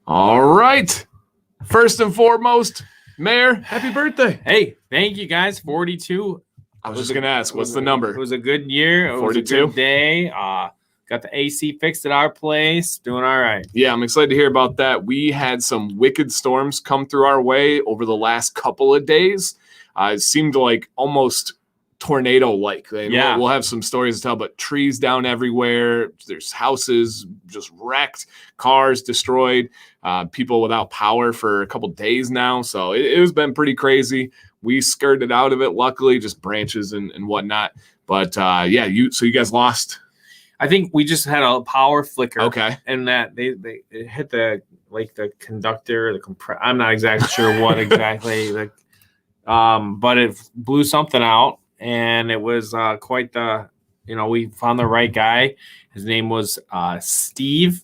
All right. First and foremost, Mayor, happy birthday. Hey, thank you guys. 42. I was just going to ask, what's the number? It was a good year. It 42? was a good day. Got the AC fixed at our place. Doing all right. Yeah, I'm excited to hear about that. We had some wicked storms come through our way over the last couple of days. It seemed like almost tornado-like. Yeah. We'll have some stories to tell, but trees down everywhere. There's houses just wrecked, cars destroyed, people without power for a couple days now. So it has been pretty crazy. We skirted out of it, luckily, just branches and whatnot. But yeah, you guys lost. I think we just had a power flicker. Okay. And that it hit the conductor, I'm not exactly sure what exactly. But it blew something out, and it was quite the. We found the right guy. His name was Steve,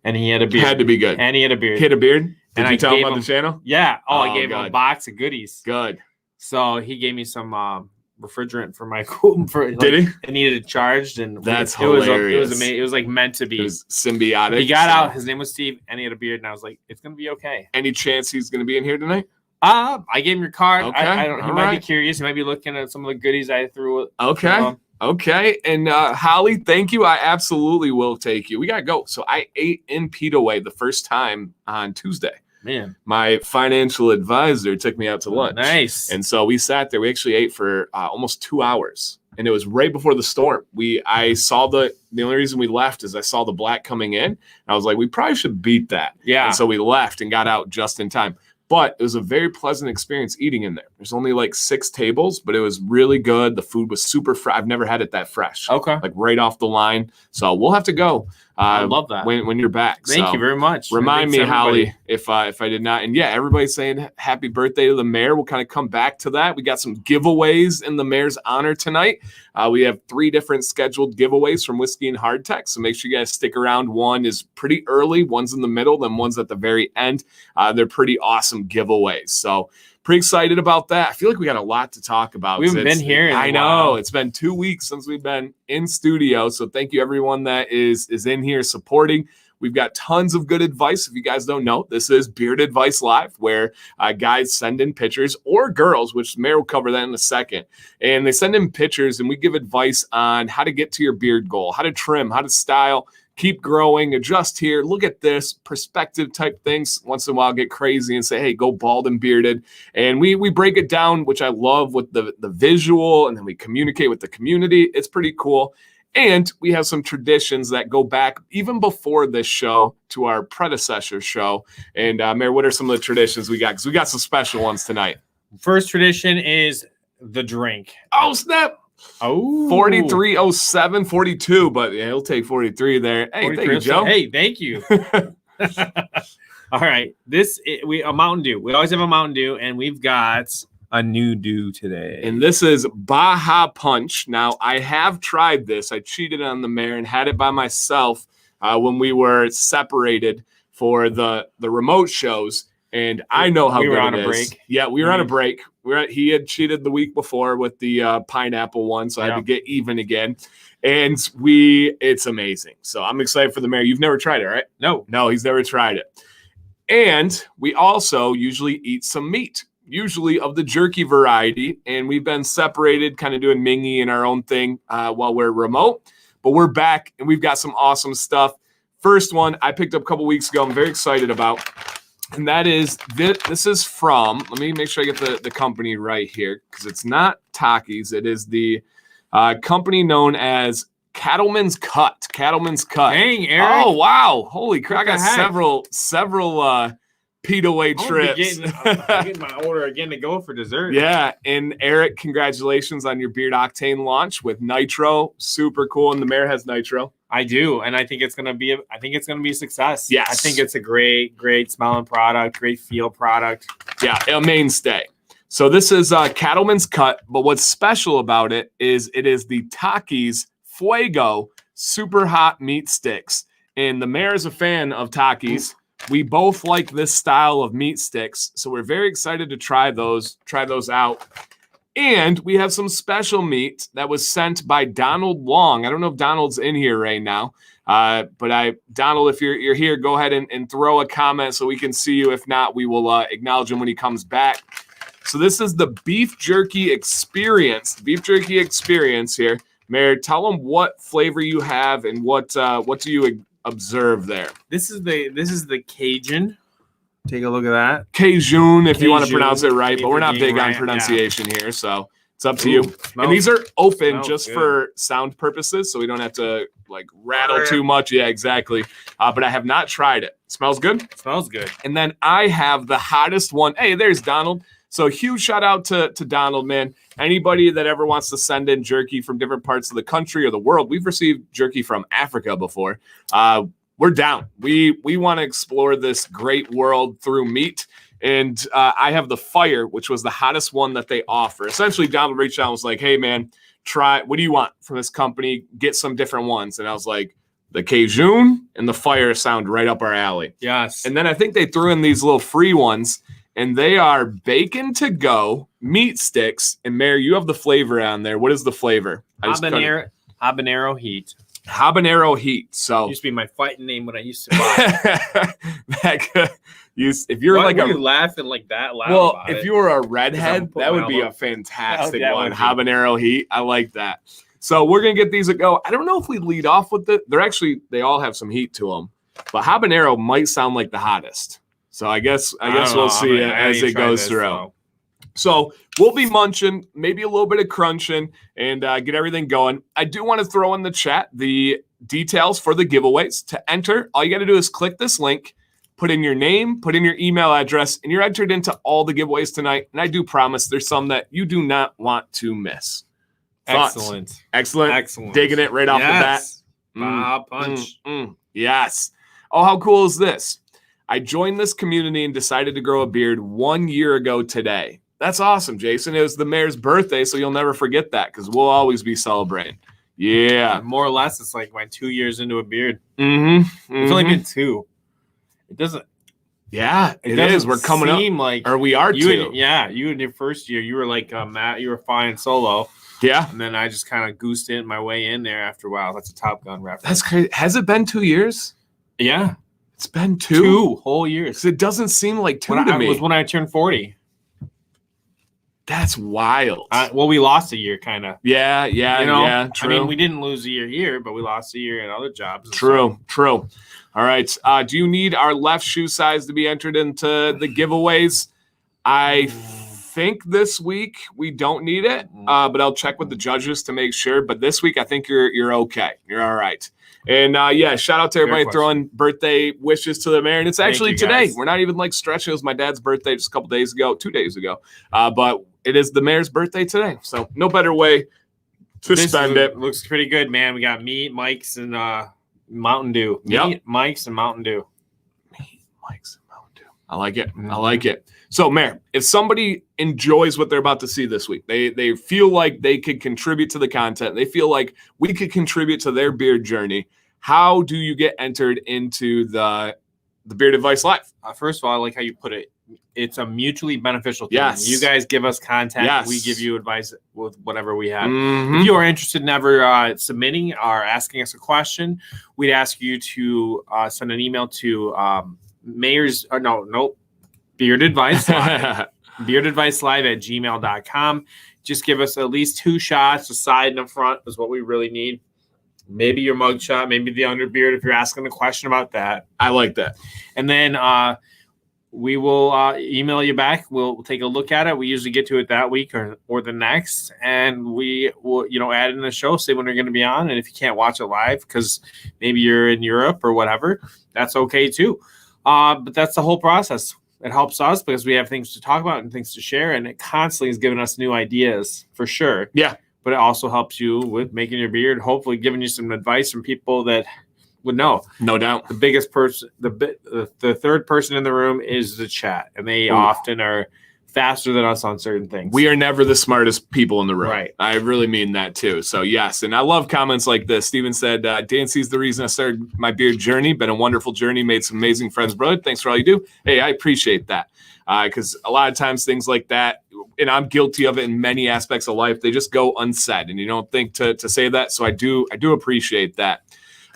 and he had a beard. Had to be good. And he had a beard. He had a beard. Did And you tell him on the channel? Yeah. I gave God. him a box of goodies. Good. So he gave me some refrigerant for my Did he? It needed it charged, and That's hilarious. hilarious. It was amazing. It was like meant to be. It was symbiotic. He got out. His name was Steve, and he had a beard, and I was like, "It's gonna be okay." Any chance he's going to be in here tonight? I gave him your card. Okay. I don't. He All might right. be curious. He might be looking at some of the goodies I threw. Okay. Okay. And Holly, thank you. I absolutely will take you. We got to go. So I ate in Bday the first time on Tuesday. Man, my financial advisor took me out to lunch. Nice. And so we sat there. We actually ate for almost 2 hours. And it was right before the storm. I saw the only reason we left is I saw the black coming in. And I was like, we probably should beat that. Yeah. And so we left and got out just in time. But it was a very pleasant experience eating in there. There's only like 6 tables, but it was really good. The food was super fresh. I've never had it that fresh. Okay. Like right off the line. So we'll have to go. I love that. When you're back. Thank you very much. Remind me, Thanks, everybody. Holly, if I did not. And yeah, everybody's saying happy birthday to the mayor. We'll kind of come back to that. We got some giveaways in the mayor's honor tonight. We have 3 different scheduled giveaways from Whiskey and Hardtack. So make sure you guys stick around. One is pretty early. One's in the middle. Then one's at the very end. They're pretty awesome giveaways. So pretty excited about that. I feel like we got a lot to talk about. We haven't been here in a I know. while. It's been 2 weeks since we've been in studio. So thank you everyone that is in here supporting. We've got tons of good advice. If you guys don't know, this is Beard Advice Live, where guys send in pictures, or girls, which Mary will cover that in a second. And they send in pictures, and we give advice on how to get to your beard goal, how to trim, how to style, keep growing, adjust here, look at this, perspective type things. Once in a while get crazy and say, hey, go bald and bearded. And we break it down, which I love, with the visual, and then we communicate with the community. It's pretty cool. And we have some traditions that go back even before this show to our predecessor show. And Mayor, what are some of the traditions we got? Because we got some special ones tonight. First tradition is the drink. Oh, snap. Oh, 4307, 42, but yeah, he'll take 43 there. Hey, thank you, Joe. Hey, thank you. All right. A Mountain Dew. We always have a Mountain Dew, and we've got a new dew today. And this is Baja Punch. Now, I have tried this. I cheated on the mayor and had it by myself when we were separated for the remote shows. And I know how we good were on it a is. break. Yeah, we were on a break. He had cheated the week before with the pineapple one, so I had to get even again. And it's amazing. So I'm excited for the mayor. You've never tried it, right? No, he's never tried it. And we also usually eat some meat, usually of the jerky variety. And we've been separated, kind of doing mingy and our own thing while we're remote. But we're back, and we've got some awesome stuff. First one I picked up a couple weeks ago. I'm very excited about. And that is, this is from, let me make sure I get the company right here, because it's not Takis. It is the company known as Cattleman's Cut. Cattleman's Cut. Dang, Eric. Oh, wow. Holy crap. I got heck? several Bday trips. I'm getting my order again to go for dessert. Yeah. And Eric, congratulations on your Beard Octane launch with Nitro. Super cool. And the mayor has Nitro. I do, and I think it's gonna be a success. Yes. I think it's a great smelling product, great feel product. Yeah, a mainstay. So this is Cattleman's Cut, but what's special about it is the Takis Fuego Super Hot Meat Sticks. And the mayor is a fan of Takis. We both like this style of meat sticks, so we're very excited to try those out. And we have some special meat that was sent by Donald Long. I don't know if Donald's in here right now, but Donald, if you're here, go ahead and throw a comment so we can see you. If not, we will acknowledge him when he comes back. So this is the beef jerky experience. Beef jerky experience here. Mayor, tell them what flavor you have and what do you observe there. This is the Cajun. Take a look at that. Cajun, if you want to pronounce it right, but we're not big on pronunciation here, so it's up to you. And these are open just for sound purposes, so we don't have to like rattle too much. Yeah, exactly. But I have not tried it. Smells good? Smells good. And then I have the hottest one. Hey, there's Donald. So huge shout out to Donald, man. Anybody that ever wants to send in jerky from different parts of the country or the world, we've received jerky from Africa before. We're down. We want to explore this great world through meat. And I have the Fire, which was the hottest one that they offer. Essentially, Donald reached out and was like, hey, man, what do you want from this company? Get some different ones. And I was like, the Cajun and the Fire sound right up our alley. Yes. And then I think they threw in these little free ones, and they are bacon to go meat sticks. And Mayor, you have the flavor on there. What is the flavor? Habanero heat. Habanero heat. So it used to be my fighting name when I used to buy. If you're Why like were you laughing like that loud? Well, if you were a redhead, that would be a fantastic one. Habanero heat. I like that. So we're gonna get these a go. I don't know if we lead off with it. They all have some heat to them, but habanero might sound like the hottest. So I guess we'll see as it goes through. So we'll be munching, maybe a little bit of crunching, and get everything going. I do want to throw in the chat the details for the giveaways. To enter, all you got to do is click this link, put in your name, put in your email address, and you're entered into all the giveaways tonight. And I do promise there's some that you do not want to miss. Thoughts? Excellent. Digging it right off the bat. Punch. Yes. Oh, how cool is this? I joined this community and decided to grow a beard 1 year ago today. That's awesome, Jason. It was the mayor's birthday, so you'll never forget that because we'll always be celebrating. Yeah. More or less, it's like my 2 years into a beard. Mm-hmm. It's only been 2. It doesn't. Yeah, it is. We're coming up. Like, or we are too. You in your first year, you were like Matt. You were flying solo. Yeah. And then I just kind of goosed in my way in there after a while. That's a Top Gun reference. That's crazy. Has it been 2 years? Yeah. It's been 2? 2 whole years. It doesn't seem like 2 to me. It was when I turned 40. That's wild. Well, we lost a year, kind of. Yeah, true. I mean, we didn't lose a year here, but we lost a year in other jobs. True. All right. Do you need our left shoe size to be entered into the giveaways? I think this week we don't need it, but I'll check with the judges to make sure. But this week, I think you're okay. You're all right. And shout out to everybody throwing birthday wishes to the mayor. And it's actually today. We're not even like stretching. It was my dad's birthday just a couple days ago, 2 days ago. But it is the mayor's birthday today. So no better way to spend it. Looks pretty good, man. We got meat, Mike's, and Mountain Dew. Yep. Mike's and Mountain Dew. Meat, Mike's, and Mountain Dew. I like it. I like it. So, Mayor, if somebody enjoys what they're about to see this week, they feel like they could contribute to the content, they feel like we could contribute to their beard journey, how do you get entered into the Beard Advice Live? First of all, I like how you put it. It's a mutually beneficial thing. Yes. You guys give us content. Yes. We give you advice with whatever we have. Mm-hmm. If you are interested in ever submitting or asking us a question, we'd ask you to send an email to Beard Advice Live. beardadvicelive@gmail.com. Just give us at least 2 shots, a side and a front is what we really need. Maybe your mugshot, maybe the underbeard if you're asking a question about that. I like that. And then we will email you back. We'll take a look at it. We usually get to it that week or the next, and we will add in the show, say when we're going to be on. And if you can't watch it live because maybe you're in Europe or whatever, that's okay too. But that's the whole process. It helps us because we have things to talk about and things to share, and it constantly is giving us new ideas for sure. Yeah. But it also helps you with making your beard, hopefully giving you some advice from people that would know. No doubt. The biggest person, the third person in the room is the chat, and they often are faster than us on certain things. We are never the smartest people in the room. Right. I really mean that too. So yes, and I love comments like this. Steven said, Dancy's the reason I started my beard journey. Been a wonderful journey. Made some amazing friends, brother. Thanks for all you do. Hey, I appreciate that. Because a lot of times things like that, and I'm guilty of it in many aspects of life, they just go unsaid, and you don't think to say that. So I do appreciate that.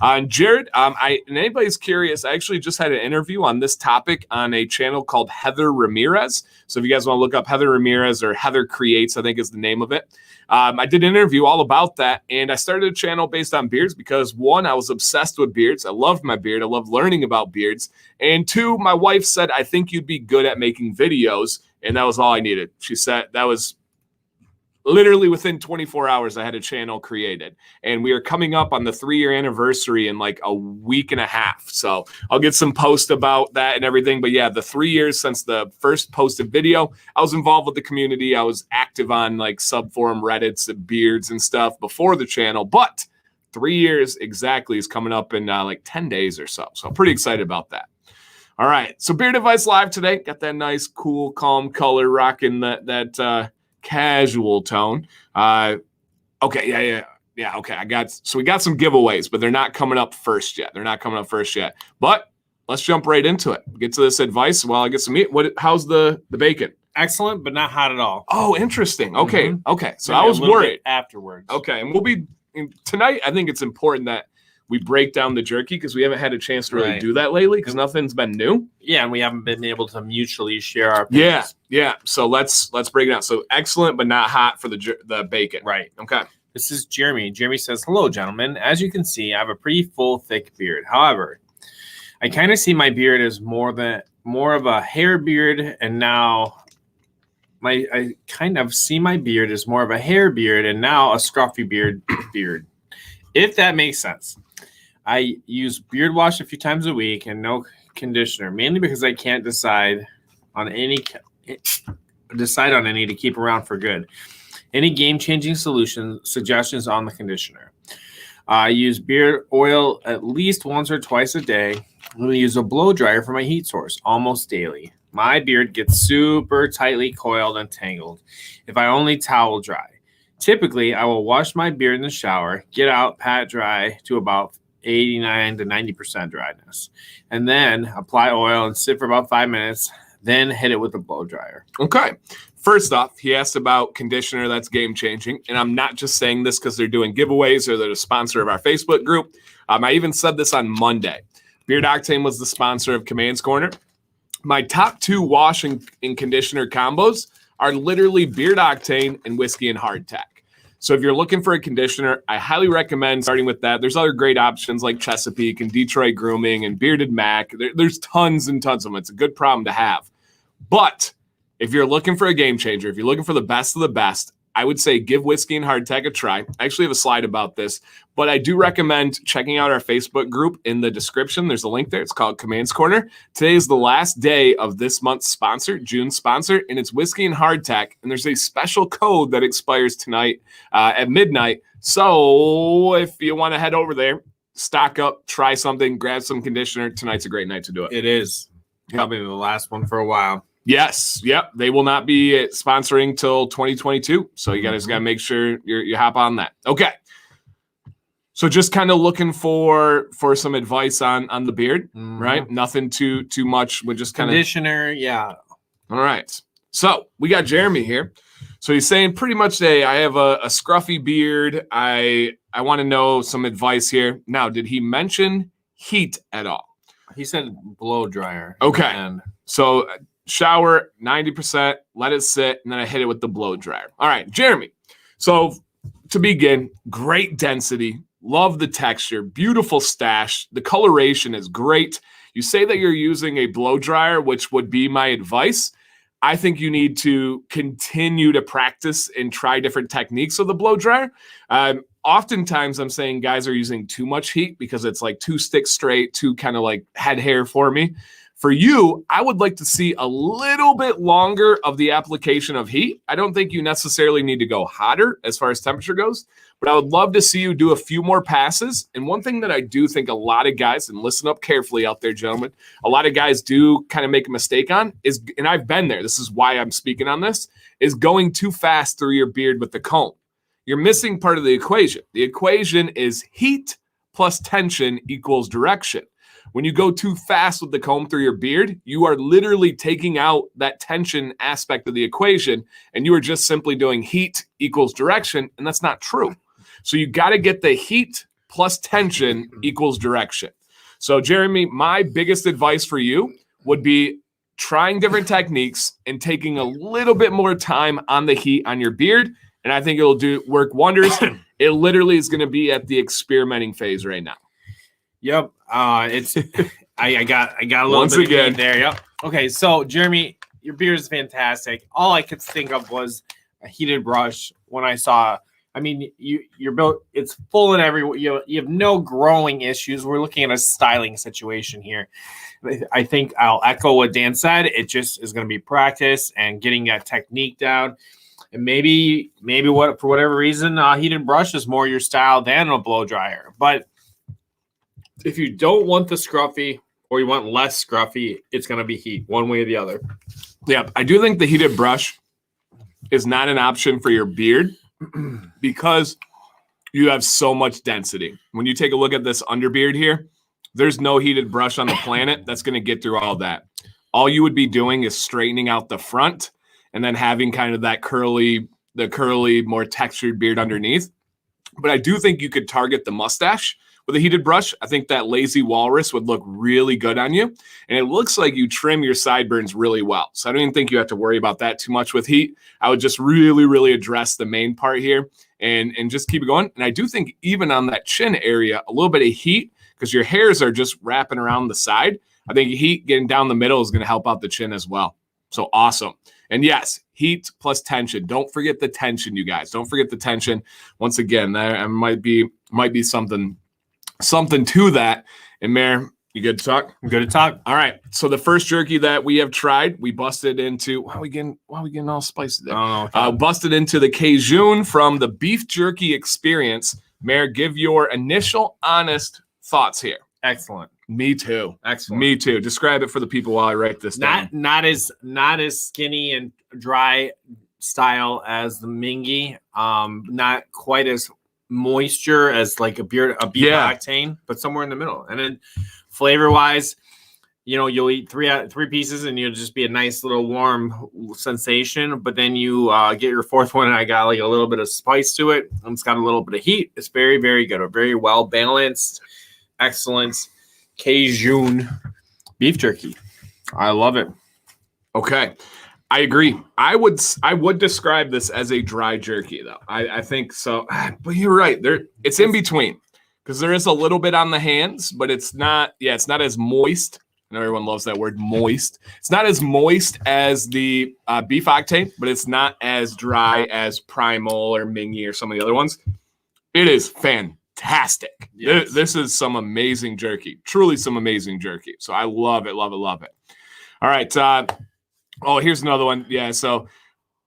And Jared, and anybody's curious, I actually just had an interview on this topic on a channel called Heather Ramirez. So if you guys want to look up Heather Ramirez, or Heather Creates, I think is the name of it. I did an interview all about that, and I started a channel based on beards because, one, I was obsessed with beards. I loved my beard. I loved learning about beards. And two, my wife said, I think you'd be good at making videos, and that was all I needed. She said that was literally within 24 hours, I had a channel created, and we are coming up on the 3-year anniversary in like a week and a half. So I'll get some posts about that and everything. But yeah, the 3 years since the first posted video, I was involved with the community. I was active on like subforum Reddits and beards and stuff before the channel, but 3 years exactly is coming up in like 10 days or so. So I'm pretty excited about that. All right. So Beard Advice Live today, got that nice, cool, calm color, rocking that casual tone. Okay, yeah. Okay, we got some giveaways, but they're not coming up first yet. But let's jump right into it. Get to this advice while I get some meat. How's the bacon? Excellent, but not hot at all. Oh, interesting. Okay, okay. So Maybe I was worried afterwards. Okay, and we'll be tonight. I think it's important that we break down the jerky because we haven't had a chance to really do that lately because nothing's been new. Yeah, and we haven't been able to mutually share our opinions. Yeah. So let's break it down. So excellent, but not hot for the bacon. Right. Okay. This is Jeremy. Jeremy says, hello, gentlemen. As you can see, I have a pretty full, thick beard. However, I kind of see my beard as more of a hair beard, and now I kind of see my beard as more of a hair beard and now a scruffy beard. If that makes sense. I use beard wash a few times a week and no conditioner, mainly because I can't decide on any to keep around for good. Any game-changing suggestions on the conditioner? I use beard oil at least once or twice a day. I'm going to use a blow dryer for my heat source almost daily. My beard gets super tightly coiled and tangled if I only towel dry. Typically, I will wash my beard in the shower, get out, pat dry to about 89 to 90% dryness, and then apply oil and sit for about 5 minutes, then hit it with a blow dryer. Okay. First off, he asked about conditioner that's game changing, and I'm not just saying this because they're doing giveaways or they're a sponsor of our Facebook group. I even said this on Monday. Beard Octane was the sponsor of Command's Corner. My top 2 wash and conditioner combos are literally Beard Octane and Whiskey and Hardtack. So if you're looking for a conditioner, I highly recommend starting with that. There's other great options like Chesapeake and Detroit Grooming and Bearded Mac. There's tons and tons of them. It's a good problem to have. But if you're looking for a game changer, if you're looking for the best of the best, I would say give Whiskey and Hardtack a try. I actually have a slide about this, but I do recommend checking out our Facebook group in the description. There's a link there. It's called Command's Corner. Today is the last day of this month's sponsor, June's sponsor, and it's Whiskey and Hardtack. And there's a special code that expires tonight at midnight. So if you want to head over there, stock up, try something, grab some conditioner. Tonight's a great night to do it. It is. Probably the last one for a while. Yes. Yep. They will not be sponsoring till 2022. So you guys got to make sure you hop on that. Okay. So just kind of looking for some advice on the beard, right? Nothing too much. We're just kind of conditioner. Yeah. All right. So we got Jeremy here. So he's saying pretty much I have a scruffy beard. I want to know some advice here. Now, did he mention heat at all? He said blow dryer. Okay. And so shower 90%, let it sit, and then I hit it with the blow dryer. All right, Jeremy. So to begin, great density, love the texture, beautiful stash. The coloration is great. You say that you're using a blow dryer, which would be my advice. I think you need to continue to practice and try different techniques of the blow dryer. Oftentimes I'm saying guys are using too much heat because it's like too stick straight, too kind of like head hair for me. For you, I would like to see a little bit longer of the application of heat. I don't think you necessarily need to go hotter as far as temperature goes, but I would love to see you do a few more passes. And one thing that I do think a lot of guys, and listen up carefully out there, gentlemen, a lot of guys do kind of make a mistake on is, and I've been there, this is why I'm speaking on this, is going too fast through your beard with the comb. You're missing part of the equation. The equation is heat plus tension equals direction. When you go too fast with the comb through your beard, you are literally taking out that tension aspect of the equation, and you are just simply doing heat equals direction, and that's not true. So you got to get the heat plus tension equals direction. So Jeremy, my biggest advice for you would be trying different techniques and taking a little bit more time on the heat on your beard, and I think it'll work wonders. It literally is going to be at the experimenting phase right now. Yep. It's I got a little Once bit again. of heat there. Yep. Okay, so Jeremy, your beard is fantastic. All I could think of was a heated brush when I saw. I mean, you're built. It's full in every. You have no growing issues. We're looking at a styling situation here. I think I'll echo what Dan said. It just is going to be practice and getting that technique down. And maybe what for whatever reason, heated brush is more your style than a blow dryer. But if you don't want the scruffy or you want less scruffy, it's going to be heat one way or the other. Yeah, I do think the heated brush is not an option for your beard because you have so much density. When you take a look at this underbeard here, there's no heated brush on the planet that's going to get through all that. All you would be doing is straightening out the front and then having kind of that curly, more textured beard underneath. But I do think you could target the mustache with a heated brush. I think that lazy walrus would look really good on you. And it looks like you trim your sideburns really well. So I don't even think you have to worry about that too much with heat. I would just really, really address the main part here and just keep it going. And I do think even on that chin area, a little bit of heat, because your hairs are just wrapping around the side. I think heat getting down the middle is going to help out the chin as well. So awesome. And yes, heat plus tension. Don't forget the tension, you guys. Don't forget the tension. Once again, there might be something to that. And Mayor, you good to talk? I'm good to talk. All right. So the first jerky that we have tried, we busted into. Why are we getting all spicy there? Busted into the Cajun from the Beef Jerky Experience. Mayor, give your initial honest thoughts here. Excellent. Me too. Excellent. Me too. Describe it for the people while I write this down. Not as skinny and dry style as the Mingy. Not quite as moisture as like a beef octane, but somewhere in the middle. And then flavor wise, you'll eat three pieces and you'll just be a nice little warm sensation. But then you get your fourth one and I got like a little bit of spice to it. And it's got a little bit of heat. It's very, very good. A very well balanced, excellent Cajun beef jerky. I love it. Okay. I agree. I would describe this as a dry jerky, though. I think so. But you're right. It's in between because there is a little bit on the hands, but it's not. Yeah, it's not as moist. I know everyone loves that word, moist. It's not as moist as the beef octane, but it's not as dry as Primal or Mingy or some of the other ones. It is fantastic. Yes. This is some amazing jerky. Truly some amazing jerky. So I love it, love it, love it. All right. Here's another one. Yeah, so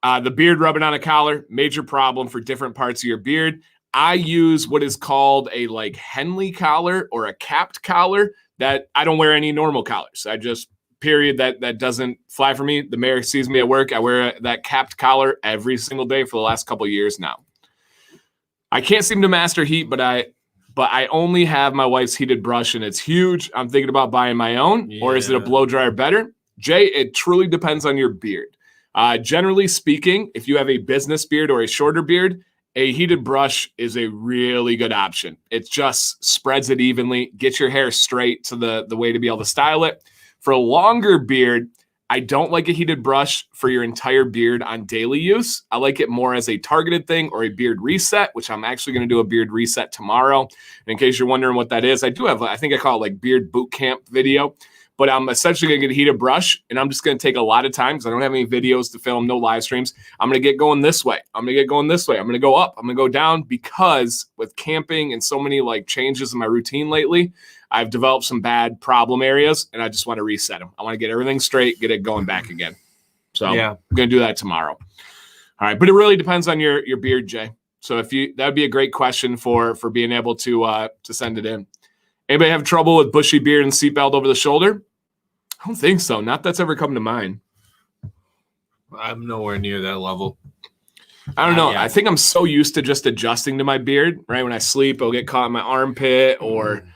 the beard rubbing on a collar, major problem for different parts of your beard. I use what is called a like Henley collar or a capped collar that I don't wear any normal collars. I just, period, that doesn't fly for me. The mayor sees me at work. I wear that capped collar every single day for the last couple of years now. I can't seem to master heat, but I only have my wife's heated brush and it's huge. I'm thinking about buying my own, or is it a blow dryer better? Jay, it truly depends on your beard. Generally speaking, if you have a business beard or a shorter beard, a heated brush is a really good option. It just spreads it evenly, gets your hair straight to the way to be able to style it. For a longer beard, I don't like a heated brush for your entire beard on daily use. I like it more as a targeted thing or a beard reset, which I'm actually going to do a beard reset tomorrow. And in case you're wondering what that is, I do have, I think I call it like beard boot camp video. But I'm essentially going to get a heated brush, and I'm just going to take a lot of time because I don't have any videos to film, no live streams. I'm going to get going this way. I'm going to go up. I'm going to go down because with camping and so many like changes in my routine lately, I've developed some bad problem areas, and I just want to reset them. I want to get everything straight, get it going back again. So I'm going to do that tomorrow. All right, but it really depends on your beard, Jay. So that would be a great question for being able to send it in. Anybody have trouble with bushy beard and seatbelt over the shoulder? I don't think so. Not that's ever come to mind. I'm nowhere near that level. I don't know. I think I'm so used to just adjusting to my beard, right? When I sleep, I'll get caught in my armpit or I'm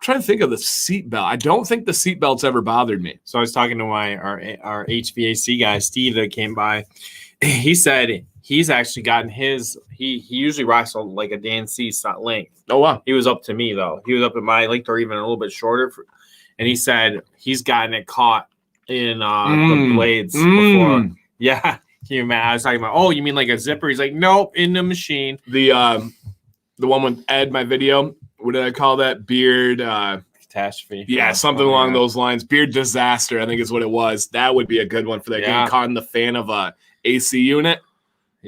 trying to think of the seatbelt. I don't think the seatbelt's ever bothered me. So I was talking to our HVAC guy, Steve, that came by. He said he's actually gotten his. He usually rocks like a Dan C length. Oh wow. He was up to me though. He was up at my length or even a little bit shorter. And he said he's gotten it caught in the blades before. Yeah. Can you imagine? I was talking about, oh, you mean like a zipper? He's like, nope, in the machine. The one with Ed, my video. What did I call that? Beard catastrophe. Yeah, something along those lines. Beard disaster, I think is what it was. That would be a good one for that. Getting caught in the fan of a AC unit.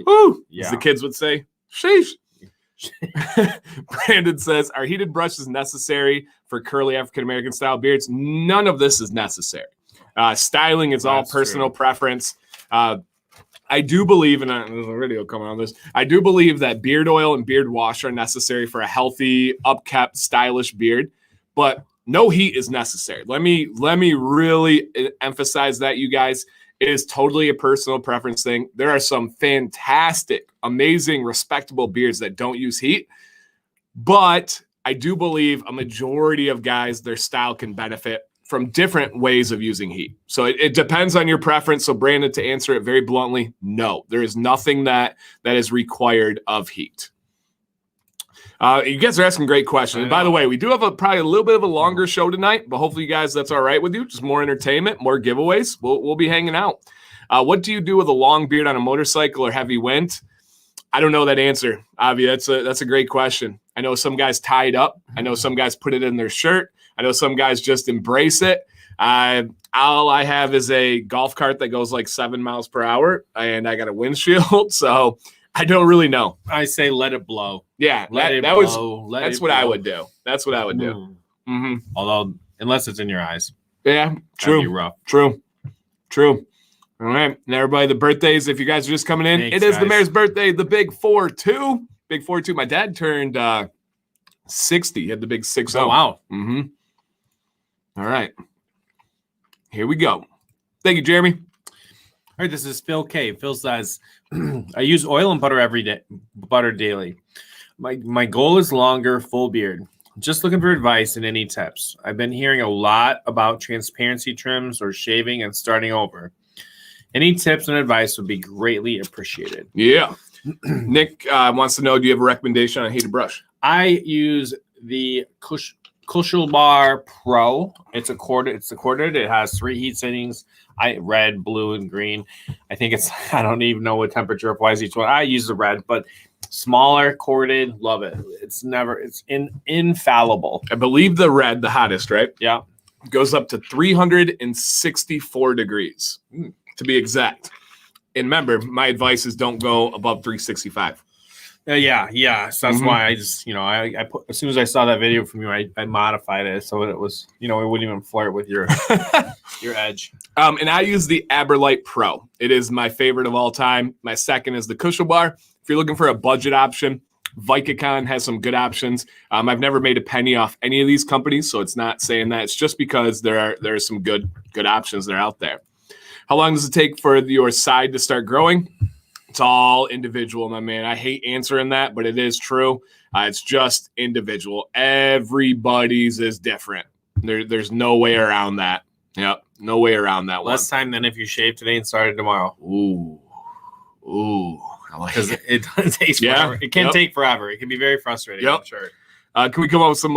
Woo! As the kids would say, sheesh. Brandon says, are heated brushes necessary for curly African-American style beards? None of this is necessary. Styling is all personal preference. I do believe, and there's a video coming on this, I do believe that beard oil and beard wash are necessary for a healthy, upkept, stylish beard, but no heat is necessary. Let me really emphasize that, you guys. It is totally a personal preference thing. There are some fantastic, amazing, respectable beards that don't use heat, but I do believe a majority of guys, their style can benefit from different ways of using heat. So it depends on your preference. So Brandon, to answer it very bluntly, no, there is nothing that is required of heat. You guys are asking great questions. And by the way, we do have probably a little bit of a longer show tonight, but hopefully you guys, that's all right with you. Just more entertainment, more giveaways. We'll be hanging out. What do you do with a long beard on a motorcycle or heavy wind? I don't know that answer, Avi. That's a great question. I know some guys tie it up. I know some guys put it in their shirt. I know some guys just embrace it. All I have is a golf cart that goes like 7 miles per hour, and I got a windshield, so I don't really know. I say let it blow. Yeah, that's what I would do. That's what I would do. Mm-hmm. Although, unless it's in your eyes. Yeah, true. That'd be rough. True. All right, and everybody, the birthdays, if you guys are just coming in, it is the mayor's birthday, the big 4-2. Big 4-2. My dad turned 60. He had the big 6-0. Oh, wow. Mm-hmm. All right. Here we go. Thank you, Jeremy. All right, this is Phil K. Phil says, I use oil and butter every day, butter daily. My goal is longer, full beard. Just looking for advice and any tips. I've been hearing a lot about transparency trims or shaving and starting over. Any tips and advice would be greatly appreciated. Yeah. Nick wants to know, do you have a recommendation on a heated brush? I use the Bar Pro. It's a corded. It has 3 heat settings. Red, blue, and green. I think I don't even know what temperature applies each one. I use the red, but smaller, corded, love it. It's infallible. I believe the red, the hottest, right? Yeah. Goes up to 364 degrees, to be exact. And remember, my advice is don't go above 365. Yeah. So that's why I just, I put, as soon as I saw that video from you, I modified it so it was, it wouldn't even flirt with your edge. And I use the Aberlite Pro. It is my favorite of all time. My second is the Bar. If you're looking for a budget option, Vicacon has some good options. I've never made a penny off any of these companies, so it's not saying that. It's just because there are some good options that are out there. How long does it take for your side to start growing? It's all individual, my man. I hate answering that, but it is true. It's just individual. Everybody's is different. There's no way around that. Yep, no way around that. Less time than if you shave today and started tomorrow. Ooh. I like it. It takes forever. It can take forever. It can be very frustrating. I'm sure. Can we come up with some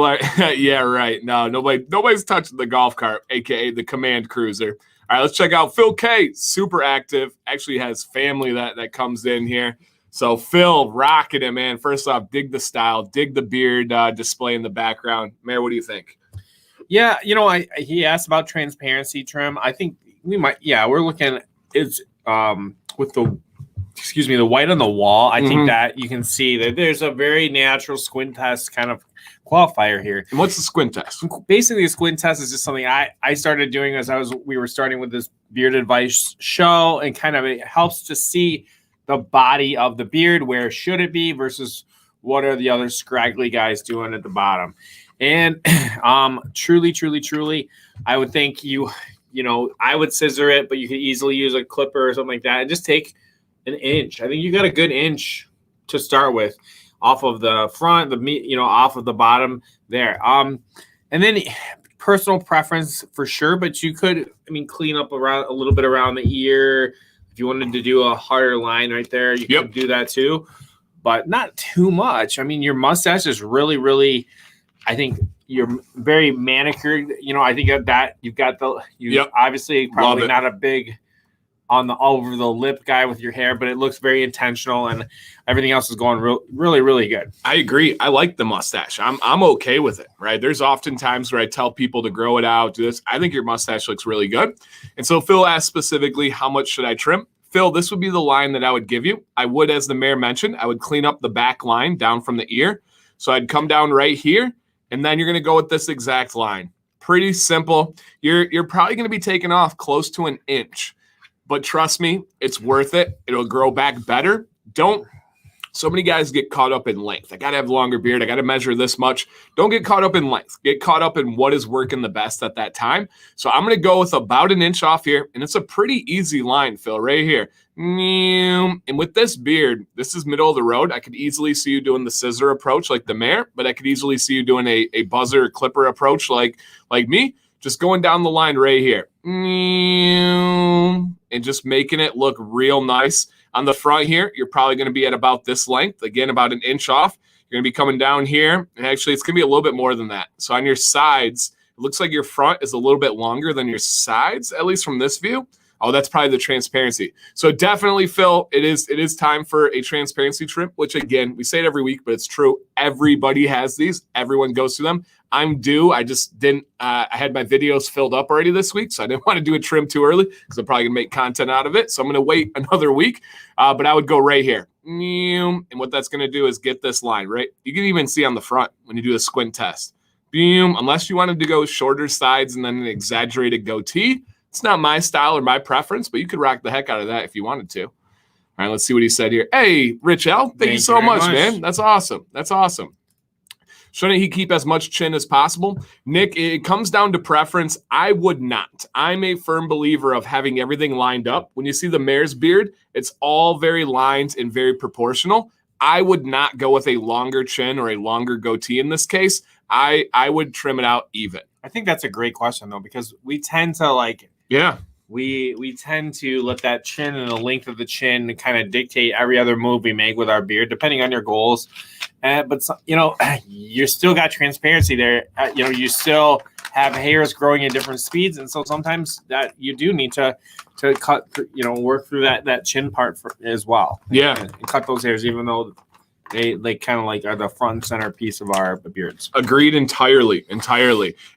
yeah, right. No, nobody's touching the golf cart, aka the Command Cruiser. All right, let's check out Phil K. Super active. Actually has family that comes in here. So Phil, rocking it, man. First off, dig the style, dig the beard display in the background. Mayor, what do you think? Yeah, he asked about transparency trim. I think we might. Yeah, we're looking. It's with the white on the wall. I think that you can see that there's a very natural squint test kind of qualifier here. And what's the squint test? Basically, a squint test is just something I started doing as we were starting with this beard advice show, and kind of it helps to see the body of the beard, where should it be versus what are the other scraggly guys doing at the bottom. And truly, I would think I would scissor it, but you could easily use a clipper or something like that and just take an inch. I think you got a good inch to start with off of the front, off of the bottom there. And then personal preference for sure, but you could, clean up around a little bit around the ear. If you wanted to do a harder line right there, you could do that too, but not too much. Your mustache is really, really, I think you're very manicured. I think that you've got obviously probably not a big on the over the lip guy with your hair, but it looks very intentional and everything else is going really, really good. I agree. I like the mustache. I'm okay with it, right? There's often times where I tell people to grow it out, do this. I think your mustache looks really good. And so Phil asked specifically, how much should I trim? Phil, this would be the line that I would give you. I would, as the mayor mentioned, I would clean up the back line down from the ear. So I'd come down right here, and then you're going to go with this exact line. Pretty simple. You're probably going to be taking off close to an inch. But trust me, it's worth it. It'll grow back better. So many guys get caught up in length. I got to have a longer beard. I got to measure this much. Don't get caught up in length. Get caught up in what is working the best at that time. So I'm going to go with about an inch off here. And it's a pretty easy line, Phil, right here. And with this beard, this is middle of the road. I could easily see you doing the scissor approach like the mayor, but I could easily see you doing a buzzer or clipper approach like me. Just going down the line right here. And just making it look real nice. On the front here, you're probably going to be at about this length. Again, about an inch off. You're going to be coming down here. And actually, it's going to be a little bit more than that. So on your sides, it looks like your front is a little bit longer than your sides, at least from this view. Oh, that's probably the transparency. So definitely, Phil, it is time for a transparency trim, which, again, we say it every week, but it's true. Everybody has these. Everyone goes through them. I'm due. I just didn't I had my videos filled up already this week, so I didn't want to do a trim too early because I'm probably going to make content out of it. So I'm going to wait another week, but I would go right here. And what that's going to do is get this line, right? You can even see on the front when you do the squint test. Unless you wanted to go shorter sides and then an exaggerated goatee. It's not my style or my preference, but you could rock the heck out of that if you wanted to. All right, let's see what he said here. Hey, Rich L, thank you so much, man. That's awesome. That's awesome. Shouldn't he keep as much chin as possible? Nick, it comes down to preference. I would not. I'm a firm believer of having everything lined up. When you see the mayor's beard, it's all very lined and very proportional. I would not go with a longer chin or a longer goatee in this case. I would trim it out even. I think that's a great question, though, because we tend to we tend to let that chin and the length of the chin kind of dictate every other move we make with our beard, depending on your goals. But you still got transparency there. You still have hairs growing at different speeds, and so sometimes that you do need to cut, work through that chin part as well. Yeah, and cut those hairs, even though they kind of are the front and center piece of our beards. Agreed entirely.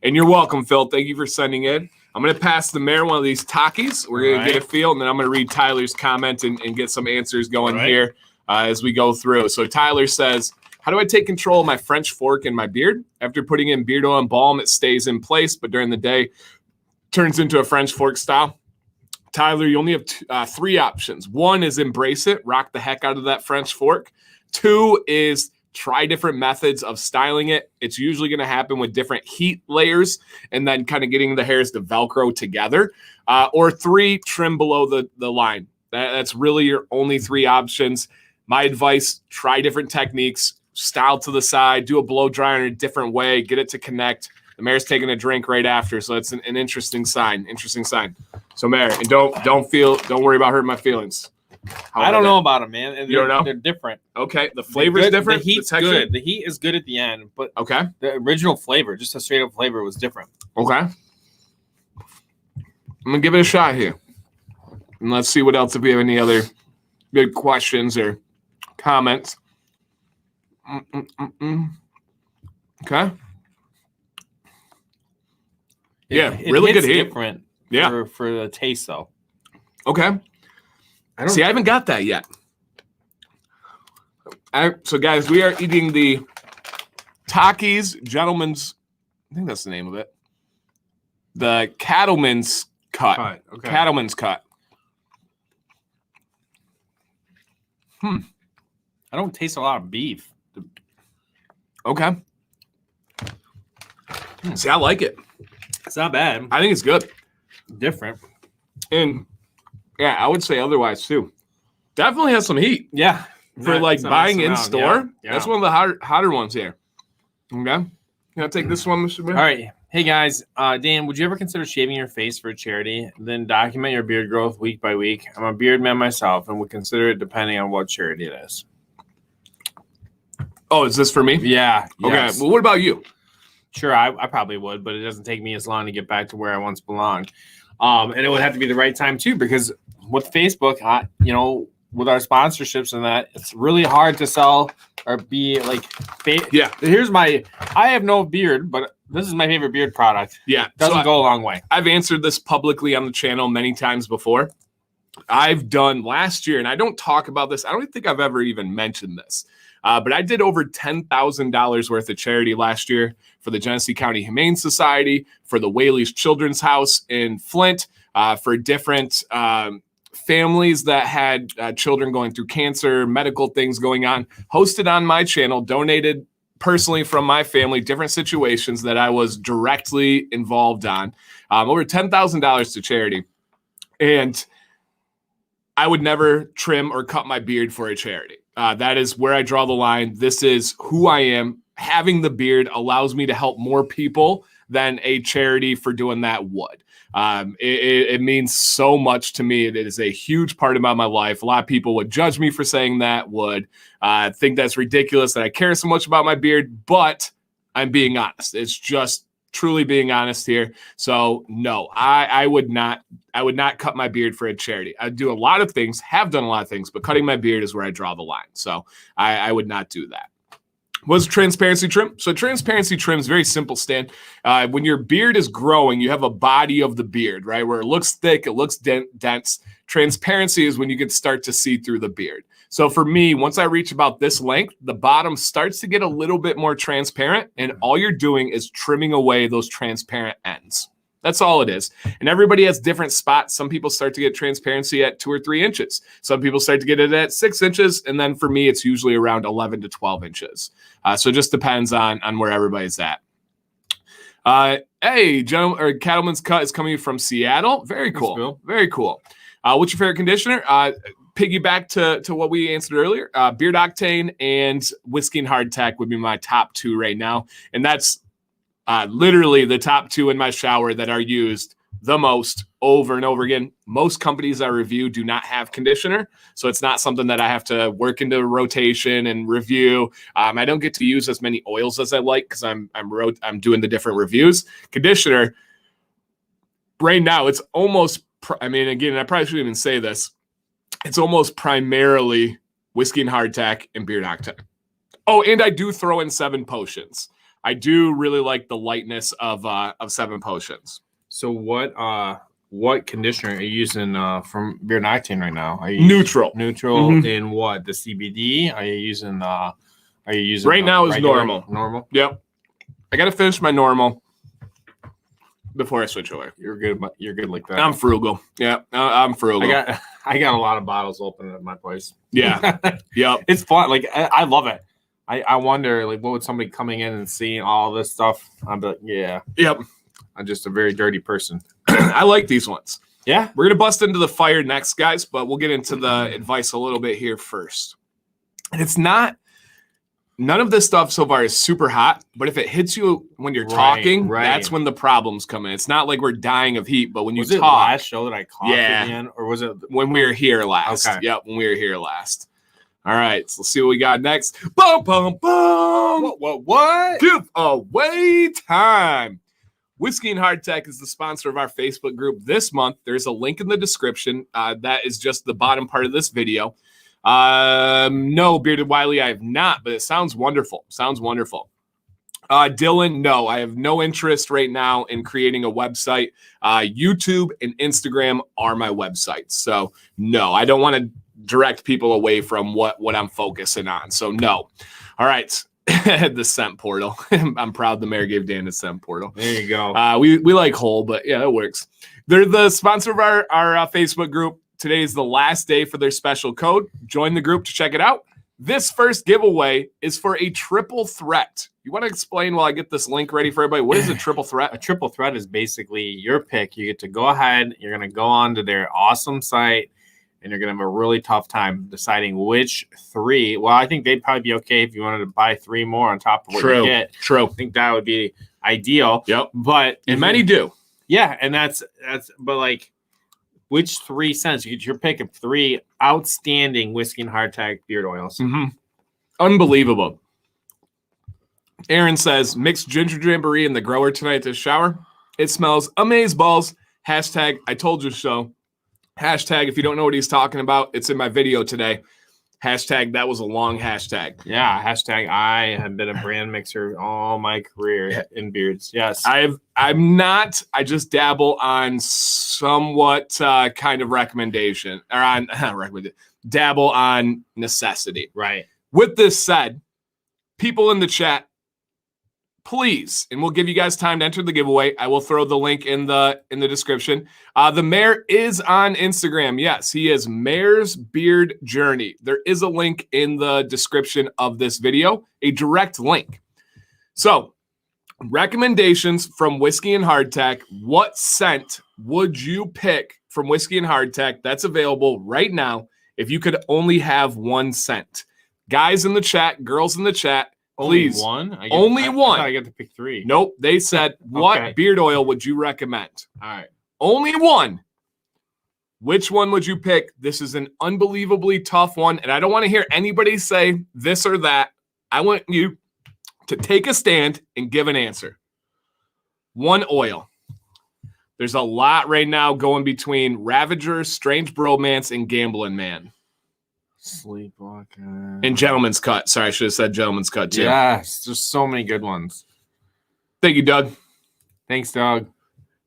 And you're welcome, Phil. Thank you for sending in. I'm going to pass the mayor one of these Takis. We're going to get a feel, and then I'm going to read Tyler's comment and get some answers going here as we go through. So Tyler says, how do I take control of my French fork in my beard? After putting in beard oil and balm, it stays in place, but during the day, turns into a French fork style. Tyler, you only have three options. One is embrace it, rock the heck out of that French fork. Two is try different methods of styling it. It's usually going to happen with different heat layers and then kind of getting the hairs to Velcro together. Or three, trim below the line. That's really your only three options. My advice, try different techniques, style to the side, do a blow dryer in a different way, get it to connect. The mayor's taking a drink right after, so it's an interesting sign. So mayor, and don't worry about hurting my feelings. I don't know about them, man. You don't know? They're different. Okay, the flavor's different. The heat's good. The heat is good at the end, but the original flavor, just a straight up flavor, was different. Okay, I'm gonna give it a shot here, and let's see what else. If we have any other good questions or comments. Okay. Yeah, really good heat. Different. Yeah, for the taste though. Okay. I haven't got that yet. So, guys, we are eating the Takis Gentleman's. I think that's the name of it. The Cattleman's Cut. Okay. Cattleman's Cut. I don't taste a lot of beef. Okay. See, I like it. It's not bad. I think it's good. Different. And yeah, I would say otherwise too. Definitely has some heat. Yeah. For buying in store. Yeah. That's one of the hotter ones here. Okay. Can I take this one, Mr. Bear? All right. Hey, guys. Dan, would you ever consider shaving your face for a charity, then document your beard growth week by week? I'm a beard man myself and would consider it depending on what charity it is. Oh, is this for me? Yeah. Okay. Yes. Well, what about you? Sure, I probably would, but it doesn't take me as long to get back to where I once belonged. And it would have to be the right time, too, because with Facebook, with our sponsorships and that, it's really hard to sell or be like, yeah. I have no beard, but this is my favorite beard product. Yeah. Doesn't go a long way. I've answered this publicly on the channel many times before. I've done last year, and I don't talk about this. I don't think I've ever even mentioned this. But I did over $10,000 worth of charity last year for the Genesee County Humane Society, for the Whaley's Children's House in Flint, for different families that had children going through cancer, medical things going on, hosted on my channel, donated personally from my family, different situations that I was directly involved on, over $10,000 to charity. And I would never trim or cut my beard for a charity. That is where I draw the line. This is who I am. Having the beard allows me to help more people than a charity for doing that would. It means so much to me. It is a huge part about my life. A lot of people would judge me for saying that, would think that's ridiculous that I care so much about my beard, but I'm being honest. It's just truly being honest here. So no, I would not cut my beard for a charity. I do a lot of things, have done a lot of things, but cutting my beard is where I draw the line. So I would not do that. What's transparency trim? So transparency trim is very simple, Stan. When your beard is growing, you have a body of the beard, right? Where it looks thick, it looks dense. Transparency is when you can start to see through the beard. So for me, once I reach about this length, the bottom starts to get a little bit more transparent, and all you're doing is trimming away those transparent ends. That's all it is. And everybody has different spots. Some people start to get transparency at 2 or 3 inches. Some people start to get it at 6 inches. And then for me, it's usually around 11 to 12 inches. So it just depends on where everybody's at. Hey, Cattleman's Cut is coming from Seattle. Very cool. Cool. Very cool. What's your favorite conditioner? Piggyback to what we answered earlier. Beard Octane and Whiskey and Hardtack would be my top 2 right now. And that's literally the top 2 in my shower that are used the most over and over again. Most companies I review do not have conditioner, so it's not something that I have to work into rotation and review. I don't get to use as many oils as I like because I'm doing the different reviews. Conditioner right now, it's almost. Again, I probably shouldn't even say this. It's almost primarily Whiskey and Hardtack and Beard Octane. Oh, and I do throw in 7 potions. I do really like the lightness of 7 potions. So what conditioner are you using from Beard Octane right now? Are you neutral? Neutral in what? The CBD? Are you using right now is normal. Normal? Yep. I got to finish my normal before I switch over. You're good like that. I'm frugal. Yeah, I'm frugal. I got a lot of bottles open at my place. Yeah. Yep. It's fun. Like I love it. I wonder, like, what would somebody coming in and seeing all this stuff? I'd be like, yeah. Yep. I'm just a very dirty person. I like these ones. Yeah. We're going to bust into the fire next, guys, but we'll get into the advice a little bit here first. And it's not, none of this stuff so far is super hot, but if it hits you when you're talking, that's when the problems come in. It's not like we're dying of heat, but when you talk. Was it last show that I coughed again? Or was it? When we were here last. Okay. Yep, when we were here last. All right, so let's see what we got next. Boom, boom, boom. What? Giveaway time. Whiskey and Hardtack is the sponsor of our Facebook group this month. There's a link in the description. That is just the bottom part of this video. No, Bearded Wiley, I have not, but it sounds wonderful. Dylan, no, I have no interest right now in creating a website. YouTube and Instagram are my websites. So no, I don't want to direct people away from what I'm focusing on. So no. All right. The scent portal. I'm proud the mayor gave Dan a scent portal. There you go. We like whole, but yeah, it works. They're the sponsor of our Facebook group. Today is the last day for their special code. Join the group to check it out. This first giveaway is for a triple threat. You want to explain while I get this link ready for everybody? What is a triple threat? A triple threat is basically your pick. You get to go ahead. You're going to go on to their awesome site, and you're going to have a really tough time deciding which 3. Well, I think they'd probably be okay if you wanted to buy 3 more on top of what you get. True. I think that would be ideal. Yep. But and many do. Yeah, and that's but like which 3 cents? You get your pick of 3 outstanding whiskey and hardtack beard oils. Mm-hmm. Unbelievable. Aaron says, mixed ginger jamboree in the grower tonight at the shower. It smells amazeballs. Hashtag I told you so. Hashtag if you don't know what he's talking about, it's in my video today. Hashtag that was a long hashtag. Yeah, hashtag I have been a brand mixer all my career in beards. Yes. I'm not. I just dabble on somewhat kind of recommendation or on dabble on necessity. Right. With this said, people in the chat, please, and we'll give you guys time to enter the giveaway. I will throw the link in the description. The mayor is on Instagram. Yes, he is Mayor's Beard Journey. There is a link in the description of this video, a direct link. So, recommendations from Whiskey and Hardtack. What scent would you pick from Whiskey and Hardtack that's available right now if you could only have one scent? Guys in the chat, girls in the chat, please. Only one? I get to pick 3. Nope. They said, what beard oil would you recommend? All right. Only one. Which one would you pick? This is an unbelievably tough one, and I don't want to hear anybody say this or that. I want you to take a stand and give an answer. One oil. There's a lot right now going between Ravager, Strange Bromance, and Gambling Man. Sleepwalker. And Gentleman's Cut. Sorry, I should have said Gentleman's Cut too. Yes, there's so many good ones. Thank you, Doug. Thanks, Doug.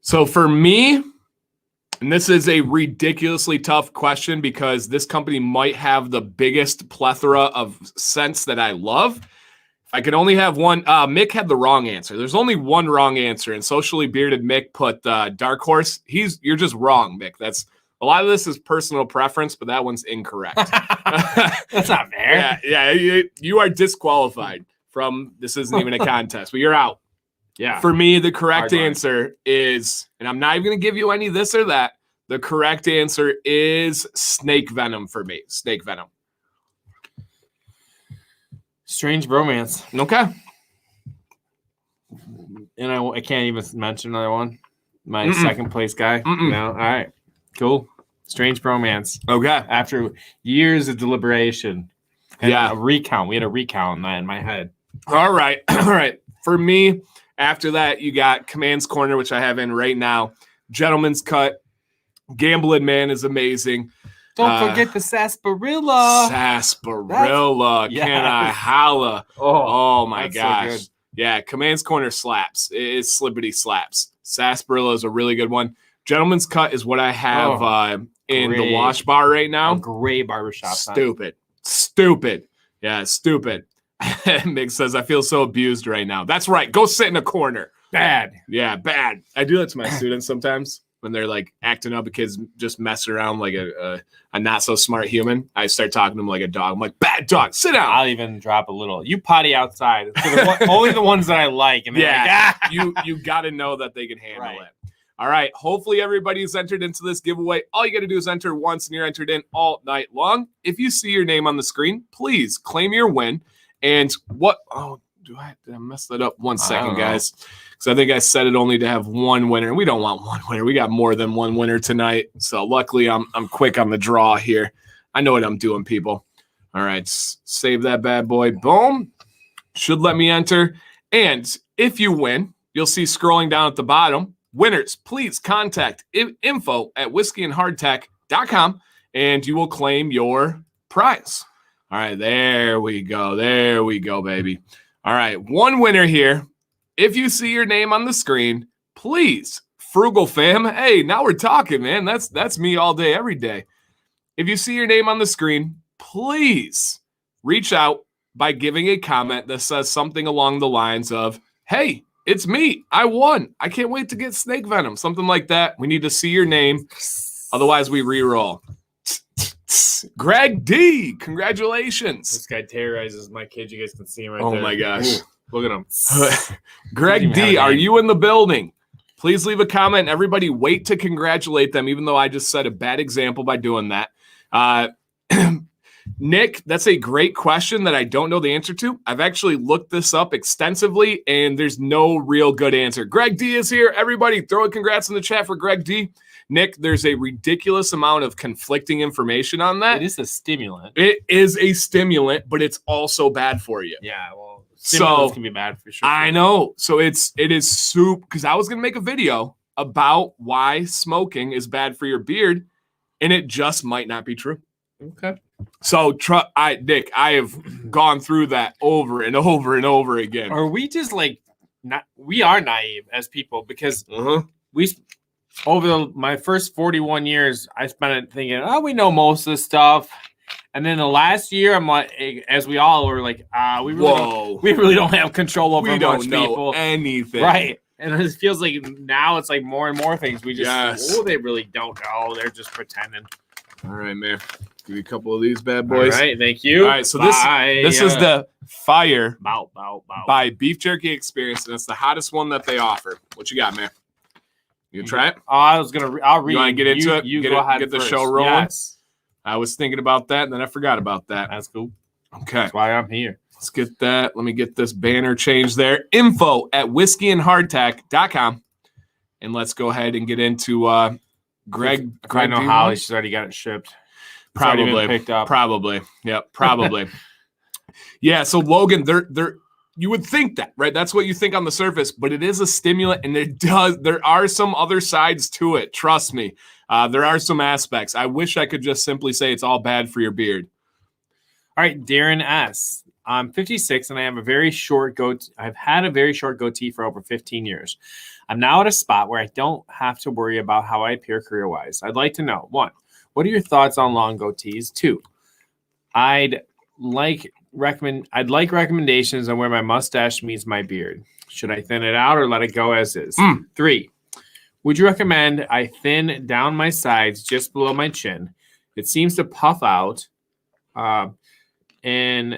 So for me, and this is a ridiculously tough question because this company might have the biggest plethora of scents that I love. If I could only have one, Mick had the wrong answer. There's only one wrong answer, and Socially Bearded Mick put Dark Horse. You're just wrong, Mick. A lot of this is personal preference, but that one's incorrect. That's not fair. Yeah, you are disqualified from. This isn't even a contest, but you're out. Yeah. For me, the correct answer is, and I'm not even going to give you any this or that. The correct answer is snake venom for me. Snake venom. Strange Bromance. Okay. And I can't even mention another one. My second place guy. No. All right. Cool. Strange Bromance. Okay. After years of deliberation. And a recount. We had a recount in my head. All right. All right. For me, after that, you got Command's Corner, which I have in right now. Gentleman's Cut. Gambling Man is amazing. Don't forget the sarsaparilla. Sarsaparilla. Can I holla? Oh my gosh. So yeah, Command's Corner slaps. It's Slibbity slaps. Sarsaparilla is a really good one. Gentleman's Cut is what I have in the wash bar right now. A great barbershop. Stupid. Yeah, stupid. Mick says, I feel so abused right now. That's right. Go sit in a corner. Bad. Yeah, bad. I do that to my students sometimes when they're like acting up. The kids just mess around like a not so smart human. I start talking to them like a dog. I'm like, bad dog, sit down. I'll even drop a little. You potty outside. Only the ones that I like. And yeah, like, you got to know that they can handle it. All right. Hopefully everybody's entered into this giveaway. All you got to do is enter once and you're entered in all night long. If you see your name on the screen, please claim your win. And what? Oh, did I mess that up? 1 second, guys. Because I think I set it only to have one winner. We don't want one winner. We got more than one winner tonight. So luckily I'm quick on the draw here. I know what I'm doing, people. All right. Save that bad boy. Boom. Should let me enter. And if you win, you'll see scrolling down at the bottom. Winners, please contact info@whiskeyandhardtack.com and you will claim your prize. All right, there we go. There we go, baby. All right, one winner here. If you see your name on the screen, please, Frugal Fam. Hey, now we're talking, man. That's me all day, every day. If you see your name on the screen, please reach out by giving a comment that says something along the lines of, hey, it's me. I won. I can't wait to get snake venom. Something like that. We need to see your name. Otherwise, we re-roll. Greg D, congratulations. This guy terrorizes my kids. You guys can see him right there. Oh, my gosh. Ooh, look at him. Greg D, are you in the building? Please leave a comment. Everybody wait to congratulate them, even though I just set a bad example by doing that. Nick, that's a great question that I don't know the answer to. I've actually looked this up extensively, and there's no real good answer. Greg D is here. Everybody, throw a congrats in the chat for Greg D. Nick, there's a ridiculous amount of conflicting information on that. It is a stimulant. It is a stimulant, but it's also bad for you. Yeah, well, stimulants can be bad for sure. I know. So it is soup, because I was going to make a video about why smoking is bad for your beard, and it just might not be true. Okay. So, Nick, I have gone through that over and over and over again. Are we just like not? We are naive as people because we over my first 41 years, I spent it thinking, oh, we know most of this stuff, and then the last year, I'm like, as we all were like, we really don't have control over much people, anything, right? And it feels like now it's like more and more things we just they really don't know. They're just pretending. All right, man. Give you a couple of these bad boys. All right, thank you. All right, so this is the Fire by Beef Jerky Experience, and it's the hottest one that they offer. What you got, man? You gonna try it? I'll read. You want to get into it? You go ahead. Get the first. show rolling. Yes. I was thinking about that, and then I forgot about that. That's cool. Okay. That's why I'm here. Let's get that. Let me get this banner changed there. info@whiskeyandhardtack.com. And let's go ahead and get into Greg. I know Holly. She's already got it shipped. Probably picked up. Probably. Yep. Probably. Yeah. So Logan, they're you would think that, right? That's what you think on the surface, but it is a stimulant, and there are some other sides to it. Trust me. There are some aspects. I wish I could just simply say it's all bad for your beard. All right, Darren S. I'm 56 and I have a very short goatee. I've had a very short goatee for over 15 years. I'm now at a spot where I don't have to worry about how I appear career-wise. I'd like to know, 1, what are your thoughts on long goatees? 2, I'd like recommendations on where my mustache meets my beard. Should I thin it out or let it go as is? 3, would you recommend I thin down my sides just below my chin? It seems to puff out in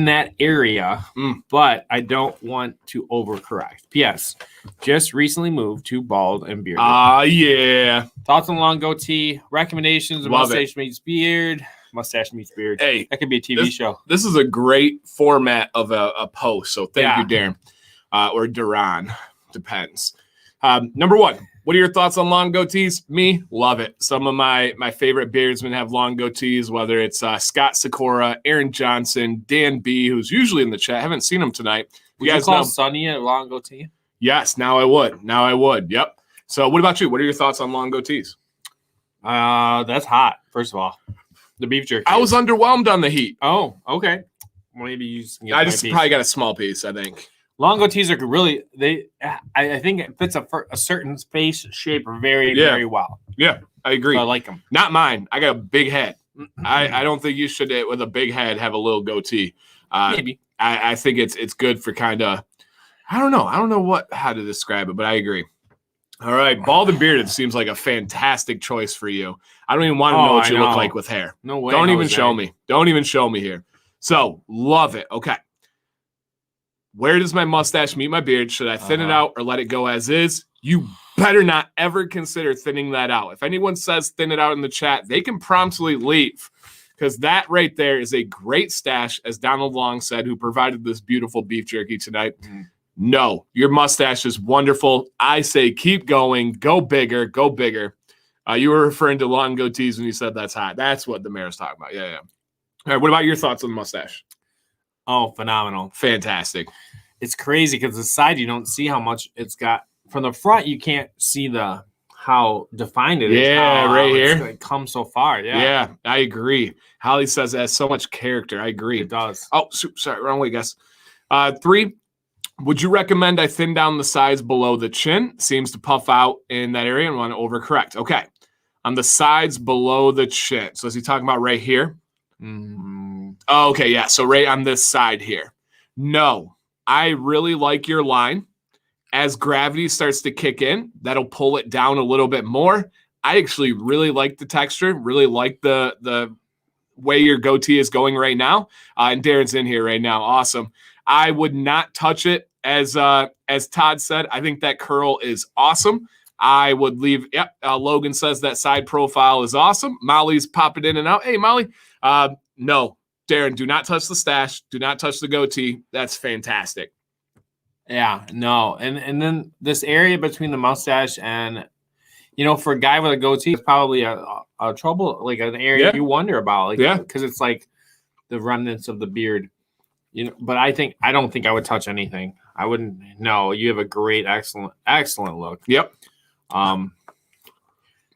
that area, but I don't want to overcorrect. P.S. Just recently moved to bald and bearded. Yeah. Thoughts on long goatee? Recommendations of mustache meets beard. Mustache meets beard. Hey, that could be a TV show. This is a great format of a post. So thank you, Darren, or Darren, depends. Number 1. What are your thoughts on long goatees? Me, love it. Some of my favorite beardsmen have long goatees, whether it's Scott Sikora, Aaron Johnson, Dan B, who's usually in the chat. I haven't seen him tonight. Would you guys call Sonny a long goatee? Yes, now I would. Yep. So what about you? What are your thoughts on long goatees? That's hot, first of all. The beef jerky. I was underwhelmed on the heat. Oh, okay. Maybe you I just probably got a small piece, I think. Long goatees are really I think it fits a certain face shape very well. Yeah, I agree. So I like them. Not mine. I got a big head. I don't think you should, with a big head, have a little goatee. Maybe. I think it's good for kind of, I don't know how to describe it, but I agree. All right, bald and bearded seems like a fantastic choice for you. I don't even want to know what you look like with hair. No way. Don't even show me. Don't even show me here. So, love it. Okay. Where does my mustache meet my beard? Should I thin it out or let it go as is? You better not ever consider thinning that out. If anyone says thin it out in the chat, they can promptly leave, because that right there is a great stash, as Donald Long said, who provided this beautiful beef jerky tonight. No, your mustache is wonderful. I say keep going. Go bigger. Go bigger. You were referring to long goatees when you said that's hot. That's what the mayor's talking about. Yeah. All right, what about your thoughts on the mustache? Oh, phenomenal. Fantastic. It's crazy because the side you don't see how much it's got. From the front, you can't see how defined it is. Yeah, right here. It comes so far. Yeah, I agree. Holly says it has so much character. I agree. It does. Oh, sorry. Wrong way, guys. 3, would you recommend I thin down the sides below the chin? Seems to puff out in that area and want to overcorrect. Okay. On the sides below the chin. So is he talking about right here? Oh, okay, yeah. So right on this side here. No, I really like your line. As gravity starts to kick in, that'll pull it down a little bit more. I actually really like the texture, really like the way your goatee is going right now. And Darren's in here right now. Awesome. I would not touch it, as Todd said. I think that curl is awesome. I would leave. Yep. Logan says that side profile is awesome. Molly's popping in and out. Hey, Molly. No, Darren, do not touch the stash. Do not touch the goatee. That's fantastic. Yeah, no. And then this area between the mustache and, for a guy with a goatee, it's probably a trouble, like an area you wonder about. Because it's like the remnants of the beard. But I don't think I would touch anything. I wouldn't. No, you have a great, excellent look. Yep.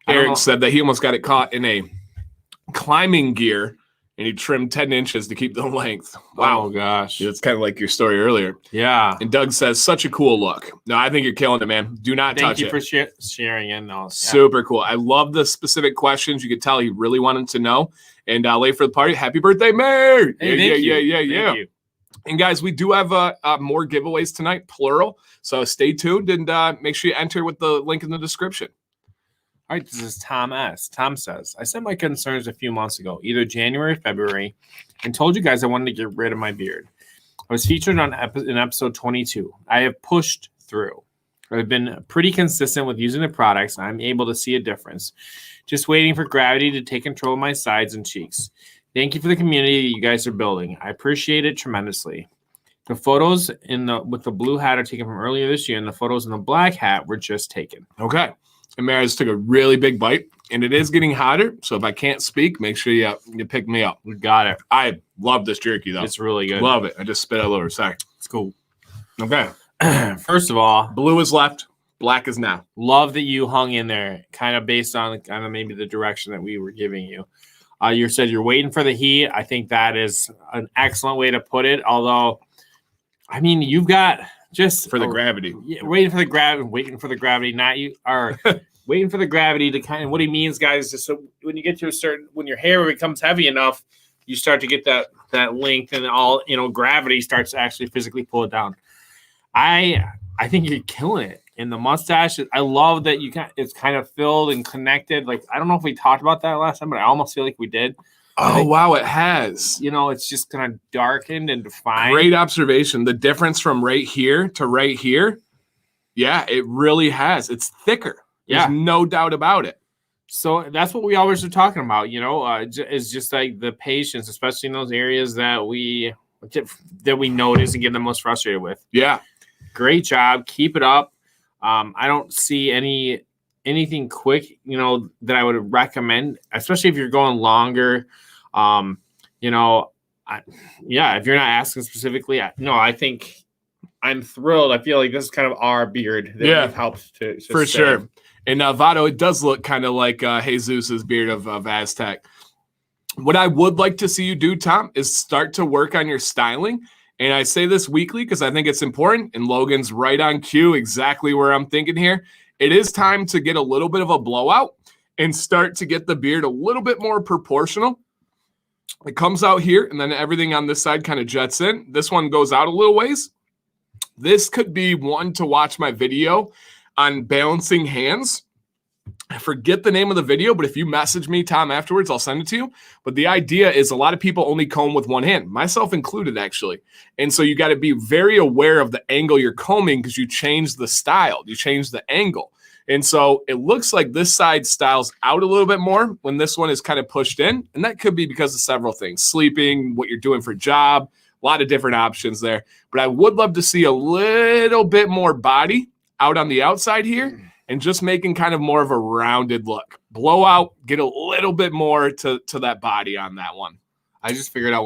Eric said that he almost got it caught in a climbing gear and he trimmed 10 inches to keep the length. Wow. Oh, gosh. It's kind of like your story earlier. Yeah. And Doug says, such a cool look. No, I think you're killing it, man. Do not touch it. Thank you for sharing it. No, super cool. I love the specific questions. You could tell he really wanted to know. And late for the party. Happy birthday, Mary. Hey, yeah. And guys, we do have more giveaways tonight, plural. So stay tuned and make sure you enter with the link in the description. All right, this is Tom S. Tom says, I sent my concerns a few months ago, either January or February, and told you guys I wanted to get rid of my beard. I was featured in episode 22. I have pushed through. I've been pretty consistent with using the products. I'm able to see a difference. Just waiting for gravity to take control of my sides and cheeks. Thank you for the community that you guys are building. I appreciate it tremendously. The photos with the blue hat are taken from earlier this year, and the photos in the black hat were just taken. Okay. And Maris took a really big bite, and it is getting hotter. So if I can't speak, make sure you pick me up. We got it. I love this jerky, though. It's really good. Love it. I just spit all over. Sorry. It's cool. Okay. First of all, blue is left. Black is now. Love that you hung in there, kind of based on kind of maybe the direction that we were giving you. You said you're waiting for the heat. I think that is an excellent way to put it. Although, I mean, you've got just for the gravity. Waiting for the gravity. Not you are waiting for the gravity to kind of what he means, guys. Is so when you get to when your hair becomes heavy enough, you start to get that length and all gravity starts to actually physically pull it down. I think you're killing it. In the mustache, I love that it's kind of filled and connected. Like, I don't know if we talked about that last time, but I almost feel like we did. Oh, wow, it has. It's just kind of darkened and defined. Great observation. The difference from right here to right here, yeah, it really has. It's thicker. There's no doubt about it. So that's what we always are talking about, is just like the patience, especially in those areas that we notice and get the most frustrated with. Yeah. Great job. Keep it up. I don't see anything quick, that I would recommend, especially if you're going longer. If you're not asking specifically, I think I'm thrilled. I feel like this is kind of our beard that we've helped to for sure. And Vado, it does look kind of like Jesus's beard of Aztec. What I would like to see you do, Tom, is start to work on your styling. And I say this weekly because I think it's important, and Logan's right on cue, exactly where I'm thinking here. It is time to get a little bit of a blowout and start to get the beard a little bit more proportional. It comes out here, and then everything on this side kind of jets in. This one goes out a little ways. This could be one to watch my video on balancing hands. I forget the name of the video, but if you message me, Tom, afterwards, I'll send it to you. But the idea is a lot of people only comb with one hand, myself included, actually. And so you got to be very aware of the angle you're combing because you change the style, you change the angle. And so it looks like this side styles out a little bit more when this one is kind of pushed in. And that could be because of several things, sleeping, what you're doing for job, a lot of different options there. But I would love to see a little bit more body out on the outside here. And just making kind of more of a rounded look. Blow out, get a little bit more to that body on that one. I just figured out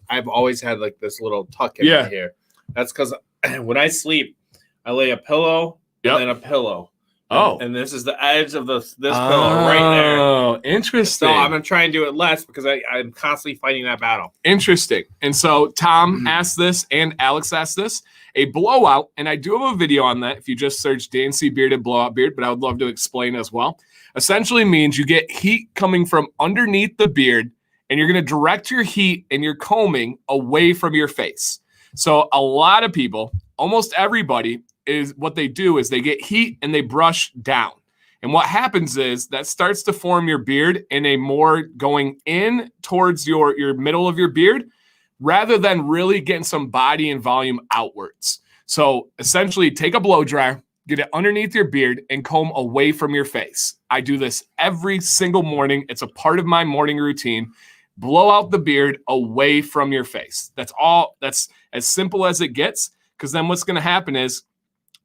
I've always had like this little tuck in my hair. That's because when I sleep, I lay a pillow and then a pillow. Oh. And this is the edge of this pillow right there. Oh, interesting. So I'm going to try and do it less because I'm constantly fighting that battle. Interesting. And so Tom asked this and Alex asked this. A blowout, and I do have a video on that if you just search Dan C. Bearded Blowout Beard, but I would love to explain as well. Essentially means you get heat coming from underneath the beard, and you're going to direct your heat and your combing away from your face. So a lot of people, almost everybody, is what they do is they get heat and they brush down. And what happens is that starts to form your beard in a more going in towards your middle of your beard, rather than really getting some body and volume outwards. So essentially take a blow dryer, get it underneath your beard, and comb away from your face. I do this every single morning. It's a part of my morning routine. Blow out the beard away from your face. That's all. That's as simple as it gets, because then what's going to happen is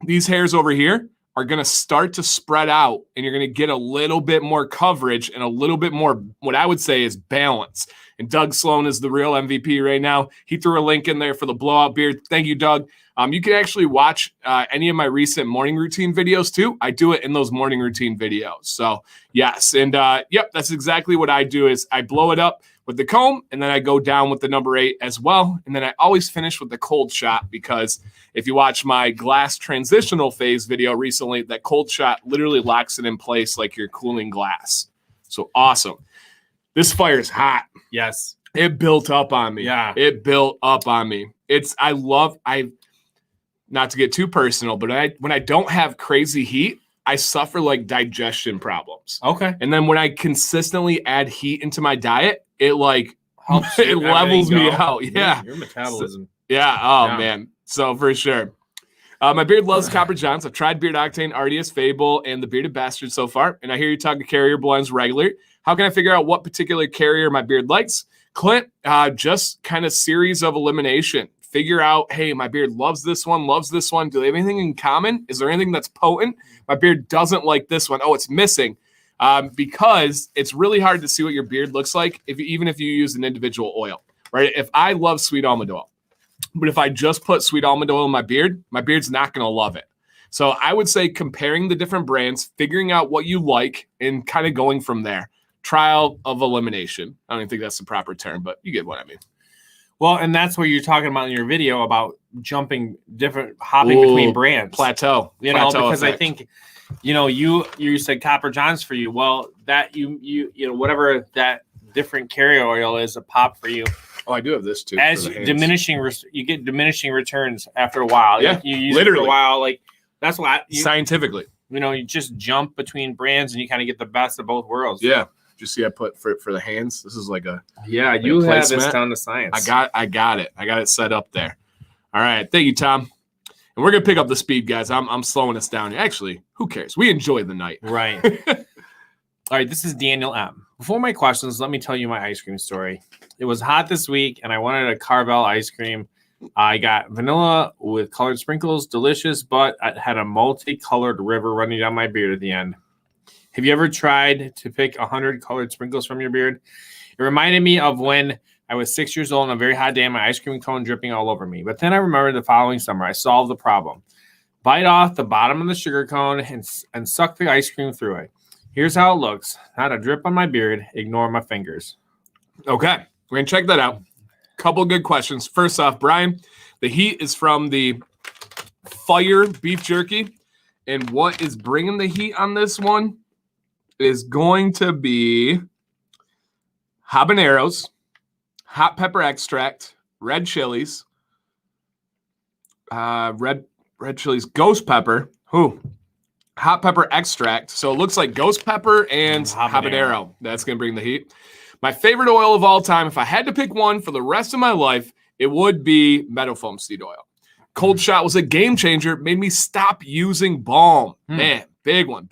these hairs over here are going to start to spread out, and you're going to get a little bit more coverage and a little bit more, what I would say is balance. And Doug Sloan is the real MVP right now. He threw a link in there for the blowout beard. Thank you, Doug. You can actually watch any of my recent morning routine videos too. I do it in those morning routine videos. So yes. And yep, that's exactly what I do is I blow it up with the comb, and then I go down with the number 8 as well. And then I always finish with the cold shot, because if you watch my glass transitional phase video recently, that cold shot literally locks it in place like you're cooling glass. So awesome. This fire is hot. Yes. It built up on me. Yeah. It built up on me. Not to get too personal, but when I don't have crazy heat, I suffer like digestion problems. Okay. And then when I consistently add heat into my diet, it like Helps it levels me out. Yeah. Your metabolism. Yeah. Oh, man. So for sure. My beard loves Copper Johns. I've tried Beard Octane, Artius, Fable, and the Bearded Bastard so far. And I hear you talk to carrier blends regular. How can I figure out what particular carrier my beard likes? Clint, just kind of series of elimination. Figure out, hey, my beard loves this one. Do they have anything in common? Is there anything that's potent? My beard doesn't like this one. Oh, it's missing. Because it's really hard to see what your beard looks like even if you use an individual oil, right? If I love sweet almond oil, but if I just put sweet almond oil in my beard's not going to love it. So I would say comparing the different brands, figuring out what you like, and kind of going from there. Trial of elimination. I don't even think that's the proper term, but you get what I mean. Well, and that's what you're talking about in your video about hopping between brands. Plateau. Because effect. I think, you said Copper Johns for you. Well, that you whatever that different carrier oil is a pop for you. Oh, I do have this too. As you get diminishing returns after a while. Yeah, you use literally. it for a while. Like that's why scientifically, you just jump between brands and you kind of get the best of both worlds. Yeah. Just see, I put for the hands. This is like a you have this down to science. I got it. I got it set up there. All right, thank you, Tom. And we're gonna pick up the speed, guys. I'm slowing us down. Actually, who cares? We enjoy the night. Right. All right. This is Daniel M. Before my questions, let me tell you my ice cream story. It was hot this week, and I wanted a Carvel ice cream. I got vanilla with colored sprinkles, delicious, but it had a multicolored river running down my beard at the end. Have you ever tried to pick 100 colored sprinkles from your beard? It reminded me of when I was 6 years old on a very hot day and my ice cream cone dripping all over me. But then I remembered the following summer, I solved the problem. Bite off the bottom of the sugar cone and suck the ice cream through it. Here's how it looks. Not a drip on my beard. Ignore my fingers. Okay, we're going to check that out. Couple good questions. First off, Brian, the heat is from the fire beef jerky. And what is bringing the heat on this one is going to be habaneros, hot pepper extract, red chilies, red chilies, ghost pepper, hot pepper extract. So it looks like ghost pepper and habanero. That's going to bring the heat. My favorite oil of all time, if I had to pick one for the rest of my life, it would be meadow foam seed oil. Cold shot was a game changer. Made me stop using balm. Man, big one.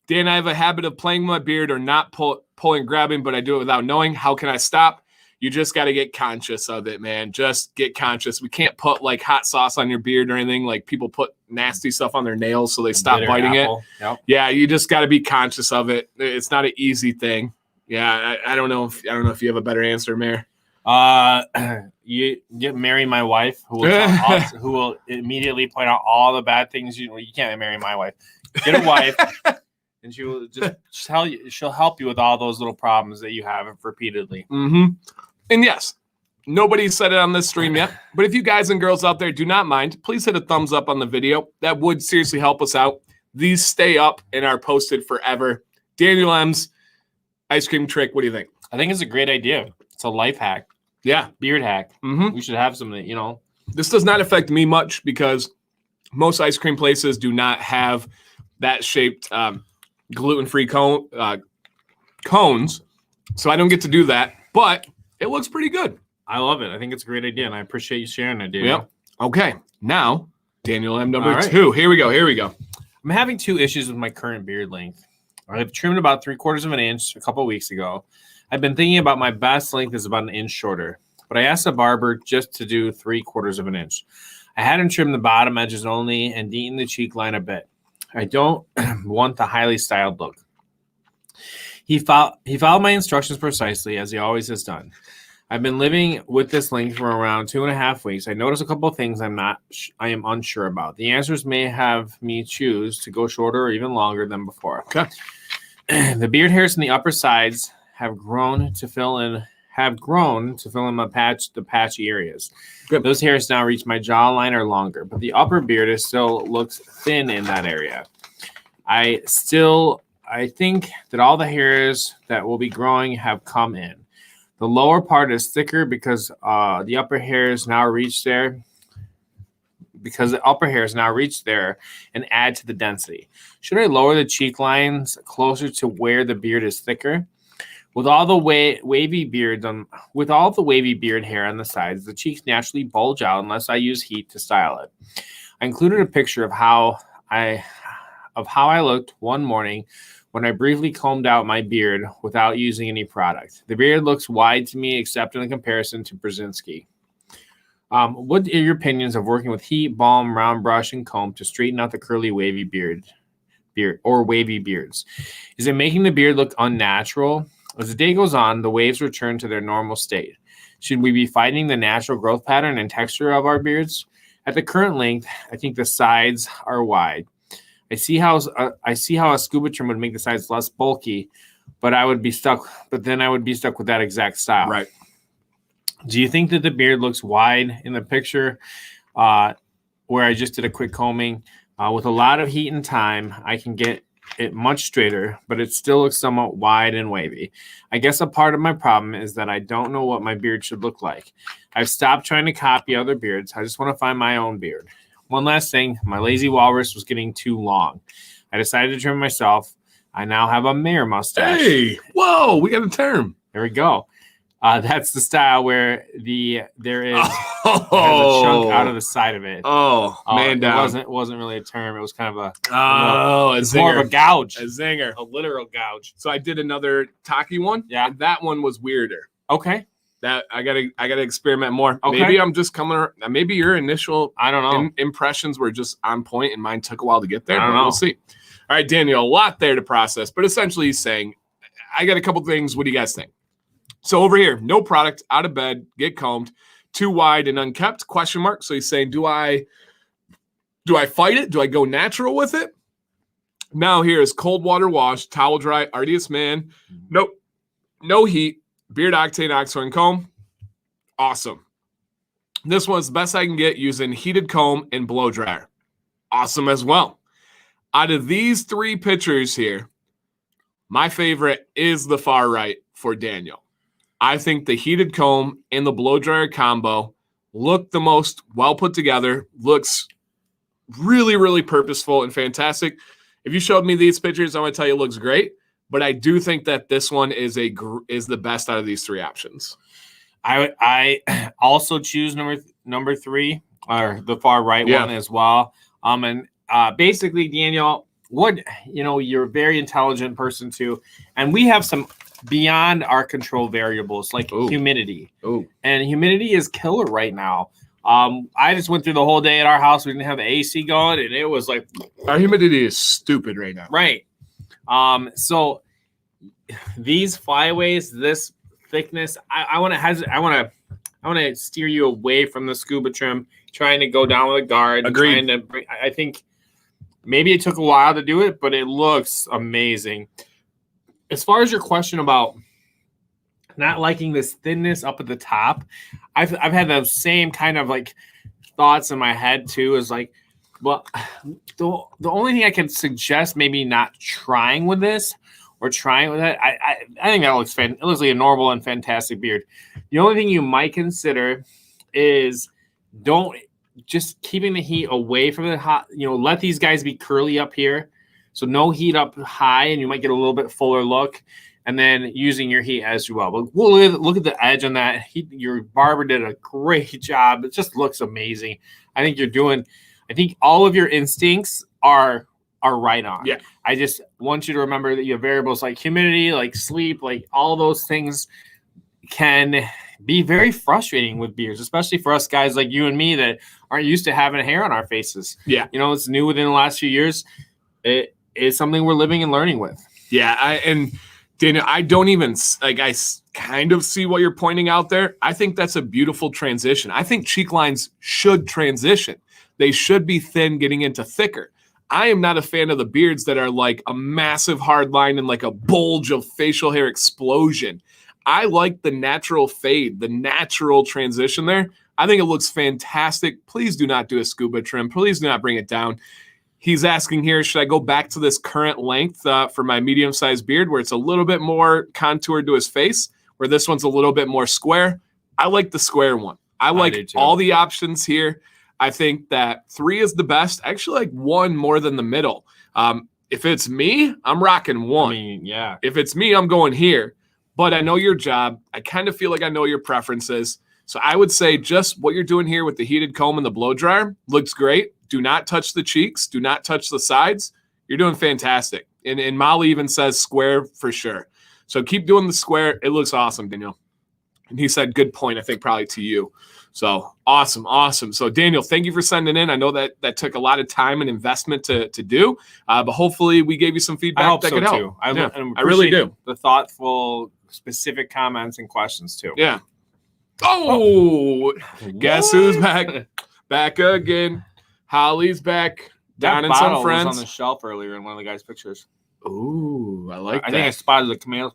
Dan, I have a habit of playing my beard or not pulling, grabbing, but I do it without knowing. How can I stop? You just got to get conscious of it, man. Just get conscious. We can't put like hot sauce on your beard or anything. Like people put nasty stuff on their nails so they stop biting it. Yep. Yeah, you just got to be conscious of it. It's not an easy thing. Yeah, I don't know if you have a better answer, Mayor. You marry my wife, who will immediately point out all the bad things. You can't marry my wife. Get a wife. And she will just tell you. She'll help you with all those little problems that you have repeatedly. Mm-hmm. And yes, nobody said it on this stream yet. But if you guys and girls out there do not mind, please hit a thumbs up on the video. That would seriously help us out. These stay up and are posted forever. Daniel M's ice cream trick. What do you think? I think it's a great idea. It's a life hack. Yeah, beard hack. Mm-hmm. We should have some that This does not affect me much because most ice cream places do not have that shaped. Gluten-free cones, so I don't get to do that, but it looks pretty good. I love it. I think it's a great idea, and I appreciate you sharing it, dude. Yep. Okay, now Daniel M number All right. 2. Here we go. I'm having 2 issues with my current beard length. I've trimmed about 3/4 of an inch a couple of weeks ago. I've been thinking about my best length is about an inch shorter, but I asked the barber just to do 3/4 of an inch. I had him trim the bottom edges only and deepen the cheek line a bit. I don't want the highly styled look. He followed my instructions precisely, as he always has done. I've been living with this length for around 2.5 weeks. I noticed a couple of things I am unsure about. The answers may have me choose to go shorter or even longer than before. Okay. The beard hairs in the upper sides have grown to fill in the patchy areas. Good. Those hairs now reach my jawline or longer, but the upper beard still looks thin in that area. I think that all the hairs that will be growing have come in. The lower part is thicker because the upper hairs now reach there. Because the upper hairs now reach there and add to the density. Should I lower the cheek lines closer to where the beard is thicker? With all the wavy beard hair on the sides, the cheeks naturally bulge out unless I use heat to style it. I included a picture of how I looked one morning when I briefly combed out my beard without using any product. The beard looks wide to me, except in the comparison to Brzezinski. What are your opinions of working with heat, balm, round brush, and comb to straighten out the curly wavy beard or wavy beards? Is it making the beard look unnatural? As the day goes on, the waves return to their normal state. Should we be fighting the natural growth pattern and texture of our beards? At the current length, I think the sides are wide. I see how a scuba trim would make the sides less bulky, but then I would be stuck with that exact style. Right. Do you think that the beard looks wide in the picture where I just did a quick combing? With a lot of heat and time, I can get it much straighter, but it still looks somewhat wide and wavy. I guess a part of my problem is that I don't know what my beard should look like. I've stopped trying to copy other beards. I just want to find my own beard. One last thing, my lazy walrus was getting too long. I decided to trim myself. I now have a mayor mustache. Hey, whoa, we got a term. There we go. That's the style where there is a chunk out of the side of it. Oh, man down. It wasn't really a term. It was kind of a it's more of a gouge. A zinger. A literal gouge. So I did another Taki one. Yeah. And that one was weirder. Okay. That I gotta experiment more. Okay. Maybe I'm just coming. Maybe your initial impressions were just on point, and mine took a while to get there. I don't know. We'll see. All right, Daniel, a lot there to process, but essentially he's saying, I got a couple things. What do you guys think? So over here, no product, out of bed, get combed, too wide and unkept, question mark. So he's saying, do I fight it? Do I go natural with it? Now here is cold water wash, towel dry, arduous man. Nope. No heat, beard octane oxhorn comb. Awesome. This one's the best I can get using heated comb and blow dryer. Awesome as well. Out of these 3 pictures here, my favorite is the far right for Daniel. I think the heated comb and the blow dryer combo look the most well put together, looks really, really purposeful and fantastic. If you showed me these pictures, I'm going to tell you it looks great, but I do think that this one is the best out of these 3 options. I also choose number 3 or the far right one as well. Basically, Daniel, you're a very intelligent person too, and we have some beyond our control variables like humidity. And humidity is killer right now. I just went through the whole day at our house. We didn't have the AC going, and it was like our humidity is stupid right now. Right. So these flyaways, this thickness, I want to steer you away from the scuba trim, trying to go down with a guard. Agreed. I think maybe it took a while to do it, but it looks amazing. As far as your question about not liking this thinness up at the top, I've had the same kind of like thoughts in my head too. Is like, well, the only thing I can suggest maybe not trying with this or trying with it, I think that looks it looks like a normal and fantastic beard. The only thing you might consider is don't just keeping the heat away from the hot. Let these guys be curly up here. So no heat up high, and you might get a little bit fuller look, and then using your heat as well. But look at the edge on that. Your barber did a great job. It just looks amazing. I think you're doing I think all of your instincts are right on. Yeah. I just want you to remember that you have variables like humidity, like sleep, like all those things can be very frustrating with beards, especially for us guys like you and me that aren't used to having hair on our faces. Yeah. You know, it's new within the last few years. It is something we're living and learning with. Yeah. And Daniel, I don't even like, I kind of see what you're pointing out there. I think that's a beautiful transition. I think cheek lines should transition. They should be thin, getting into thicker. I am not a fan of the beards that are like a massive hard line and like a bulge of facial hair explosion. I like the natural fade, the natural transition there. I think it looks fantastic. Please do not do a scuba trim. Please do not bring it down. He's asking here, should I go back to this current length for my medium-sized beard where it's a little bit more contoured to his face, where this one's a little bit more square? I like the square one. I like all the options here. I think that 3 is the best. I actually like 1 more than the middle. If it's me, I'm rocking 1. I mean, yeah. If it's me, I'm going here. But I know your job. I kind of feel like I know your preferences. So I would say just what you're doing here with the heated comb and the blow dryer looks great. Do not touch the cheeks. Do not touch the sides. You're doing fantastic. And Molly even says square for sure. So keep doing the square. It looks awesome, Daniel. And he said, good point, I think probably to you. So awesome, awesome. So Daniel, thank you for sending in. I know that took a lot of time and investment to do, but hopefully we gave you some feedback. I hope that so could help. too. I really do. The thoughtful, specific comments and questions too. Yeah. Oh, guess who's back? Back again. Holly's back. Down and some friends. Was on the shelf earlier in one of the guys' pictures. Ooh, I like that. I think I spotted the command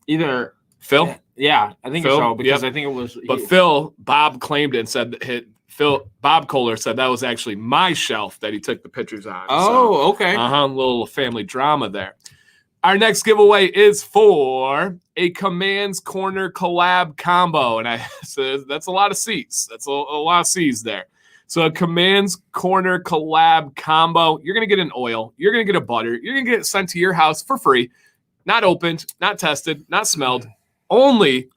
either Phil. Yeah, I think Phil? so because Yep. I think it was. But Phil, Bob claimed it and said Bob Kohler said that was actually my shelf that he took the pictures on. Oh, okay. A little family drama there. Our next giveaway is for a Commands Corner collab combo. And so that's a lot of C's. That's a lot of C's there. So a Commands Corner collab combo. You're going to get an oil. You're going to get a butter. You're going to get it sent to your house for free. Not opened, not tested, not smelled. Only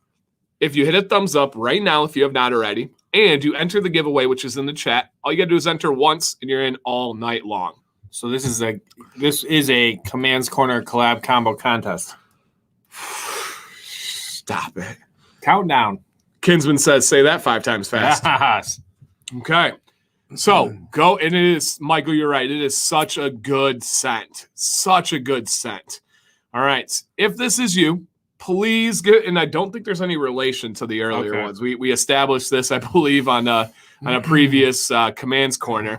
if you hit a thumbs up right now if you have not already. And you enter the giveaway, which is in the chat. All you got to do is enter once, and you're in all night long. So this is a Commands Corner collab combo contest. Stop it. Countdown. Kinsman says, say that 5 times fast. Yes. Okay. So go. And it is, Michael, you're right. It is such a good scent. Such a good scent. All right. If this is you, please get, and I don't think there's any relation to the earlier ones. We established this, I believe, on a previous Commands Corner.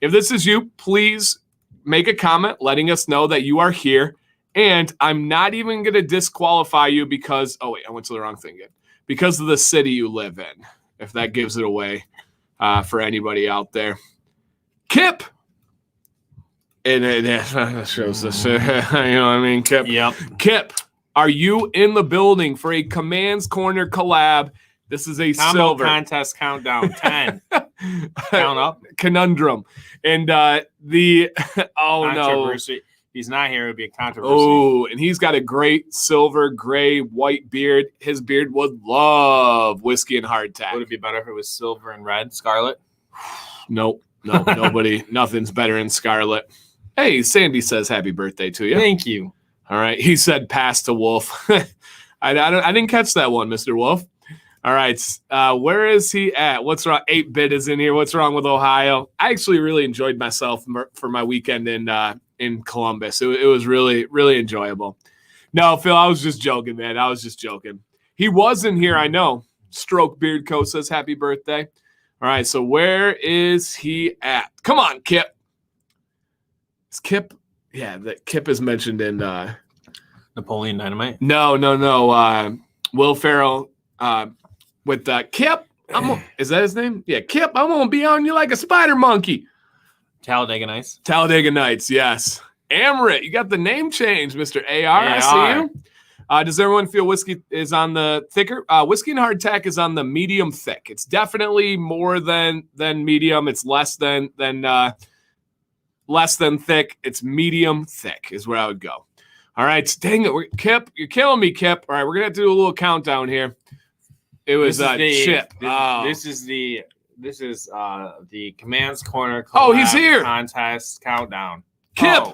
If this is you, please make a comment letting us know that you are here. And I'm not even going to disqualify you because, oh, wait, I went to the wrong thing again. Because of the city you live in, if that gives it away for anybody out there. Kip! And it shows this, you know what I mean? Kip. Yep. Kip, are you in the building for a Commands Corner collab? This is a combo silver contest countdown. 10. Count up. Conundrum. And Controversy. He's not here. It would be a controversy. Oh, and he's got a great silver, gray, white beard. His beard would love whiskey and hardtack. Would it be better if it was silver and red, scarlet? Nope. No, nobody. Nothing's better in scarlet. Hey, Sandy says happy birthday to you. Thank you. All right. He said pass to Wolf. I didn't catch that one, Mr. Wolf. All right. Where is he at? What's wrong? 8-Bit is in here. What's wrong with Ohio? I actually really enjoyed myself for my weekend in Columbus. It was really, really enjoyable. No, Phil, I was just joking, man. I was just joking. He was in here, I know. Stroke Beard Co. says happy birthday. All right. So where is he at? Come on, Kip. Is Kip? Yeah, that Kip is mentioned in Napoleon Dynamite. No. Will Ferrell with Kip. Is that his name? Yeah, Kip. I'm gonna be on you like a spider monkey. Talladega Nights. Talladega Nights. Yes. Amrit, you got the name change, Mr. AR. I see you. Does everyone feel whiskey is on the thicker? Whiskey and hardtack is on the medium thick. It's definitely more than medium. It's less than thick. It's medium thick is where I would go. All right. Dang it. Kip, you're killing me, Kip. All right. We're going to have to do a little countdown here. It was Chip. This is the This is the Commands Corner. Oh, he's here. Contest countdown. Kip,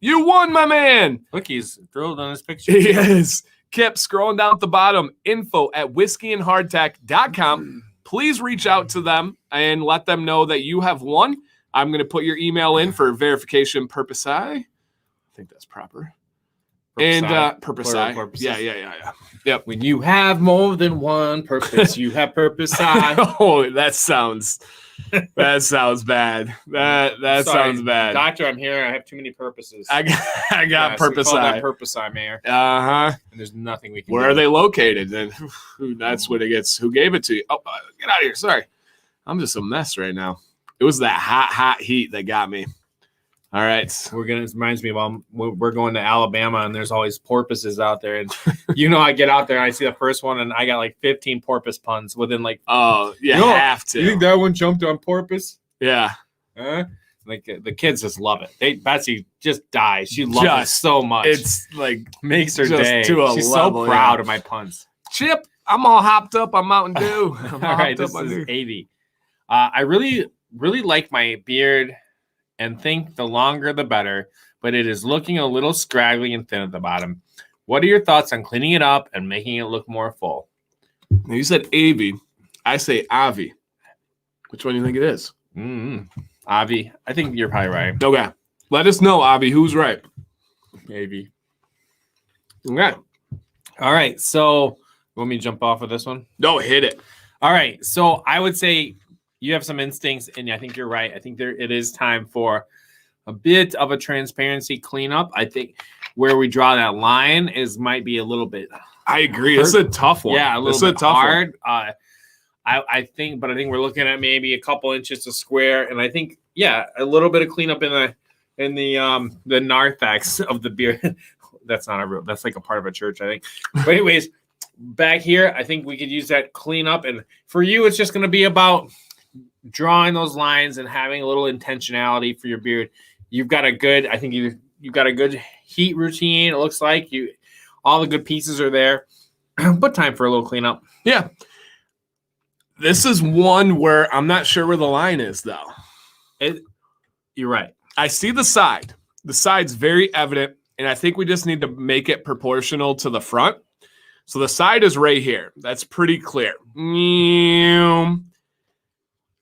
you won, my man. Look, he's thrilled on his picture. Yes. Kip, scrolling down at the bottom, info@whiskeyandhardtack.com. Please reach out to them and let them know that you have won. I'm going to put your email in for verification purpose. I think that's proper. And purpose. Yeah. Yep. When you have more than one purpose, you have purpose. Oh, that sounds bad. That sounds bad. Doctor, I'm here. I have too many purposes. I got purpose. Purpose, Mayor. And there's nothing we can. Where are they located? And that's what it gets. Who gave it to you? Oh, get out of here. Sorry, I'm just a mess right now. It was that hot heat that got me. All right, it reminds me of we're going to Alabama and there's always porpoises out there, and I get out there and I see the first one and I got like 15 porpoise puns within like. Oh, have to. You think that one jumped on porpoise? Yeah. Like the kids just love it. Betsy just dies. She loves it so much. It's like makes her day. She's so proud of my puns. Chip, I'm all hopped up on Mountain Dew. All right, this is Avy. I really like my beard. And think the longer the better, but it is looking a little scraggly and thin at the bottom. What are your thoughts on cleaning it up and making it look more full? Now you said Avi. I say Avi. Which one do you think it is? Avi. I think you're probably right. Okay. Let us know, Avi, who's right. Avi. Okay. All right. So, want me to jump off of this one? No, hit it. All right. So, I would say you have some instincts, and I think you're right. I think it is time for a bit of a transparency cleanup. I think where we draw that line might be a little bit. I agree. It's a tough one. Yeah, a little bit hard. I think we're looking at maybe a couple inches of square, and I think a little bit of cleanup in the narthex of the beard. That's not that's like a part of a church, I think. But anyways, back here, I think we could use that cleanup, and for you, it's just going to be about drawing those lines and having a little intentionality for your beard. You've got you've got a good heat routine. It looks like all the good pieces are there, but time for a little cleanup. Yeah. This is one where I'm not sure where the line is though. You're right. I see the side. The side's very evident, and I think we just need to make it proportional to the front. So the side is right here. That's pretty clear.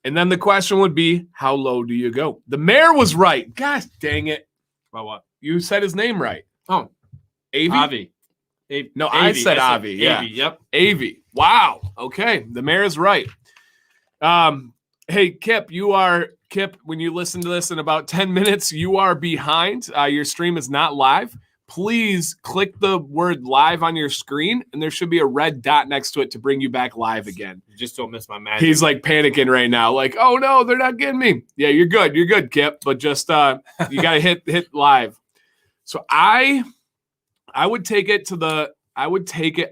And then the question would be, how low do you go? The mayor was right. Gosh dang it. About what? You said his name right. Oh. Avi? No, I said Avi. Yeah. Avi, yep. Avi. Wow. Okay. The mayor is right. Hey, Kip, when you listen to this in about 10 minutes, you are behind. Your stream is not live. Please click the word live on your screen, and there should be a red dot next to it to bring you back live again. You just don't miss my magic. He's like panicking right now, like, oh no, they're not getting me. Yeah, you're good. You're good, Kip. But just you gotta hit live. So I would take it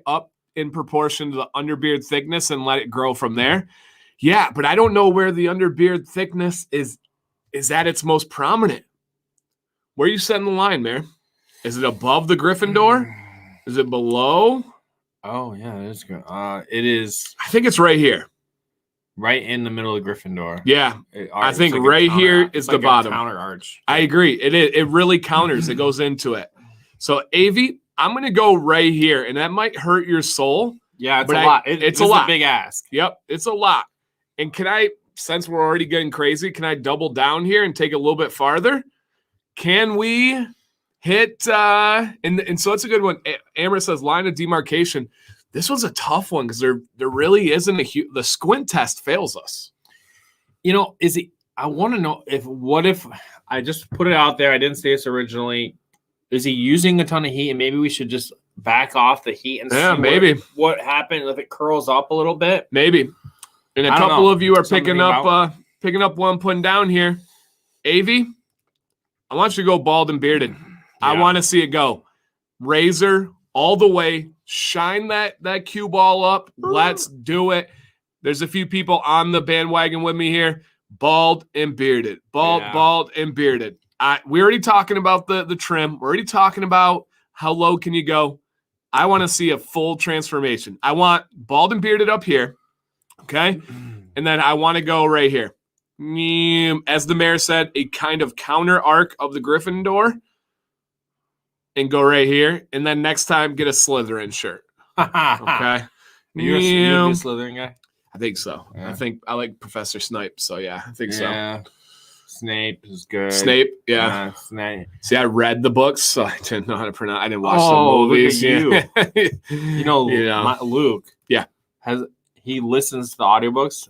up in proportion to the underbeard thickness and let it grow from there. Yeah, but I don't know where the underbeard thickness is at its most prominent. Where are you setting the line, Mayor? Is it above the Gryffindor? Is it below? Oh, yeah, it is good. It is. I think it's right here. Right in the middle of Gryffindor. Yeah. I think like right here is the bottom. Counter arch. I agree. It really counters. It goes into it. So, Avi, I'm going to go right here, and that might hurt your soul. Yeah, it's a lot. It's a lot. A big ask. Yep, it's a lot. And since we're already getting crazy, can I double down here and take it a little bit farther? Can we hit and so it's a good one. Amber says line of demarcation. This was a tough one because there really isn't the squint test fails us. I want to know if I just put it out there, I didn't say this originally. Is he using a ton of heat, and maybe we should just back off the heat and see maybe what happened if it curls up a little bit? Maybe. And a couple of you are picking up what I'm putting down here. Avi, I want you to go bald and bearded. Yeah. I want to see it go. Razor all the way. Shine that cue ball up. Let's do it. There's a few people on the bandwagon with me here. Bald and bearded. Bald and bearded. We're already talking about the trim. We're already talking about how low can you go. I want to see a full transformation. I want bald and bearded up here. Okay. And then I want to go right here. As the mayor said, a kind of counter arc of the Gryffindor. And go right here. And then next time, get a Slytherin shirt. Okay. You're a Slytherin guy? I think so. Yeah. I think I like Professor Snape. So, yeah, I think so. Snape is good. Snape, yeah. Snape. See, I read the books, so I didn't know how to pronounce. I didn't watch the movies. Look at you. you know, Luke. Yeah. He listens to the audiobooks.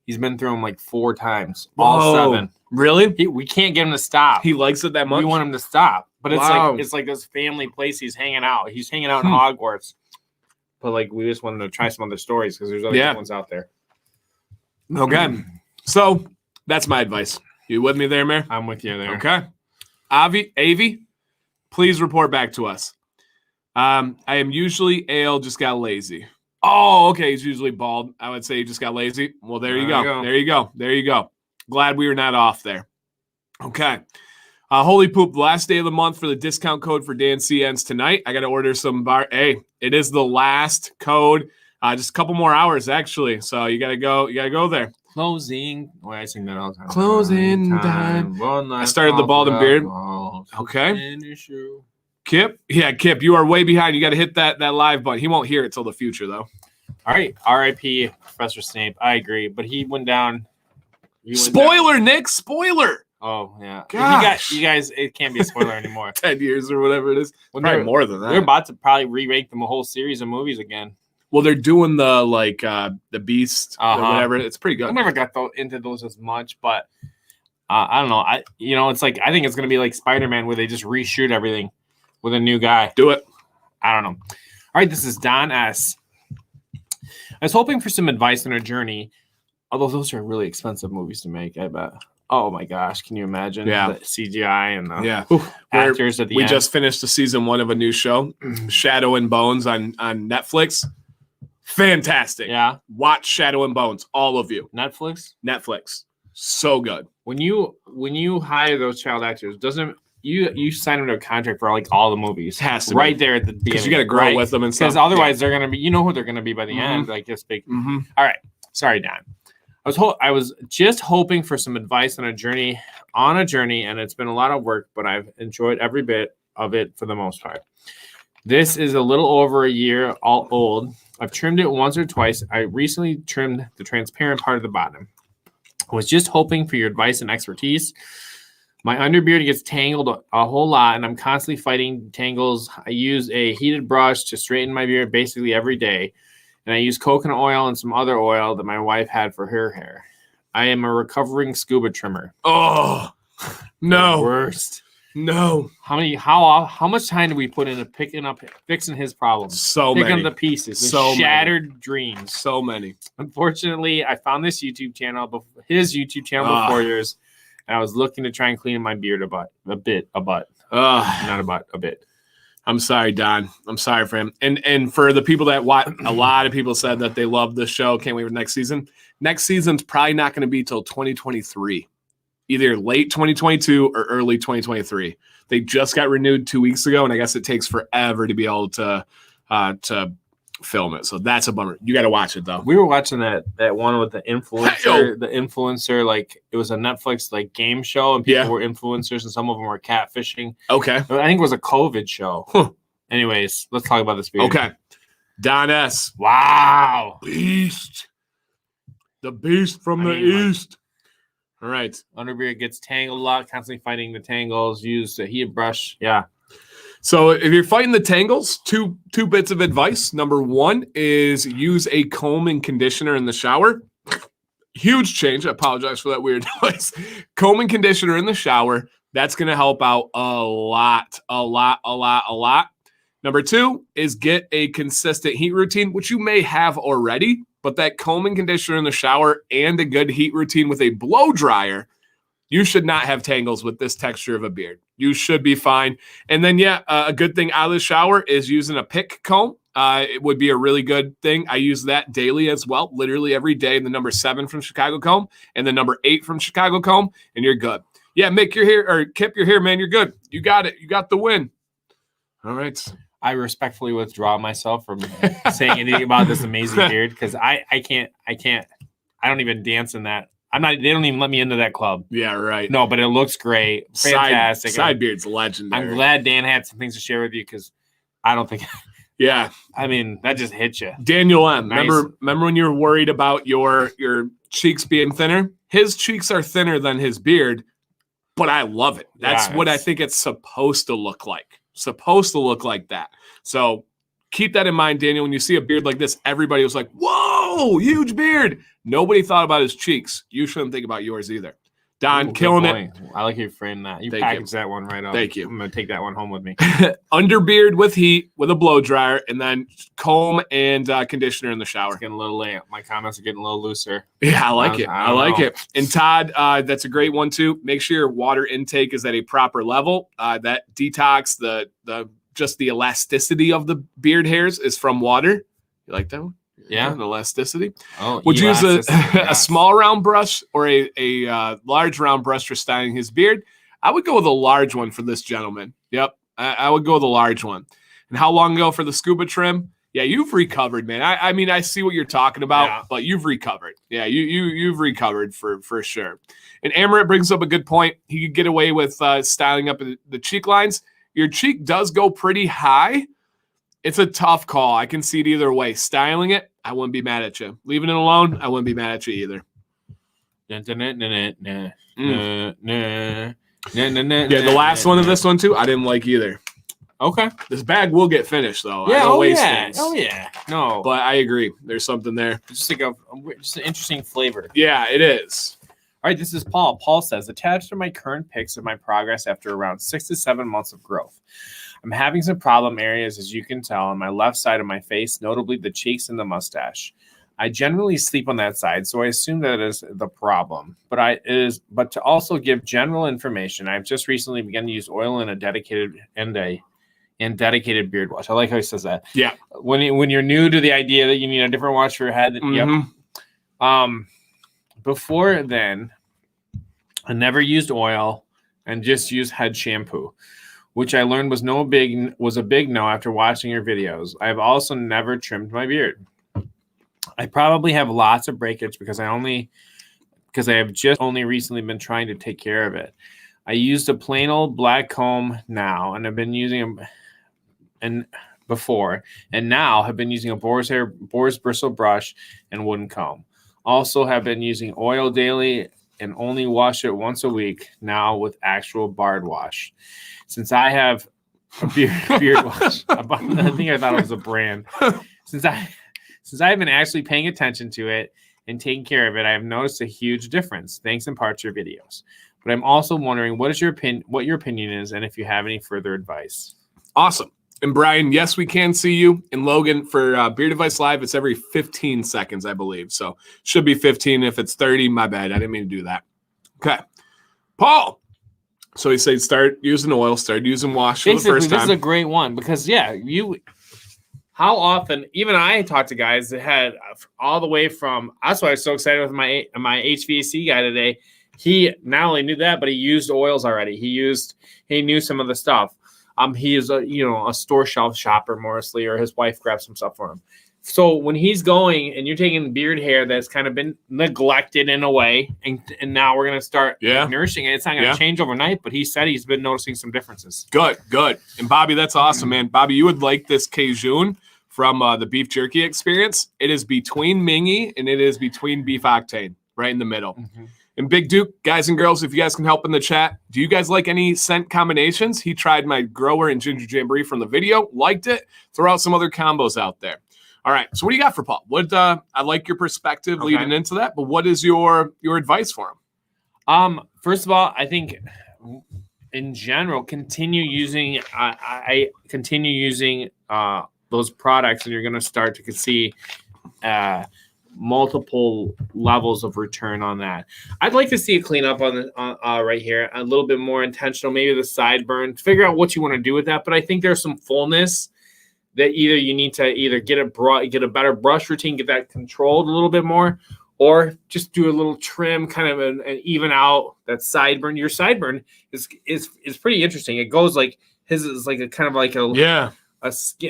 He's been through them like 4 times. All 7. Really? We can't get him to stop. He likes it that much? We want him to stop. But it's like this family place he's hanging out. He's hanging out in Hogwarts. But like we just wanted to try some other stories because there's other good ones out there. Okay. So that's my advice. You with me there, Mayor? I'm with you there. Okay. Avi, please report back to us. I am usually ale, just got lazy. Oh, okay. He's usually bald. I would say he just got lazy. Well, there you go. There you go. Glad we were not off there. Okay. Holy poop, the last day of the month for the discount code for Dan C ends tonight. I got to order some bar. Hey, it is the last code. Just a couple more hours, actually. So you got to go. You got to go there. Closing. Oh, I sing that all the time. Closing time. I started the bald and beard. Okay. Kip. Yeah, Kip, you are way behind. You got to hit that live button. He won't hear it till the future, though. All right. R.I.P. Professor Snape. I agree. But he went down. Spoiler, Nick. Spoiler. Oh, yeah. Gosh. You guys, it can't be a spoiler anymore. 10 years or whatever it is. Well, probably more than that. They're about to probably re-rank them a whole series of movies again. Well, they're doing the Beast or whatever. It's pretty good. I never got into those as much, but I don't know. It's like I think it's gonna be like Spider-Man where they just reshoot everything with a new guy. Do it. I don't know. All right, this is Don S. I was hoping for some advice on our journey, although those are really expensive movies to make, I bet. Oh my gosh, can you imagine? Yeah. The CGI and the actors at the end. We just finished the season 1 of a new show, Shadow and Bones on Netflix. Fantastic. Yeah. Watch Shadow and Bones, all of you. Netflix. So good. When you hire those child actors, doesn't you sign them to a contract for like all the movies? Has to right be. there at the beginning. Because you got to grow with them and stuff. Because otherwise they're gonna be, who they're gonna be by the end, like this big. Mm-hmm. All right. Sorry, Don. I was just hoping for some advice on a journey, and it's been a lot of work, but I've enjoyed every bit of it for the most part. This is a little over a year old. I've trimmed it once or twice. I recently trimmed the transparent part of the bottom. I was just hoping for your advice and expertise. My underbeard gets tangled a whole lot, and I'm constantly fighting tangles. I use a heated brush to straighten my beard basically every day. And I use coconut oil and some other oil that my wife had for her hair. I am a recovering scuba trimmer. Oh, no. The worst. No. How much time do we put into fixing his problems? Picking up the pieces. Shattered dreams. So many. Unfortunately, I found his YouTube channel before yours, and I was looking to try and clean my beard a bit. Not a butt, a bit. I'm sorry, Don. I'm sorry for him. And for the people that watch, a lot of people said that they love the show. Can't wait for next season. Next season's probably not going to be till 2023, either late 2022 or early 2023. They just got renewed 2 weeks ago, and I guess it takes forever to be able to film it. So that's a bummer. You got to watch it though. We were watching that one with the influencer. The influencer, like it was a Netflix like game show, and people were influencers, and some of them were catfishing. Okay, I think it was a COVID show. Huh. Anyways, let's talk about this beard. Okay, Don S. Wow, beast, the beast from the east. All right, underbeard gets tangled a lot, constantly fighting the tangles. Use a heated brush. Yeah. So if you're fighting the tangles, two bits of advice. Number 1 is use a comb and conditioner in the shower. Huge change. I apologize for that weird noise. Comb and conditioner in the shower. That's going to help out a lot. Number 2 is get a consistent heat routine, which you may have already, but that comb and conditioner in the shower and a good heat routine with a blow dryer, you should not have tangles with this texture of a beard. You should be fine. And then, a good thing out of the shower is using a pick comb. It would be a really good thing. I use that daily as well, literally every day. The number 7 from Chicago Comb and the number 8 from Chicago Comb, and you're good. Yeah, make your hair, or Kip your hair, man. You're good. You got it. You got the win. All right. I respectfully withdraw myself from saying anything about this amazing beard because I can't I don't even dance in that. They don't even let me into that club. Yeah, right. No, but it looks great. Fantastic. Side beard's legendary. I'm glad Dan had some things to share with you because I don't think. Yeah. I mean, that just hit you. Daniel M. Nice. Remember when you were worried about your cheeks being thinner? His cheeks are thinner than his beard, but I love it. That's what I think it's supposed to look like. Supposed to look like that. So keep that in mind, Daniel. When you see a beard like this, everybody was like, whoa, huge beard. Nobody thought about his cheeks. You shouldn't think about yours either. Don, killing it. I like you frame that. You packaged that one right up. Thank you. I'm going to take that one home with me. Underbeard with heat, with a blow dryer, and then comb and conditioner in the shower. It's getting a little late. My comments are getting a little looser. Yeah, I like it. I like it. And Todd, that's a great one too. Make sure your water intake is at a proper level. That detox, the just the elasticity of the beard hairs is from water. You like that one? Yeah, the elasticity. Oh, would you use a small round brush or a large round brush for styling his beard? I would go with a large one for this gentleman. Yep, I would go with a large one. And how long ago for the scuba trim? Yeah, you've recovered, man. I mean, I see what you're talking about, but you've recovered. Yeah, you've recovered for sure. And Amaret brings up a good point. He could get away with styling up the cheek lines. Your cheek does go pretty high. It's a tough call. I can see it either way. Styling it, I wouldn't be mad at you. Leaving it alone, I wouldn't be mad at you either. Yeah, the last one of this one too, I didn't like either. Okay. This bag will get finished though. Yeah, things. Oh yeah. No. But I agree. There's something there. Just like just an interesting flavor. Yeah, it is. All right, this is Paul. Paul says, attached to my current pics of my progress after around 6 to 7 months of growth. I'm having some problem areas, as you can tell, on my left side of my face, notably the cheeks and the mustache. I generally sleep on that side, so I assume that is the problem. But to also give general information, I've just recently begun to use oil in a dedicated beard wash. I like how he says that. Yeah. When you're new to the idea that you need a different wash for your head, yep. Before then, I never used oil and just used head shampoo, which I learned was a big no after watching your videos. I've also never trimmed my beard. I probably have lots of breakage because I have just only recently been trying to take care of it. I used a plain old black comb now, and I've been using now have been using a boar's bristle brush and wooden comb. Also have been using oil daily and only wash it once a week now with actual bard wash. Since I have a beard wash, I think I thought it was a brand. Since I have been actually paying attention to it and taking care of it, I have noticed a huge difference. Thanks in part to your videos. But I'm also wondering what your opinion is and if you have any further advice. Awesome. And Brian, yes, we can see you. And Logan, for Beard Advice Live, it's every 15 seconds, I believe. So should be 15. If it's 30, my bad. I didn't mean to do that. Okay. Paul. So he said start using oil, start using wash for the first time. This is a great one because, how often, even I talked to guys that had all the way from, that's why I was so excited with my HVAC guy today. He not only knew that, but he used oils already. He knew some of the stuff. He is a store shelf shopper mostly, or his wife grabs some stuff for him. So when he's going and you're taking beard hair that's kind of been neglected in a way, and now we're going to start nourishing it. It's not going to change overnight, but he said he's been noticing some differences. Good. And Bobby, that's awesome, man. Bobby, you would like this Cajun from the beef jerky experience. It is between Mingy and it is between beef octane, right in the middle. Mm-hmm. And Big Duke, guys and girls, if you guys can help in the chat, do you guys like any scent combinations? He tried my grower and ginger jamboree from the video, liked it. Throw out some other combos out there. All right, so what do you got for Paul? I like your perspective leading into that, but what is your advice for him? First of all, I think in general, continue using. I continue using those products, and you're going to start to see multiple levels of return on that. I'd like to see a cleanup on right here, a little bit more intentional, maybe the sideburn. Figure out what you want to do with that, but I think there's some fullness that either you need to get a better brush routine, get that controlled a little bit more, or just do a little trim, kind of an even out that sideburn. Your sideburn is pretty interesting. It goes like his is like a kind of like a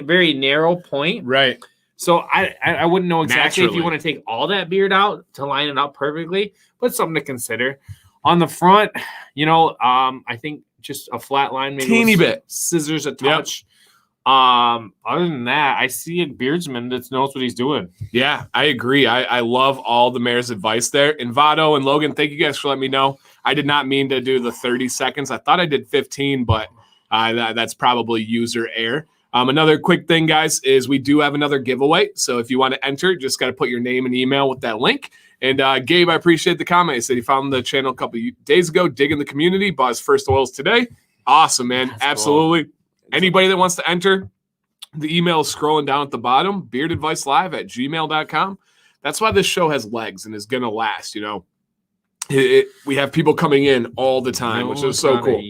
very narrow point, right? So I wouldn't know exactly if you Naturally. want to take all that beard out to line it up perfectly, but something to consider. On the front, I think just a flat line, maybe Teeny with bit. scissors a touch. Other than that, I see a beardsman that knows what he's doing. Yeah, I agree. I love all the mayor's advice there. And Vado and Logan, thank you guys for letting me know. I did not mean to do the 30 seconds. I thought I did 15, but that's probably user error. Another quick thing, guys, is we do have another giveaway. So if you want to enter, just got to put your name and email with that link. And Gabe, I appreciate the comment. He said he found the channel a couple of days ago, digging the community, bought his first oils today. Awesome, man. That's Absolutely. Cool. Anybody that wants to enter, the email is scrolling down at the bottom, beardadvicelive@gmail.com. That's why this show has legs and is going to last, we have people coming in all the time, which is so cool.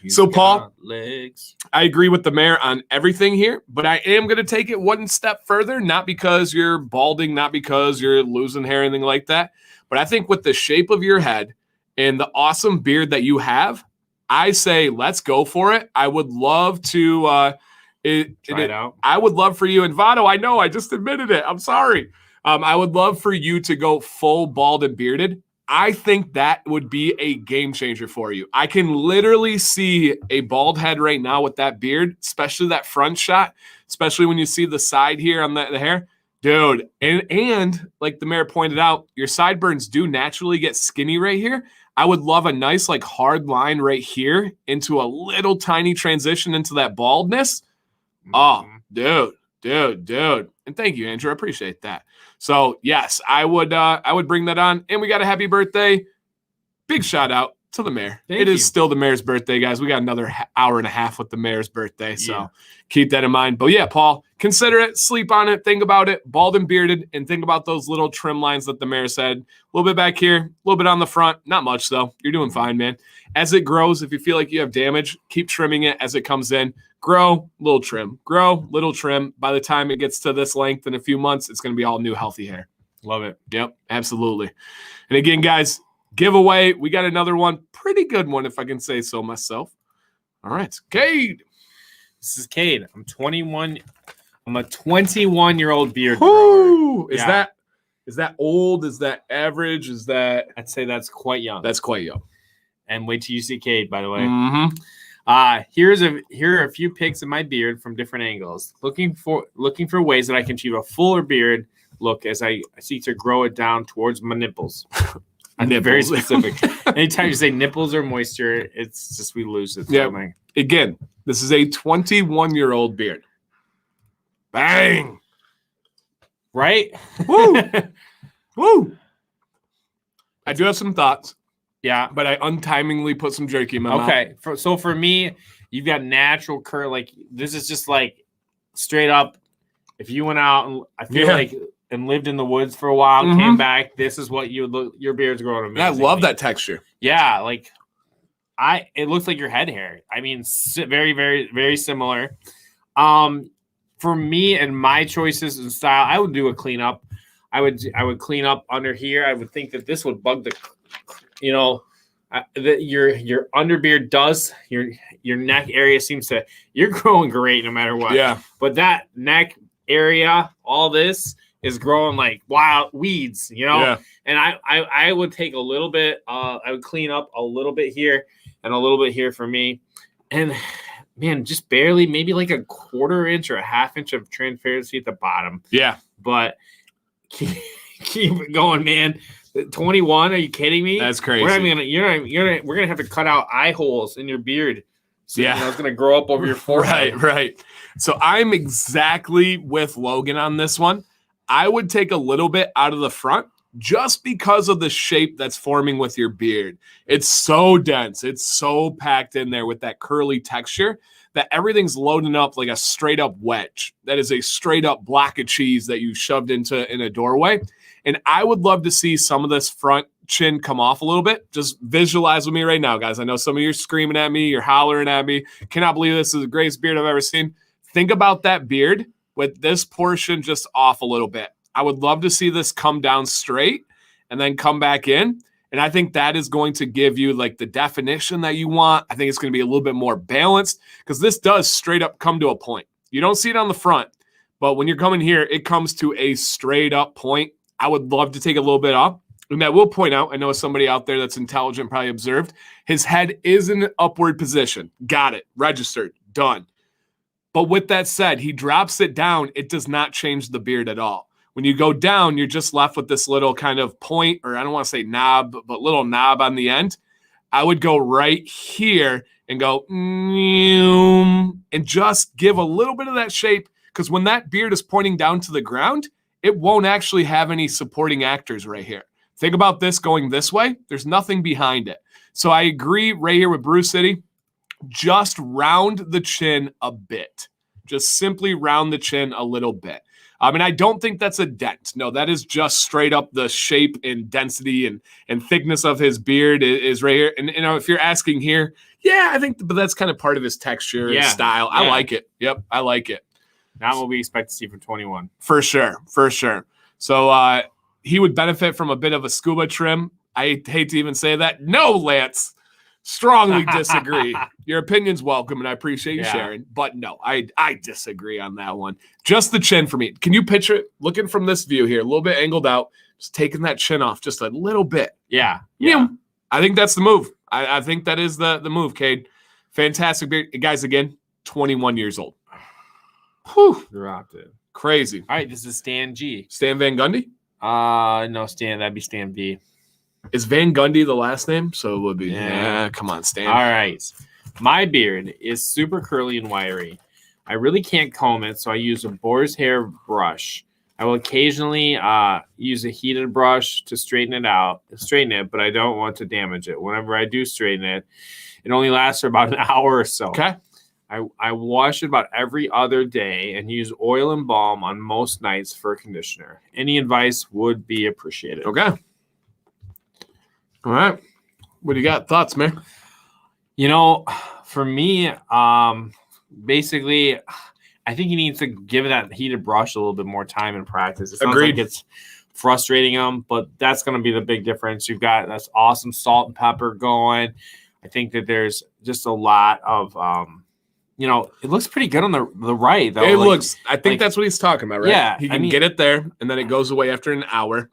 So, Paul, legs. I agree with the mayor on everything here, but I am going to take it one step further, not because you're balding, not because you're losing hair, anything like that. But I think with the shape of your head and the awesome beard that you have, I say let's go for it. I would love to try it out. I would love for you, and Vado, I know I just admitted it. I'm sorry. I would love for you to go full bald and bearded. I think that would be a game changer for you. I can literally see a bald head right now with that beard, especially that front shot, especially when you see the side here on the hair. Dude, and like the mayor pointed out, your sideburns do naturally get skinny right here. I would love a nice like hard line right here into a little tiny transition into that baldness. Oh, dude. And thank you, Andrew. I appreciate that. So yes, I would bring that on. And we got a happy birthday. Big shout out to the mayor. It is still the mayor's birthday, guys. We got another hour and a half with the mayor's birthday. So keep that in mind. But yeah, Paul, consider it, sleep on it, think about it, bald and bearded, and think about those little trim lines that the mayor said. A little bit back here, a little bit on the front. Not much though. You're doing fine, man. As it grows, if you feel like you have damage, keep trimming it as it comes in. Grow, little trim. Grow, little trim. By the time it gets to this length in a few months, it's going to be all new, healthy hair. Love it. Yep, absolutely. And again, guys, giveaway. We got another one. Pretty good one, if I can say so myself. All right, Kade. This is Kade. I'm 21. I'm a 21-year-old beard grower. grower. Is that old? Is that average? Is that? I'd say that's quite young. That's quite young. And wait till you see Kade, by the way. Mm-hmm. Here are a few pics of my beard from different angles. Looking for ways that I can achieve a fuller beard look as I seek to grow it down towards my nipples. I'm very specific. Anytime you say nipples or moisture, it's just we lose it. Yeah. Again, this is a 21-year-old beard. Bang. Right? Woo. Woo. I do have some thoughts. Yeah, but I untimely put some jerky in my mouth. Okay, so for me, you've got natural curl. Like this is just like straight up. If you went out and I feel like and lived in the woods for a while, came back, this is what you would look. Your beard's growing amazing. And I love that texture. Yeah, like it looks like your head hair. I mean, very, very, very similar. For me and my choices and style, I would do a cleanup. I would clean up under here. I would think that this would bug the. Your underbeard does your neck area seems to you're growing great no matter what. Yeah. But that neck area, all this is growing like wild weeds, Yeah. And I would take a little bit. I would clean up a little bit here and a little bit here for me, and man, just barely, maybe like a quarter inch or a half inch of transparency at the bottom. Yeah. But keep it going, man. 21? Are you kidding me? That's crazy. We're gonna have to cut out eye holes in your beard. So, it's gonna grow up over your forehead. Right. So I'm exactly with Logan on this one. I would take a little bit out of the front just because of the shape that's forming with your beard. It's so dense. It's so packed in there with that curly texture that everything's loading up like a straight up wedge. That is a straight up block of cheese that you shoved in a doorway. And I would love to see some of this front chin come off a little bit. Just visualize with me right now, guys. I know some of you are screaming at me. You're hollering at me. Cannot believe this is the greatest beard I've ever seen. Think about that beard with this portion just off a little bit. I would love to see this come down straight and then come back in. And I think that is going to give you like the definition that you want. I think it's going to be a little bit more balanced because this does straight up come to a point. You don't see it on the front, But when you're coming here, it comes to a straight up point. I would love to take a little bit off. And I will point out, I know somebody out there that's intelligent probably observed, his head is in an upward position. Got it. Registered. Done. But with that said, he drops it down. It does not change the beard at all. When you go down, you're just left with this little kind of point, or I don't want to say knob, but little knob on the end. I would go right here and go, and just give a little bit of that shape, because when that beard is pointing down to the ground, it won't actually have any supporting actors right here. Think about this going this way. There's nothing behind it. So I agree right here with Bruce City. Just round the chin a bit. Just simply round the chin a little bit. And I don't think that's a dent. No, that is just straight up the shape and density and thickness of his beard is right here. And, if you're asking here, yeah, I think but that's kind of part of his texture and style. I like it. Yep, I like it. Not what we expect to see from 21. For sure. So he would benefit from a bit of a scuba trim. I hate to even say that. No, Lance. Strongly disagree. Your opinion's welcome, and I appreciate you sharing. But no, I disagree on that one. Just the chin for me. Can you picture it? Looking from this view here, a little bit angled out, just taking that chin off just a little bit. Yeah. I think that's the move. I think that is the move, Kade. Fantastic beard. Guys, again, 21 years old. Whew. Dropped it. Crazy. All right, this is Stan G. Stan Van Gundy? No, Stan. That'd be Stan V. Is Van Gundy the last name? So it would be. Yeah, come on, Stan. All right. My beard is super curly and wiry. I really can't comb it, so I use a boar's hair brush. I will occasionally use a heated brush to straighten it, but I don't want to damage it. Whenever I do straighten it, it only lasts for about an hour or so. Okay. I wash it about every other day and use oil and balm on most nights for a conditioner. Any advice would be appreciated. Okay. All right. What do you got? Thoughts, man? For me, basically, I think he needs to give that heated brush a little bit more time and practice. It sounds like it's frustrating him, but that's going to be the big difference. You've got this awesome salt and pepper going. I think that there's just a lot of, it looks pretty good on the right, though. It looks, I think that's what he's talking about, right? Yeah. He can get it there, and then it goes away after an hour.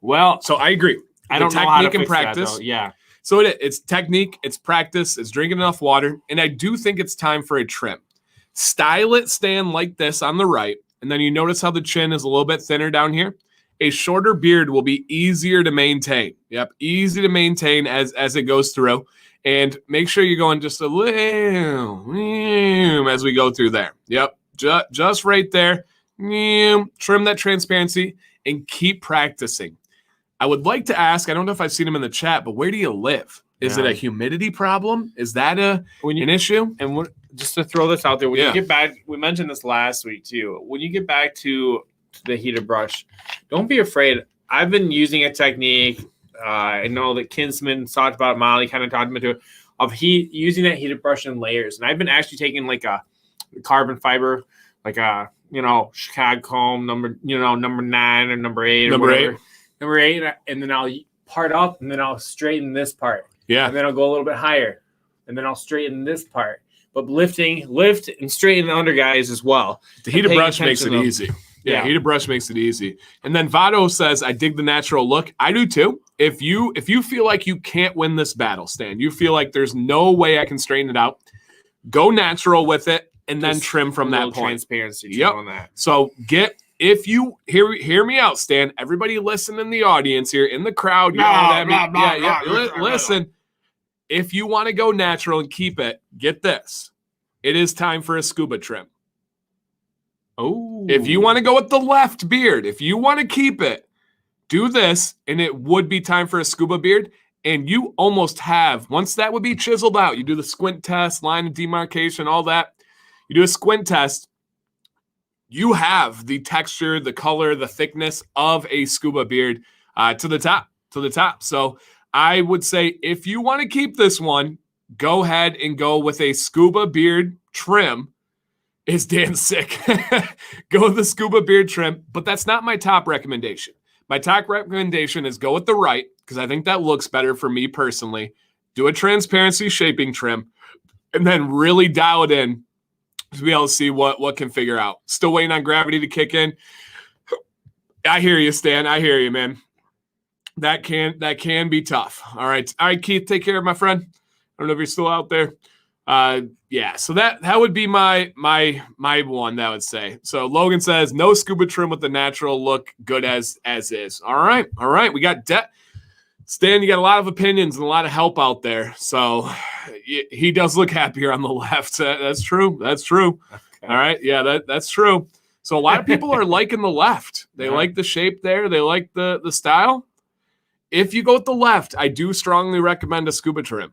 Well, so I agree. I don't know how to fix practice. That, though. Yeah. So it's technique, it's practice, it's drinking enough water, and I do think it's time for a trim. Style it, Stan, like this on the right, and then you notice how the chin is a little bit thinner down here. A shorter beard will be easier to maintain. Yep, easy to maintain as it goes through. And make sure you're going just a little as we go through there. Yep, just right there. Trim that transparency and keep practicing. I would like to ask, I don't know if I've seen him in the chat, but where do you live? Is it a humidity problem? Is that an issue? And just to throw this out there, when you get back, we mentioned this last week too. When you get back to the heated brush, don't be afraid. I've been using a technique. I know that Kinsman talked about it, Molly kind of talked about it, of using that heated brush in layers. And I've been actually taking like a carbon fiber, like a Chicago comb number 9 or number 8 or whatever. Number 8, and then I'll part up, and then I'll straighten this part. Yeah. And then I'll go a little bit higher, and then I'll straighten this part. But lift and straighten the under guys as well. The heated brush makes it easy. Yeah, heated brush makes it easy. And then Vado says, I dig the natural look. I do too. If you feel like you can't win this battle, Stan, you feel like there's no way I can straighten it out, go natural with it, and then trim from that point. Transparency on that. So if you hear me out, Stan, everybody listen in the audience here, in the crowd, listen. If you want to go natural and keep it, get this. It is time for a scuba trim. Oh. If you want to go with the left beard, if you want to keep it, do this, and it would be time for a scuba beard. And you almost have, once that would be chiseled out, you do the squint test, line of demarcation, all that. You do a squint test. You have the texture, the color, the thickness of a scuba beard to the top. So I would say if you want to keep this one, go ahead and go with a scuba beard trim. Is Dan sick? Go with the scuba beard trim, but that's not my top recommendation. My top recommendation is go with the right, because I think that looks better for me personally. Do a transparency shaping trim, and then really dial it in to be able to see what can figure out. Still waiting on gravity to kick in. I hear you, Stan. I hear you, man. That can be tough. All right, Keith, take care of my friend. I don't know if you're still out there. Yeah, so that would be my one that I would say. So Logan says no scuba trim with the natural look, good as is. All right. We got Stan, you got a lot of opinions and a lot of help out there. So he does look happier on the left. That's true. Okay. All right. Yeah, that's true. So a lot of people are liking the left. They like the shape there. They like the style. If you go with the left, I do strongly recommend a scuba trim.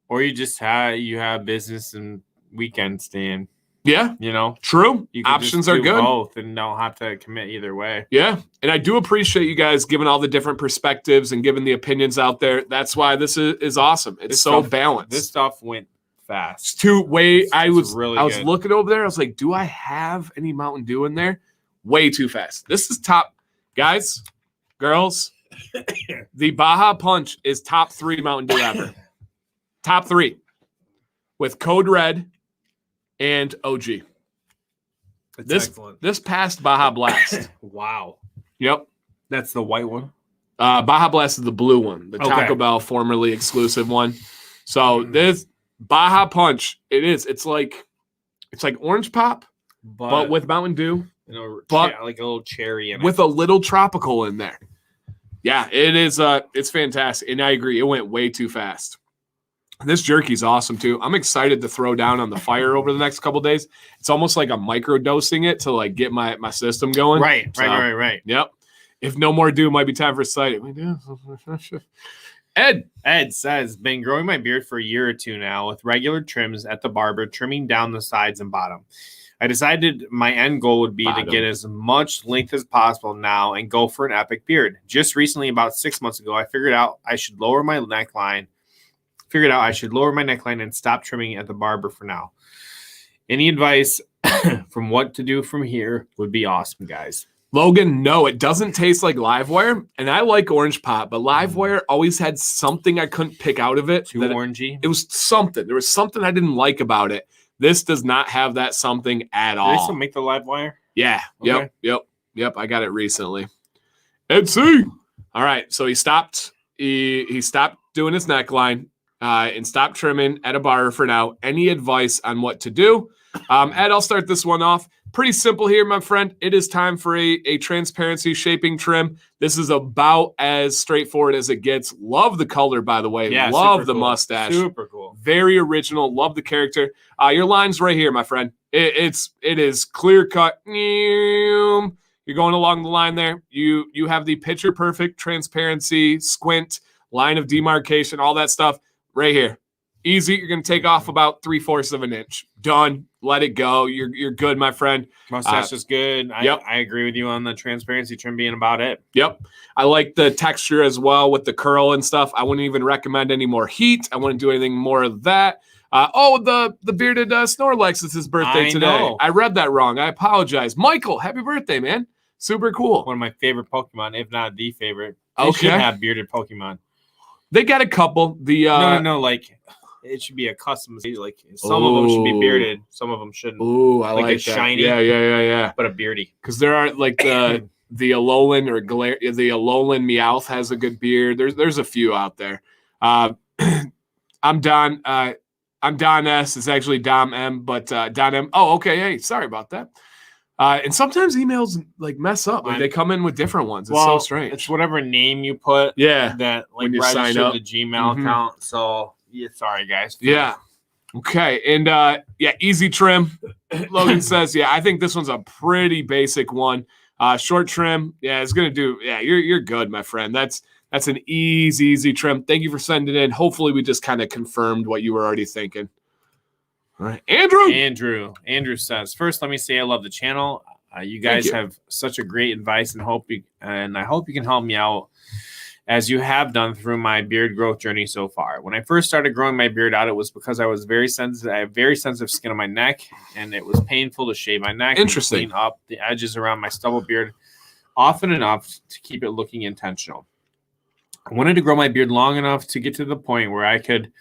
Or you just have business and weekend stand. Yeah. True. You can Options just are do good. both and don't have to commit either way. Yeah. And I do appreciate you guys giving all the different perspectives and giving the opinions out there. That's why this is awesome. It's so balanced. This stuff went fast. I was good. looking over there. I was like, do I have any Mountain Dew in there? Way too fast. This is top. Guys, girls, the Baja Punch is top 3 Mountain Dew ever. Top 3 with Code Red and OG. This past Baja Blast. Wow. Yep. That's the white one? Baja Blast is the blue one, the Taco Bell formerly exclusive one. So this Baja Punch, it's like orange pop, but with Mountain Dew. Like a little cherry in it. With a little tropical in there. Yeah, it is. It's fantastic. And I agree. It went way too fast. This jerky's awesome too. I'm excited to throw down on the fire over the next couple of days. It's almost like I'm microdosing it to like get my system going. Right. Yep. If no more Dew, might be time for citing. Ed says, been growing my beard for a year or two now with regular trims at the barber, trimming down the sides and bottom. I decided my end goal would be to get as much length as possible now and go for an epic beard. Just recently, about 6 months ago, I figured out I should lower my neckline and stop trimming at the barber for now. Any advice from what to do from here would be awesome, guys. Logan, no, it doesn't taste like Livewire, and I like Orange Pop, but Livewire always had something I couldn't pick out of it. Too orangey? It was something. There was something I didn't like about it. This does not have that something at all. Do they still make the Livewire? Yeah. Okay. Yep. I got it recently. Ed C. All right, so he stopped. He stopped doing his neckline and stopped trimming at a barber for now. Any advice on what to do? Ed, I'll start this one off. Pretty simple here, my friend. It is time for a transparency shaping trim. This is about as straightforward as it gets. Love the color, by the way. Yeah, love the mustache. Super cool. Very original. Love the character. Your line's right here, my friend. It is clear cut. You're going along the line there. You have the picture perfect transparency, squint, line of demarcation, all that stuff right here. Easy. You're going to take off about 3/4 of an inch. Done. Let it go. You're good, my friend. Mustache is good. Yep. I agree with you on the transparency trim being about it. Yep. I like the texture as well with the curl and stuff. I wouldn't even recommend any more heat. I wouldn't do anything more of that. The bearded Snorlax is his birthday today. Know. I read that wrong. I apologize. Michael, happy birthday, man. Super cool. One of my favorite Pokemon, if not the favorite. They Okay. should have bearded Pokemon. They got a couple. No, like it should be a custom. Like some of them should be bearded, some of them shouldn't. Ooh, I like a that. shiny. Yeah. But a beardy. Because there are like the Alolan the Alolan Meowth has a good beard. There's a few out there. I'm Don. I'm Don S. It's actually Dom M. But Don M. Oh, okay. Hey, sorry about that. And sometimes emails like mess up. Like they come in with different ones. It's so strange. It's whatever name you put. Yeah. That like when you sign up the Gmail account. So yeah, sorry guys. Yeah. Okay. And easy trim. Logan says, I think this one's a pretty basic one. Short trim. Yeah, it's gonna do. Yeah, you're good, my friend. That's an easy trim. Thank you for sending in. Hopefully we just kind of confirmed what you were already thinking. All right. Andrew says, first, let me say I love the channel. You guys have such a great advice and I hope you can help me out as you have done through my beard growth journey so far. When I first started growing my beard out, it was because I was very sensitive. I have very sensitive skin on my neck and it was painful to shave my neck. Interesting. And clean up the edges around my stubble beard often enough to keep it looking intentional. I wanted to grow my beard long enough to get to the point where I could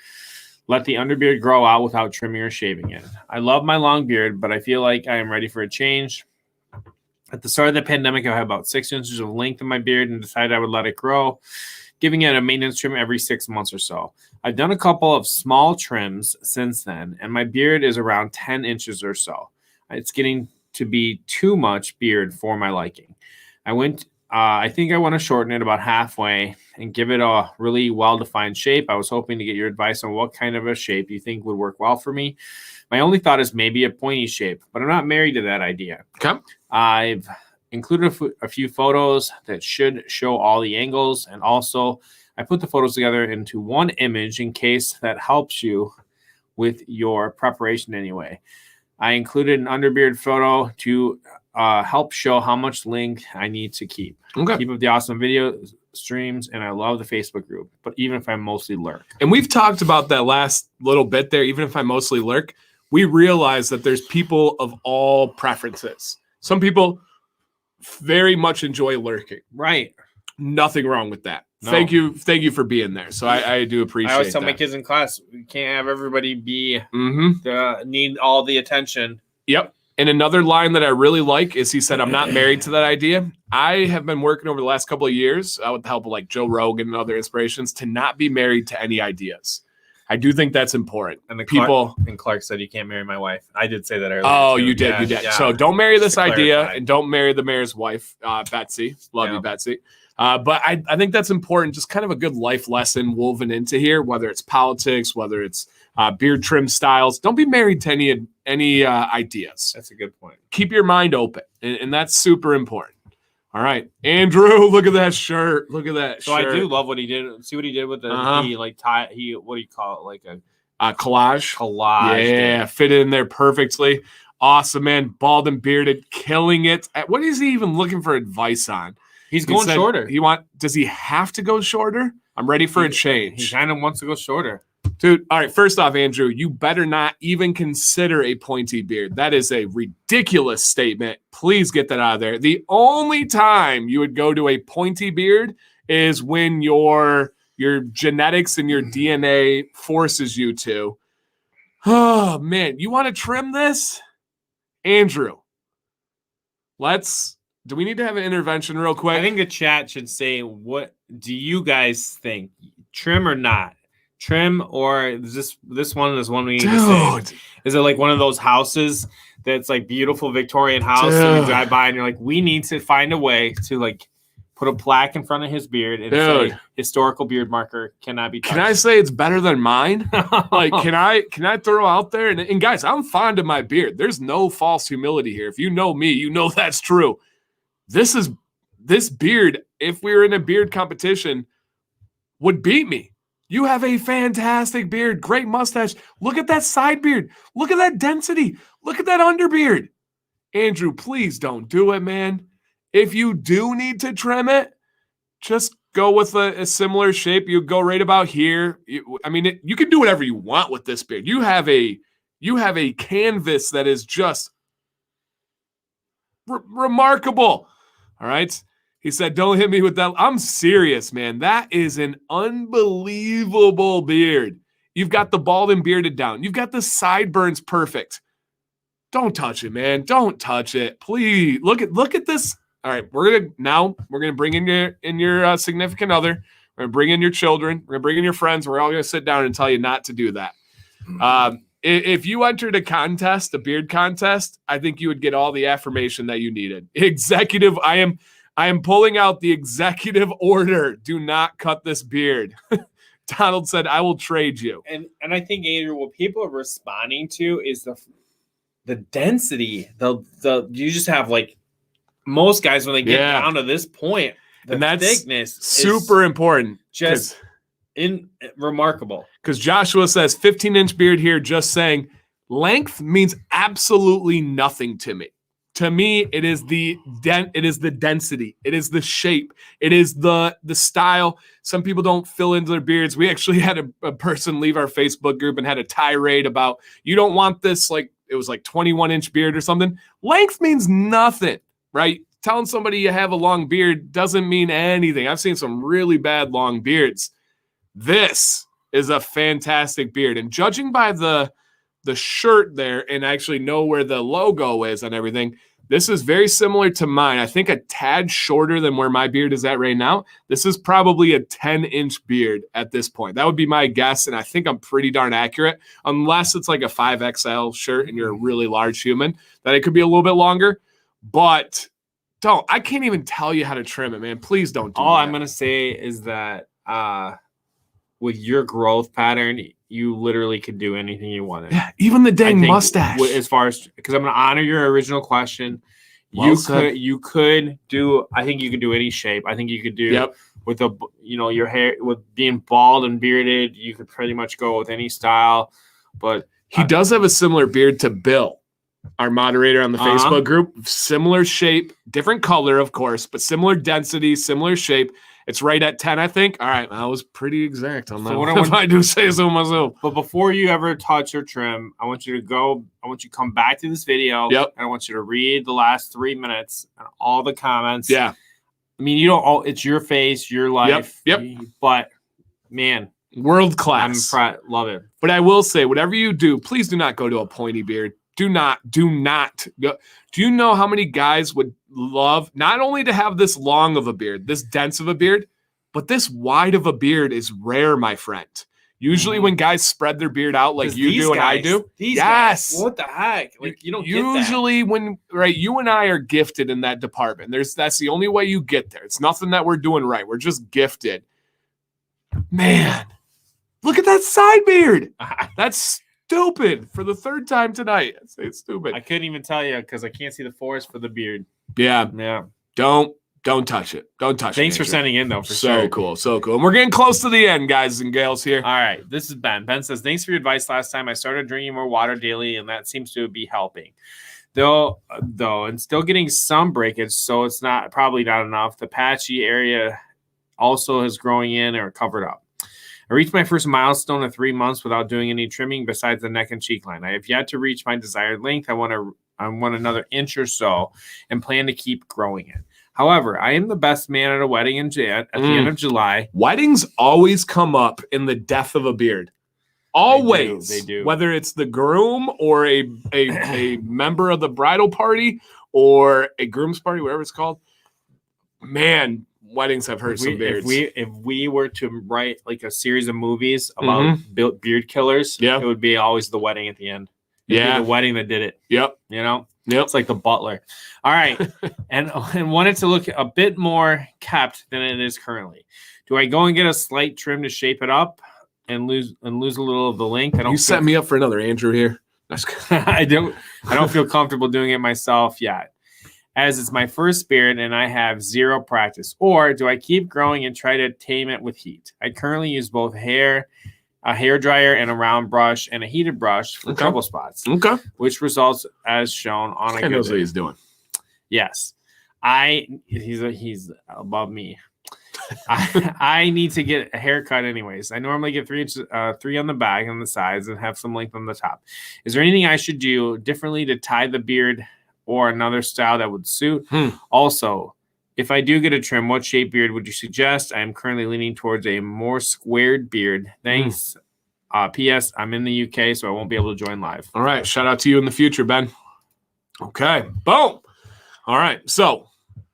Let the underbeard grow out without trimming or shaving it. I love my long beard, but I feel like I am ready for a change. At the start of the pandemic, I had about 6 inches of length in my beard and decided I would let it grow, giving it a maintenance trim every 6 months or so. I've done a couple of small trims since then, and my beard is around 10 inches or so. It's getting to be too much beard for my liking. I think I want to shorten it about halfway and give it a really well-defined shape. I was hoping to get your advice on what kind of a shape you think would work well for me. My only thought is maybe a pointy shape, but I'm not married to that idea. Okay. I've included a few photos that should show all the angles, and also I put the photos together into one image in case that helps you with your preparation anyway. I included an underbeard photo to help show how much length I need to keep. Okay. Keep up the awesome video streams, and I love the Facebook group, but even if I mostly lurk. And we've talked about that last little bit there, even if I mostly lurk, we realize that there's people of all preferences. Some people very much enjoy lurking. Right. Nothing wrong with that. No. Thank you for being there. So I do appreciate that. I always tell my kids in class, we can't have everybody be Mm-hmm. need all the attention. Yep. And another line that I really like is he said, I'm not married to that idea. I have been working over the last couple of years with the help of like Joe Rogan and other inspirations to not be married to any ideas. I do think that's important. And the people Clark said, you can't marry my wife. I did say that earlier. Oh, too. you did. Yeah, You did. yeah. So don't marry this idea clarify. and don't marry the mayor's wife, Betsy. Love you, Betsy. But I think that's important. Just kind of a good life lesson woven into here, whether it's politics, whether it's beard trim styles. Don't be married to any ideas. That's a good point. Keep your mind open. And that's super important. All right. Andrew, look at that shirt. Look at that So shirt. I do love what he did. See what he did with the he like tie. He what do you call it? Like a collage. collage. Yeah, fit in there perfectly. Awesome, man. Bald and bearded, killing it. What is he even looking for advice on? He's going shorter. Does he have to go shorter? I'm ready for a change. He kind of wants to go shorter. Dude, all right, first off, Andrew, you better not even consider a pointy beard. That is a ridiculous statement. Please get that out of there. The only time you would go to a pointy beard is when your genetics and your DNA forces you to. Oh, man, you want to trim this? Andrew, do we need to have an intervention real quick? I think the chat should say, what do you guys think? Trim or not? Trim, or is this one is one we need to say? Is it like one of those houses that's like beautiful Victorian house and you drive by and you're like, we need to find a way to like put a plaque in front of his beard and say historical beard marker cannot be touched. Can I say it's better than mine? Like, can I throw out there? And guys, I'm fond of my beard. There's no false humility here. If you know me, you know that's true. This beard, if we were in a beard competition, would beat me. You have a fantastic beard, great mustache. Look at that side beard. Look at that density. Look at that underbeard. Andrew, please don't do it, man. If you do need to trim it, just go with a similar shape. You go right about here. You can do whatever you want with this beard. You have a canvas that is just remarkable. All right. He said, don't hit me with that. I'm serious, man. That is an unbelievable beard. You've got the bald and bearded down. You've got the sideburns perfect. Don't touch it, man. Don't touch it. Please look at this. All right. We're gonna bring in your significant other. We're gonna bring in your children. We're gonna bring in your friends. We're all gonna sit down and tell you not to do that. If you entered a beard contest, I think you would get all the affirmation that you needed. Executive, I am pulling out the executive order. Do not cut this beard. Donald said, I will trade you. And I think, Andrew, what people are responding to is the density. You just have like most guys when they get down to this point, and that's thickness super important. Just remarkable. Because Joshua says 15-inch beard here, just saying length means absolutely nothing to me. To me, it is the density. It is the shape. It is the style. Some people don't fill into their beards. We actually had a person leave our Facebook group and had a tirade about, you don't want this, like, it was like 21-inch beard or something. Length means nothing, right? Telling somebody you have a long beard doesn't mean anything. I've seen some really bad long beards. This is a fantastic beard. And judging by the shirt there, and actually know where the logo is and everything, this is very similar to mine. I think a tad shorter than where my beard is at right now. This is probably a 10-inch beard at this point. That would be my guess, and I think I'm pretty darn accurate, unless it's like a 5XL shirt and you're a really large human, that it could be a little bit longer. But I can't even tell you how to trim it, man. Please don't do All that. I'm going to say is that with your growth pattern, you literally could do anything you wanted. Yeah, even the dang mustache. As far as, because I'm going to honor your original question, Well you could do. I think you could do any shape. I think you could do with your hair, with being bald and bearded. You could pretty much go with any style. But he does have a similar beard to Bill, our moderator on the Facebook group. Similar shape, different color, of course, but similar density, similar shape. It's right at 10, I think. All right, I was pretty exact on that. So if I do say so myself. But before you ever touch or trim, I want you to come back to this video. Yep. And I want you to read the last 3 minutes and all the comments. Yeah. I mean, it's your face, your life. Yep. But man, world class. Love it. But I will say, whatever you do, please do not go to a pointy beard. Do not go. Do you know how many guys would love not only to have this long of a beard, this dense of a beard, but this wide of a beard is rare, my friend. Usually when guys spread their beard out like you do and I do. Yes. What the heck? Like, you don't usually get that. When you and I are gifted in that department. That's the only way you get there. It's nothing that we're doing right. We're just gifted. Man, look at that side beard. That's stupid for the third time tonight. I say it's stupid. I couldn't even tell you because I can't see the forest for the beard. Yeah. Don't touch it. Don't touch it. Thanks for sending in, though, for sure. So cool. And we're getting close to the end, guys and gals here. All right. This is Ben. Ben says, thanks for your advice last time. I started drinking more water daily, and that seems to be helping. Though, and still getting some breakage, so it's probably not enough. The patchy area also is growing in or covered up. I reached my first milestone of 3 months without doing any trimming besides the neck and cheek line. I have yet to reach my desired length. I want another inch or so and plan to keep growing it. However, I am the best man at a wedding at the end of July. Weddings always come up in the death of a beard. Always. They do. Whether it's the groom or a member of the bridal party or a groom's party, whatever it's called. Man, weddings have hurt some beards. If we were to write like a series of movies about beard killers, it would be always the wedding at the end. It'd be the wedding that did it. Yep. It's like the butler. All right. and wanted to look a bit more kept than it is currently. Do I go and get a slight trim to shape it up and lose a little of the length? You set me up for another Andrew here. I don't feel comfortable doing it myself yet, as it's my first beard and I have zero practice. Or do I keep growing and try to tame it with heat? I currently use both a hair dryer and a round brush and a heated brush for trouble spots. Okay. Which results as shown on a good knows what he's doing. Yes. He's above me. I need to get a haircut anyways. I normally get 3 inches, 3 on the back and the sides and have some length on the top. Is there anything I should do differently to tie the beard or another style that would suit? Also, if I do get a trim, what shape beard would you suggest? I am currently leaning towards a more squared beard. Thanks. P.S. I'm in the UK, so I won't be able to join live. All right. Shout out to you in the future, Ben. Okay. Boom. All right. So,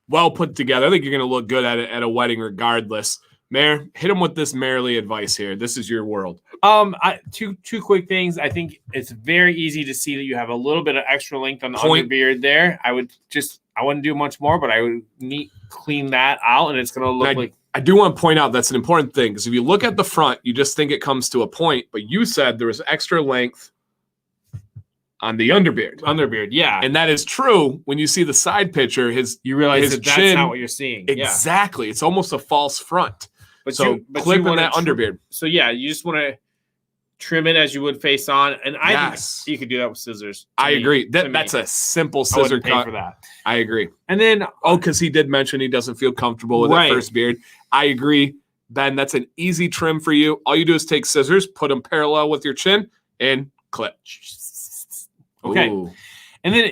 well put together. I think you're going to look good at a wedding regardless. Mayor, hit him with this mayorly advice here. This is your world. Two quick things. I think it's very easy to see that you have a little bit of extra length on the underbeard there. I wouldn't do much more, but I would clean that out, and it's going to look like. I do want to point out that's an important thing, because if you look at the front, you just think it comes to a point, but you said there was extra length on the underbeard. Underbeard, yeah. And that is true. When you see the side picture, you realize his that chin, that's not what you're seeing. Exactly. Yeah. It's almost a false front. But clip in that underbeard. So yeah, you just want to trim it as you would face on, and I think you could do that with scissors. I agree. That's a simple scissor cut for that. I agree. And then because he did mention he doesn't feel comfortable with that first beard. I agree, Ben. That's an easy trim for you. All you do is take scissors, put them parallel with your chin, and clip. Okay. Ooh. And then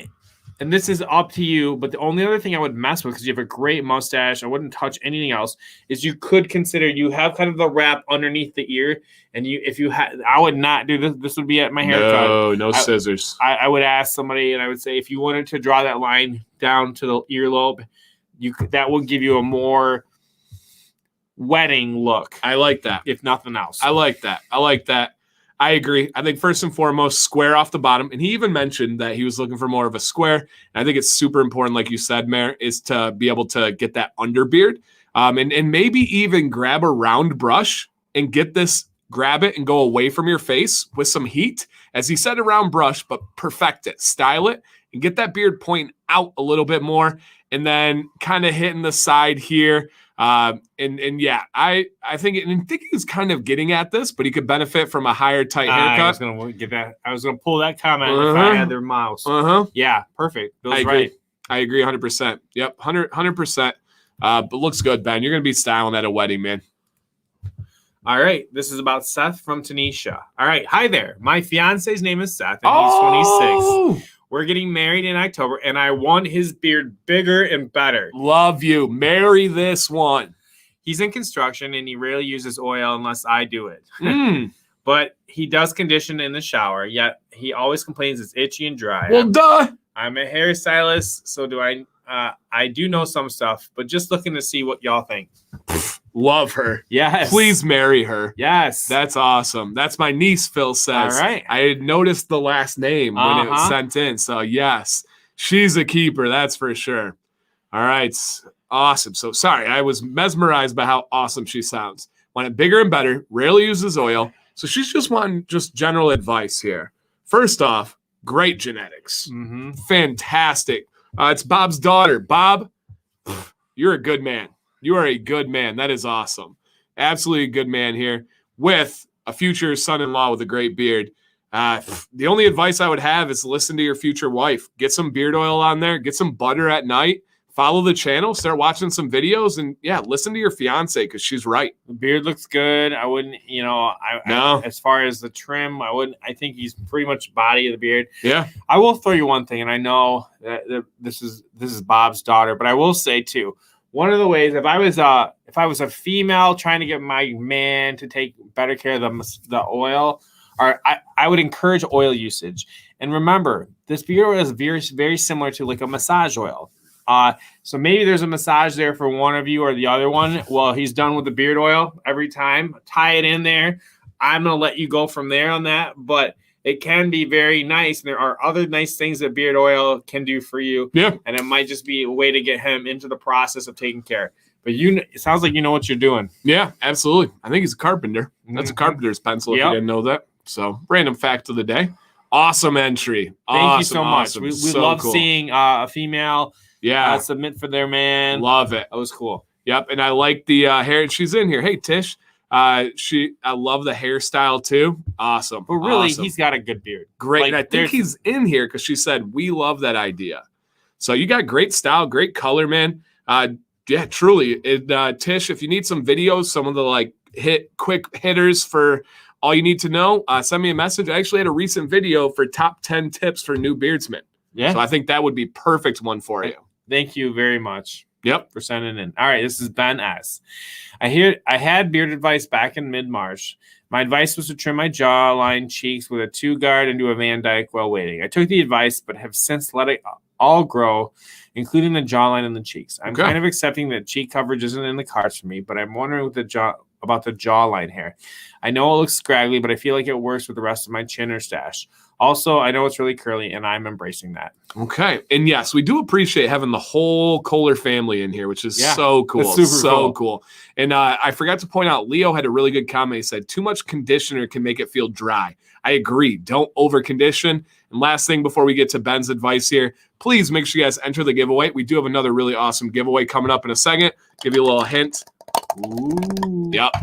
and this is up to you, but the only other thing I would mess with, because you have a great mustache, I wouldn't touch anything else, is you could consider you have kind of the wrap underneath the ear, and if you had, I would not do this. This would be at my haircut. No scissors. I would ask somebody, and I would say, if you wanted to draw that line down to the earlobe, that would give you a more wedding look. I like that. If nothing else. I like that. I agree. I think first and foremost, square off the bottom. And he even mentioned that he was looking for more of a square. And I think it's super important, like you said, Mayor, is to be able to get that underbeard. And maybe even grab a round brush and grab it and go away from your face with some heat. As he said, a round brush, but perfect it, style it, and get that beard pointing out a little bit more. And then kind of hitting the side here. I think he was kind of getting at this, but he could benefit from a higher tight haircut. I was going to pull that comment if I had their mouse. Yeah, perfect. Bill's right. I agree 100%. Yep, 100%. But looks good, Ben. You're going to be styling at a wedding, man. All right. This is about Seth from Tanisha. All right. Hi there. My fiance's name is Seth, and he's 26. We're getting married in October, and I want his beard bigger and better. Love you. Marry this one. He's in construction, and he rarely uses oil unless I do it. But he does condition in the shower, yet he always complains it's itchy and dry. Well, duh. I'm a hairstylist, so I do know some stuff, but just looking to see what y'all think. Love her. Yes. Please marry her. Yes. That's awesome. That's my niece, Phil says. All right. I had noticed the last name when it was sent in. So, yes, she's a keeper. That's for sure. All right. Awesome. So, sorry, I was mesmerized by how awesome she sounds. Want it bigger and better. Rarely uses oil. So, she's just wanting general advice here. First off, great genetics. Fantastic. It's Bob's daughter. Bob, you're a good man. You are a good man. That is awesome. Absolutely a good man here with a future son-in-law with a great beard. The only advice I would have is listen to your future wife. Get some beard oil on there. Get some butter at night. Follow the channel. Start watching some videos. And, listen to your fiance because she's right. The beard looks good. I wouldn't, as far as the trim, I think he's pretty much body of the beard. Yeah. I will throw you one thing, and I know that this is Bob's daughter, but I will say, too, one of the ways, if I was a female trying to get my man to take better care of the oil, or I would encourage oil usage. And remember, this beard oil is very, very similar to like a massage oil. So maybe there's a massage there for one of you or the other one. Well, he's done with the beard oil every time. Tie it in there. I'm going to let you go from there on that. But it can be very nice. And there are other nice things that beard oil can do for you. Yeah. And it might just be a way to get him into the process of taking care. But it sounds like you know what you're doing. Yeah, absolutely. I think he's a carpenter. That's a carpenter's pencil if you didn't know that. So, random fact of the day. Awesome entry. Thank you so much. We love seeing a female submit for their man. Love it. That was cool. Yep. And I like the hair. She's in here. Hey, Tish. I love the hairstyle too. Awesome. But really, he's got a good beard. Great. Like, and I think he's in here because she said, we love that idea. So you got great style, great color, man. Truly. Tish, if you need some videos, some of the quick hitters for all you need to know, send me a message. I actually had a recent video for top 10 tips for new beardsmen. Yeah. So I think that would be perfect one for you. Thank you very much. Yep. For sending in. All right. This is Ben S. I had beard advice back in mid-March. My advice was to trim my jawline, cheeks with a 2-guard and do a Van Dyke while waiting. I took the advice, but have since let it all grow, including the jawline and the cheeks. I'm kind of accepting that cheek coverage isn't in the cards for me, but I'm wondering about the jawline hair. I know it looks scraggly, but I feel like it works with the rest of my chin or stash. Also, I know it's really curly, and I'm embracing that. Okay. And yes, we do appreciate having the whole Kohler family in here, which is so cool. So cool. And I forgot to point out, Leo had a really good comment. He said, too much conditioner can make it feel dry. I agree. Don't over-condition. And last thing before we get to Ben's advice here, please make sure you guys enter the giveaway. We do have another really awesome giveaway coming up in a second. Give you a little hint. Ooh. Yep.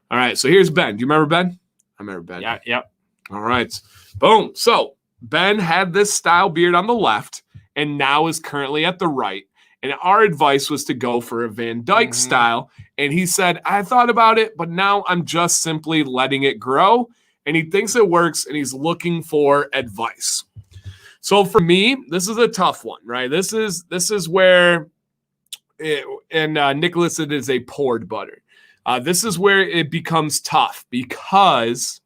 All right, so here's Ben. Do you remember Ben? I remember Ben. Yeah, yep. All right. Boom. So Ben had this style beard on the left and now is currently at the right. And our advice was to go for a Van Dyke style. And he said, I thought about it, but now I'm just simply letting it grow. And he thinks it works and he's looking for advice. So for me, this is a tough one, right? This is where, Nicholas, it is a poured butter. This is where it becomes tough because,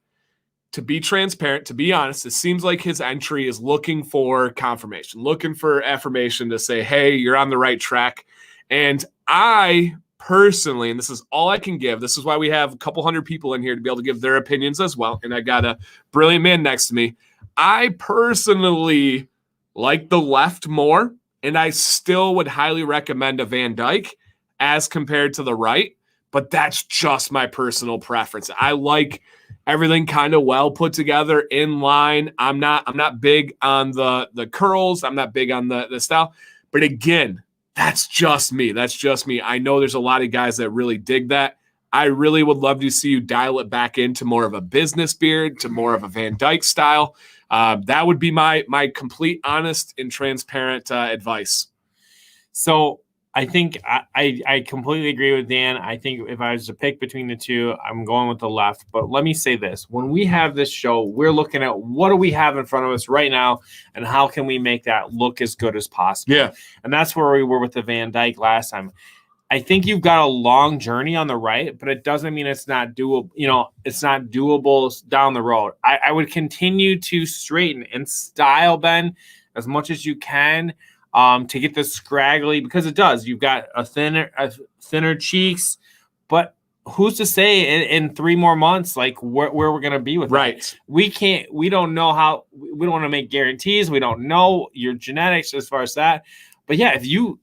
to be transparent, to be honest, it seems like his entry is looking for confirmation, looking for affirmation to say, hey, you're on the right track. And I personally, and this is all I can give, this is why we have a couple hundred people in here to be able to give their opinions as well. And I got a brilliant man next to me. I personally like the left more, and I still would highly recommend a Van Dyke as compared to the right. But that's just my personal preference. I like everything kind of well put together, in line. I'm not big on the curls. I'm not big on the style. But again, that's just me. That's just me. I know there's a lot of guys that really dig that. I really would love to see you dial it back into more of a business beard, to more of a Van Dyke style. That would be my complete, honest, and transparent advice. So I think I completely agree with Dan. I think if I was to pick between the two, I'm going with the left. But let me say this. When we have this show, we're looking at what do we have in front of us right now and how can we make that look as good as possible. Yeah. And that's where we were with the Van Dyke last time. I think you've got a long journey on the right, but it doesn't mean it's not doable. It's not doable down the road. I would continue to straighten and style, Ben, as much as you can. To get the scraggly, because it does. You've got a thinner cheeks, but who's to say in 3 more months, like where we're going to be with right? That? We don't know how. We don't want to make guarantees. We don't know your genetics as far as that. But yeah, if you,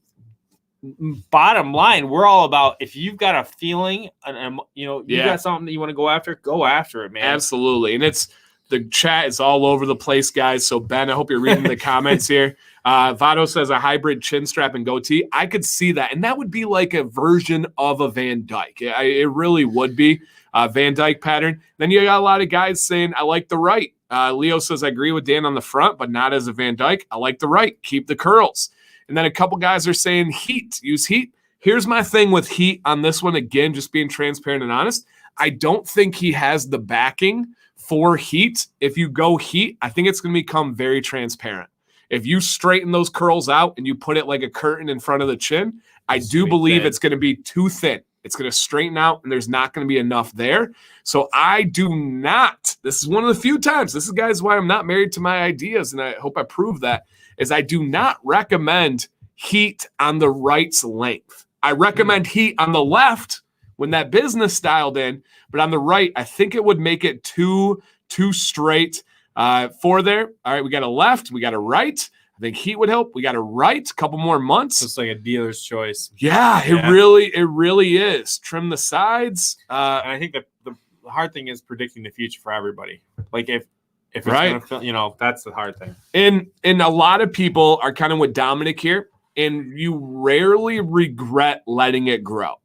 bottom line, we're all about, if you've got a feeling and you got something that you want to go after it, man. Absolutely. And the chat is all over the place, guys. So Ben, I hope you're reading the comments here. Vado says a hybrid chin strap and goatee. I could see that. And that would be like a version of a Van Dyke. It really would be a Van Dyke pattern. Then you got a lot of guys saying, I like the right. Leo says, I agree with Dan on the front, but not as a Van Dyke. I like the right. Keep the curls. And then a couple guys are saying heat. Use heat. Here's my thing with heat on this one. Again, just being transparent and honest. I don't think he has the backing for heat. If you go heat, I think it's going to become very transparent. If you straighten those curls out and you put it like a curtain in front of the chin, I do believe it's going to be too thin. It's going to straighten out and there's not going to be enough there. So I do not, this is one of the few times, this is, guys, why I'm not married to my ideas, and I hope I prove that, is I do not recommend heat on the right's length. I recommend heat on the left when that business styled in, but on the right, I think it would make it too straight for there. All right, we got a left, we got a right. I think heat would help. We got a right, a couple more months. It's like a dealer's choice. Yeah, it really is. Trim the sides. And I think that the hard thing is predicting the future for everybody. Like if it's right, gonna feel, that's the hard thing. And a lot of people are kind of with Dominic here, and you rarely regret letting it grow.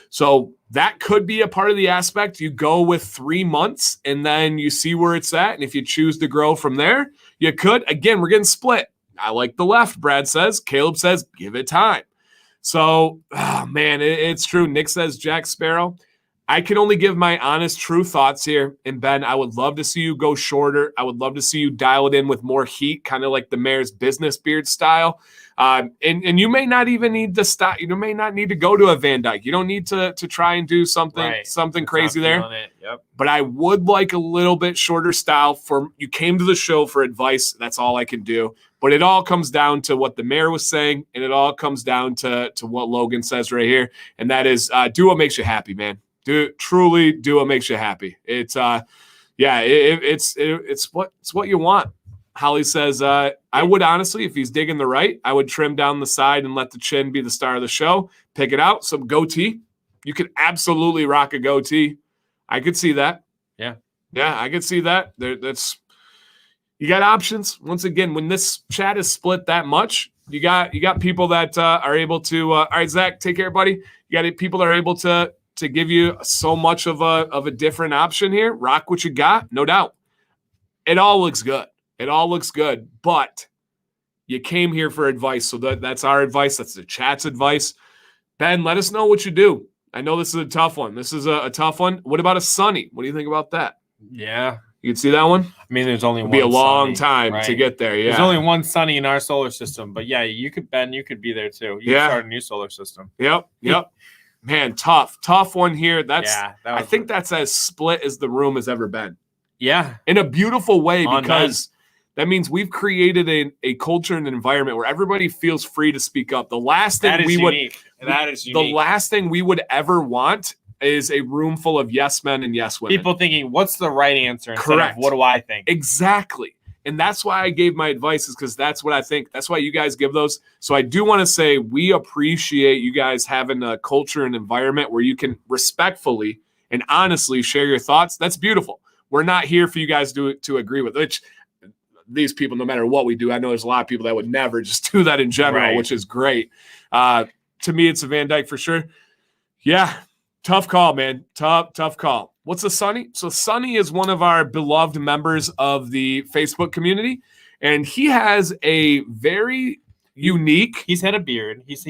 So that could be a part of the aspect. You go with 3 months and then you see where it's at. And if you choose to grow from there, you could. Again, we're getting split. I like the left, Brad says. Caleb says, give it time. So, man, it's true. Nick says, Jack Sparrow. I can only give my honest, true thoughts here. And Ben, I would love to see you go shorter. I would love to see you dial it in with more heat, kind of like the mayor's business beard style. And you may not even need to stop. You may not need to go to a Van Dyke. You don't need to try and do something crazy there. Yep. But I would like a little bit shorter style. You came to the show for advice. That's all I can do. But it all comes down to what the mayor was saying, and it all comes down to what Logan says right here, and that is do what makes you happy, man. Truly do what makes you happy. It's it's what you want. Holly says, I would honestly, if he's digging the right, I would trim down the side and let the chin be the star of the show. Pick it out. Some goatee. You could absolutely rock a goatee. I could see that. Yeah, I could see that. You got options. Once again, when this chat is split that much, you got people that are able to. All right, Zach, take care, buddy. You got people that are able to give you so much of a different option here. Rock what you got, no doubt. It all looks good. It all looks good, but you came here for advice. So that's our advice. That's the chat's advice. Ben, let us know what you do. I know this is a tough one. This is a tough one. What about a Sunny? What do you think about that? Yeah. You can see that one? I mean, there's only It'll one. be a long sunny, time to get there. Yeah. There's only one sunny in our solar system, but yeah, you could be there too. You could start a new solar system. Yep. Man, tough one here. I think that's as split as the room has ever been. Yeah. In a beautiful way, because that means we've created a culture and an environment where everybody feels free to speak up. The last thing the last thing we would ever want is a room full of yes men and yes women. People thinking, what's the right answer instead of what do I think? Exactly. And that's why I gave my advice, is because that's what I think. That's why you guys give those. So I do want to say we appreciate you guys having a culture and environment where you can respectfully and honestly share your thoughts. That's beautiful. We're not here for you guys to agree with, which these people, no matter what we do, I know there's a lot of people that would never just do that in general, which is great. To me, it's a Van Dyke for sure. Yeah. Tough call, man. Tough call. What's a Sonny? So Sonny is one of our beloved members of the Facebook community, and he has a very unique. He's had a beard. He's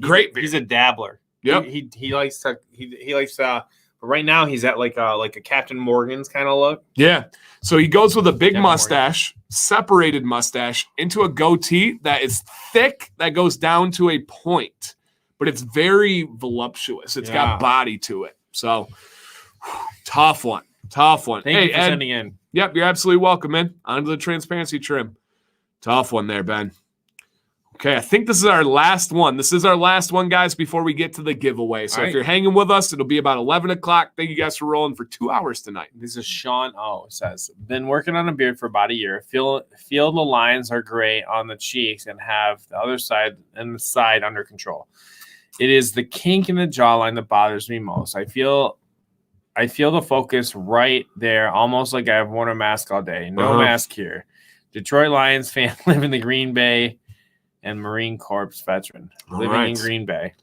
great beard. He's a dabbler. Yep. He likes to. He likes. But right now he's at like a Captain Morgan's kind of look. Yeah. So he goes with a big mustache, separated mustache, into a goatee that is thick, that goes down to a point, but it's very voluptuous. It's got body to it. So tough one. Thank you for sending in. Yep, you're absolutely welcome, man. On to the transparency trim. Tough one there, Ben. Okay, I think this is our last one. This is our last one, guys, before we get to the giveaway. So if you're hanging with us, it'll be about 11 o'clock. Thank you guys for rolling for 2 hours tonight. This is Shawn. It says, been working on a beard for about a year. Feel the lines are gray on the cheeks and have the other side and the side under control. It is the kink in the jawline that bothers me most. I feel the focus right there, almost like I've worn a mask all day. No mask here. Detroit Lions fan, live in the Green Bay, and Marine Corps veteran living in Green Bay.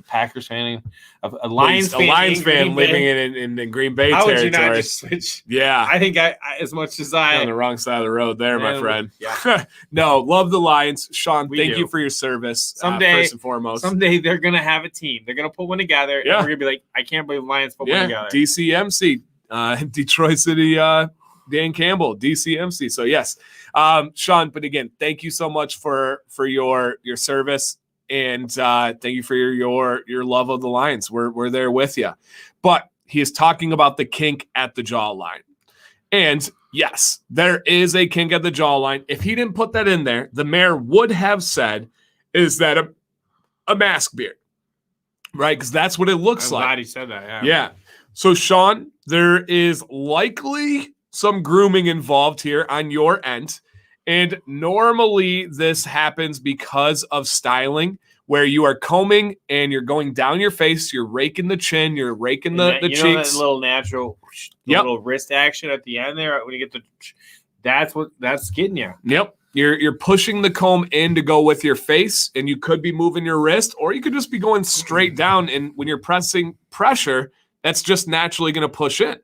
Packers fan, a Lions fan living in Green Bay territory. How would you not just switch? Yeah, I think as much as on the wrong side of the road there, my friend. Yeah. No, love the Lions, Shawn. Thank you for your service. Someday, first and foremost, they're gonna have a team. They're gonna put one together. And we're gonna be like, I can't believe Lions put one together. DCMC, Detroit City. Dan Campbell, DCMC. So yes, Shawn. But again, thank you so much for your service, and thank you for your love of the Lions. We're there with you. But he is talking about the kink at the jawline, and yes, there is a kink at the jawline. If he didn't put that in there, the mayor would have said, "Is that a mask beard?" Right? Because that's what it looks like. I'm glad he said that. Yeah. So Shawn, there is likely some grooming involved here on your end. And normally this happens because of styling, where you are combing and you're going down your face, you're raking the chin, you're raking the cheeks. Know that little natural little wrist action at the end there when you get that's getting you. Yep. You're pushing the comb in to go with your face, and you could be moving your wrist, or you could just be going straight down, and when you're pressing pressure, that's just naturally going to push in.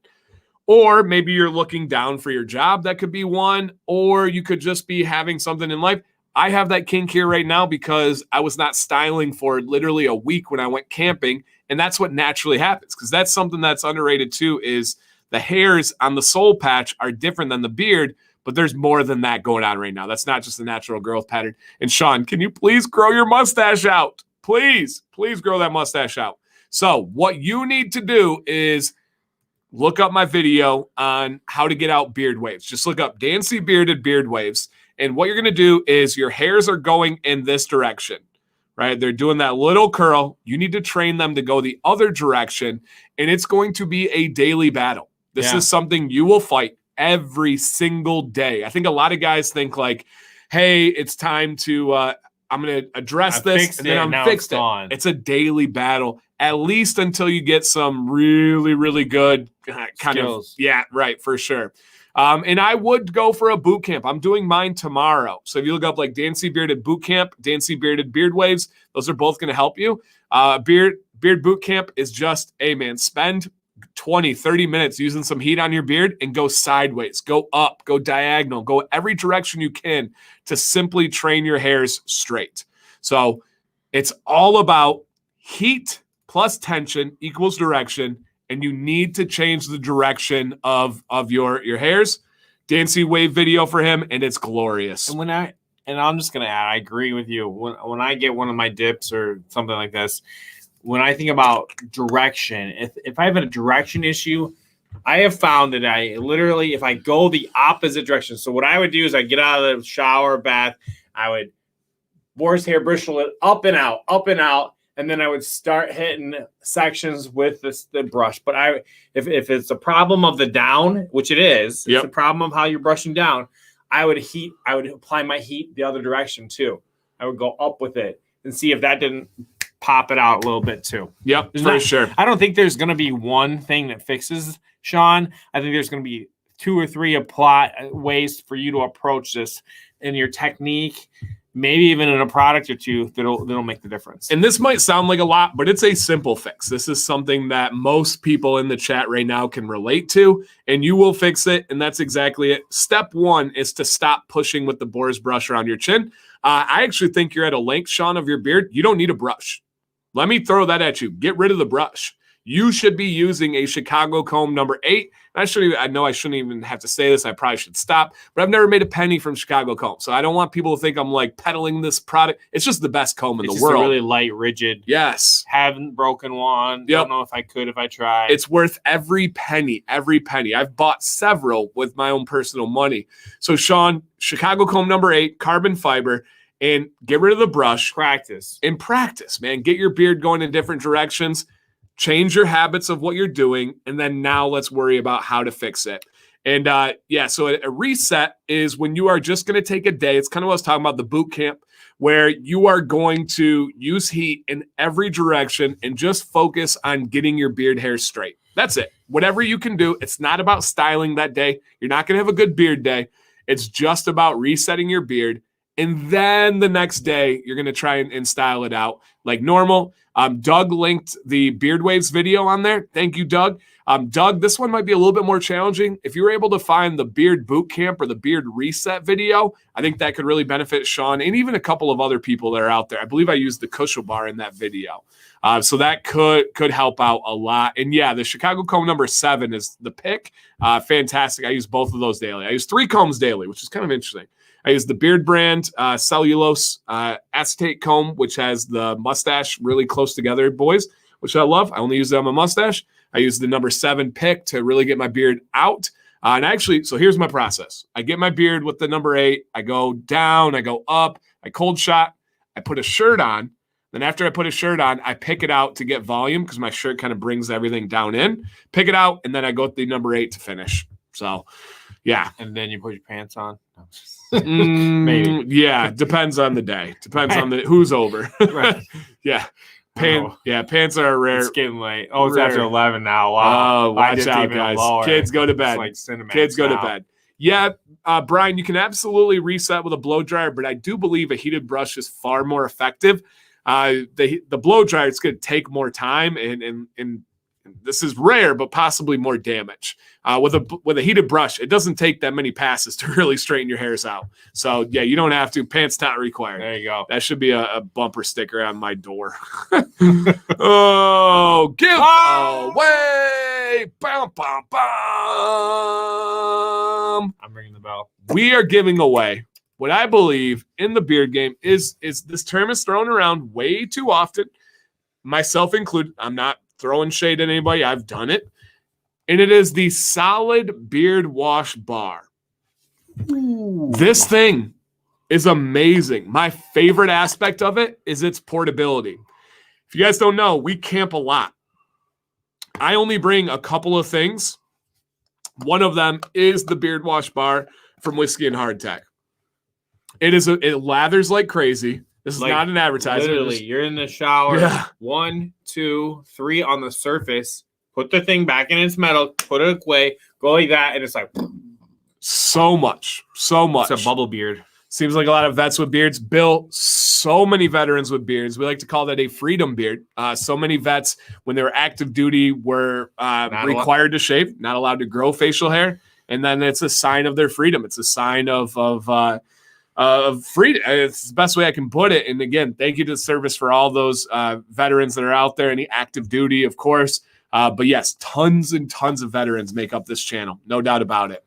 Or maybe you're looking down for your job. That could be one. Or you could just be having something in life. I have that kink here right now because I was not styling for literally a week when I went camping. And that's what naturally happens, because that's something that's underrated too, is the hairs on the soul patch are different than the beard, but there's more than that going on right now. That's not just a natural growth pattern. And Shawn, can you please grow your mustache out? Please grow that mustache out. So what you need to do is look up my video on how to get out beard waves. Just look up Dancy Bearded Beard Waves. And what you're going to do is your hairs are going in this direction, right? They're doing that little curl. You need to train them to go the other direction. And it's going to be a daily battle. This is something you will fight every single day. I think a lot of guys think like, hey, it's time to, I'm going to address this, and then I'm fixed it. It's a daily battle, at least until you get some really, really good kind of, for sure. And I would go for a boot camp. I'm doing mine tomorrow. So if you look up like Dancy Bearded Boot Camp, Dancy Bearded Beard Waves, those are both going to help you. Beard Boot Camp is just, spend 20, 30 minutes using some heat on your beard and go sideways, go up, go diagonal, go every direction you can to simply train your hairs straight. So it's all about heat plus tension equals direction, and you need to change the direction of your hairs. Dancing wave video for him, and it's glorious. And I'm just gonna add, I agree with you. When I get one of my dips or something like this, when I think about direction, if I have a direction issue, I have found that I literally, if I go the opposite direction, so what I would do is I get out of the shower, bath, I would boar's hair bristle it up and out, and then I would start hitting sections with the brush. But if it's a problem of the down, which it is, it's a problem of how you're brushing down, I would apply my heat the other direction too. I would go up with it and see if that didn't pop it out a little bit too. Yep, for sure. I don't think there's going to be one thing that fixes, Shawn. I think there's going to be 2 or 3 ways for you to approach this in your technique, maybe even in a product or two that'll make the difference. And this might sound like a lot, but it's a simple fix. This is something that most people in the chat right now can relate to, and you will fix it, and that's exactly it. Step 1 is to stop pushing with the boar's brush around your chin. I actually think you're at a length, Shawn, of your beard. You don't need a brush. Let me throw that at you. Get rid of the brush. You should be using a Chicago comb number 8. I know I shouldn't even have to say this. I probably should stop, but I've never made a penny from Chicago comb. So I don't want people to think I'm like peddling this product. It's just the best comb in the world. It's really light, rigid. Yes. Haven't broken one. Don't know if I could if I tried. It's worth every penny, every penny. I've bought several with my own personal money. So Shawn, Chicago comb number 8, carbon fiber, and get rid of the brush. Practice, man. Get your beard going in different directions. Change your habits of what you're doing, and then now let's worry about how to fix it. And so a reset is when you are just going to take a day. It's kind of what I was talking about, the boot camp, where you are going to use heat in every direction and just focus on getting your beard hair straight. That's it. Whatever you can do. It's not about styling that day. You're not going to have a good beard day. It's just about resetting your beard. And then the next day, you're going to try and style it out like normal. Doug linked the Beard Waves video on there. Thank you, Doug. Doug, this one might be a little bit more challenging. If you were able to find the Beard Boot Camp or the Beard Reset video, I think that could really benefit Shawn and even a couple of other people that are out there. I believe I used the Cushel bar in that video. So that could help out a lot. And yeah, the Chicago comb number 7 is the pick. Fantastic. I use both of those daily. I use 3 combs daily, which is kind of interesting. I use the Beard brand cellulose acetate comb, which has the mustache really close together, boys, which I love. I only use it on my mustache. I use the number 7 pick to really get my beard out. So here's my process. I get my beard with the number 8. I go down, I go up, I cold shot, I put a shirt on. Then after I put a shirt on, I pick it out to get volume because my shirt kind of brings everything down in. Pick it out, and then I go with the number 8 to finish. So, yeah. And then you put your pants on. Maybe. Yeah, depends on the day. Depends on who's over. Right. Yeah. Pants are rare. It's getting late. Oh, it's after 11 now. Wow. Watch out, guys. Kids go to bed. Kids go to bed. Yeah, Brian, you can absolutely reset with a blow dryer, but I do believe a heated brush is far more effective. The blow dryer, it's going to take more time, and this is rare, but possibly more damage. With a heated brush, it doesn't take that many passes to really straighten your hairs out. So yeah, you don't have to. Pants not required. There you go. That should be a bumper sticker on my door. Oh, give away! Bum, bum, bum. I'm ringing the bell. We are giving away what I believe in the beard game is this term is thrown around way too often, myself included. I'm not throwing shade at anybody. I've done it. And it is the solid beard wash bar. Ooh. This thing is amazing. My favorite aspect of it is its portability. If you guys don't know, we camp a lot. I only bring a couple of things. One of them is the beard wash bar from Whiskey and Hardtack. It lathers like crazy. This is not an advertisement. Literally, you're in the shower. 1, 2, 3 on the surface. Put the thing back in its metal. Put it away. Go like that, and it's like so much. It's a bubble beard. Seems like a lot of vets with beards. Bill, so many veterans with beards. We like to call that a freedom beard. So many vets, when they were active duty, were required to shave, not allowed to grow facial hair, and then it's a sign of their freedom. It's a sign of freedom. It's the best way I can put it. And again, thank you to the service for all those veterans that are out there. Any active duty, of course. But yes, tons and tons of veterans make up this channel. No doubt about it.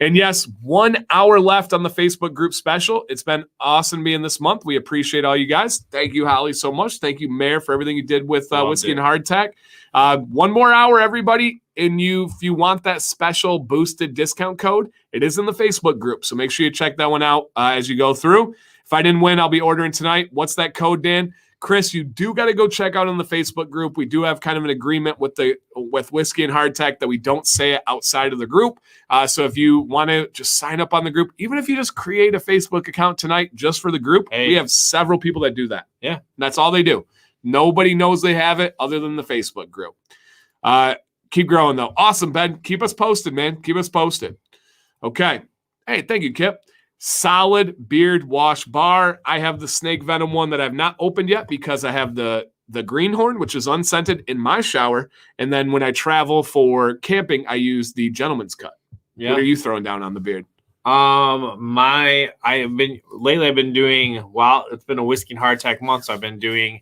And yes, 1 hour left on the Facebook group special. It's been awesome being this month. We appreciate all you guys. Thank you, Holly, so much. Thank you, Mayor, for everything you did with Whiskey and Hardtack. 1 more hour, everybody. And if you want that special boosted discount code, it is in the Facebook group. So make sure you check that one out as you go through. If I didn't win, I'll be ordering tonight. What's that code, Dan? Chris, you do got to go check out on the Facebook group. We do have kind of an agreement with Whiskey and Hardtack that we don't say it outside of the group. So if you want to just sign up on the group, even if you just create a Facebook account tonight just for the group, we have several people that do that. Yeah. And that's all they do. Nobody knows they have it other than the Facebook group. Keep growing, though. Awesome, Ben. Keep us posted, man. Keep us posted. Okay. Hey, thank you, Kip. Solid beard wash bar. I have the snake venom one that I've not opened yet because I have the greenhorn, which is unscented, in my shower. And then when I travel for camping, I use the gentleman's cut. Yeah. What are you throwing down on the beard? I've been doing, well, it's been a Whiskey and Hardtack month, so I've been doing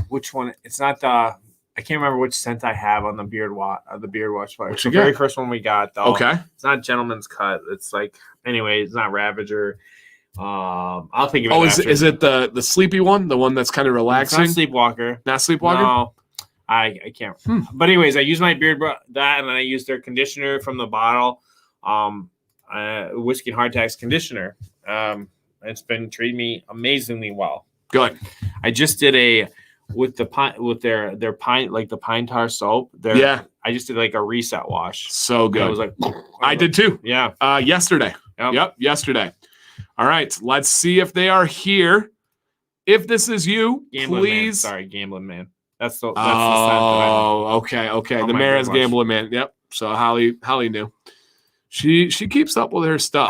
which one? It's not I can't remember which scent I have on the beard wash bar. It's the very first one we got, though. Okay. It's not Gentleman's Cut. It's like, anyway, it's not Ravager. I'll think of it. Oh, is it the sleepy one? The one that's kind of relaxing? It's not Sleepwalker. Not Sleepwalker? No. I can't. But anyways, I use my beard that, and then I use their conditioner from the bottle, Whiskey and Hardtack's conditioner. It's been treating me amazingly well. Good. I just did with their pine, like the pine tar soap. I just did like a reset wash. So good. I was like, I did too. Yeah. Yesterday. Yep. Yesterday. All right. Let's see if they are here. If this is you, Gambling please. Man. Sorry, Gambling Man. That's the okay. The mayor is Gambling Man. Yep. So Holly knew. She keeps up with her stuff.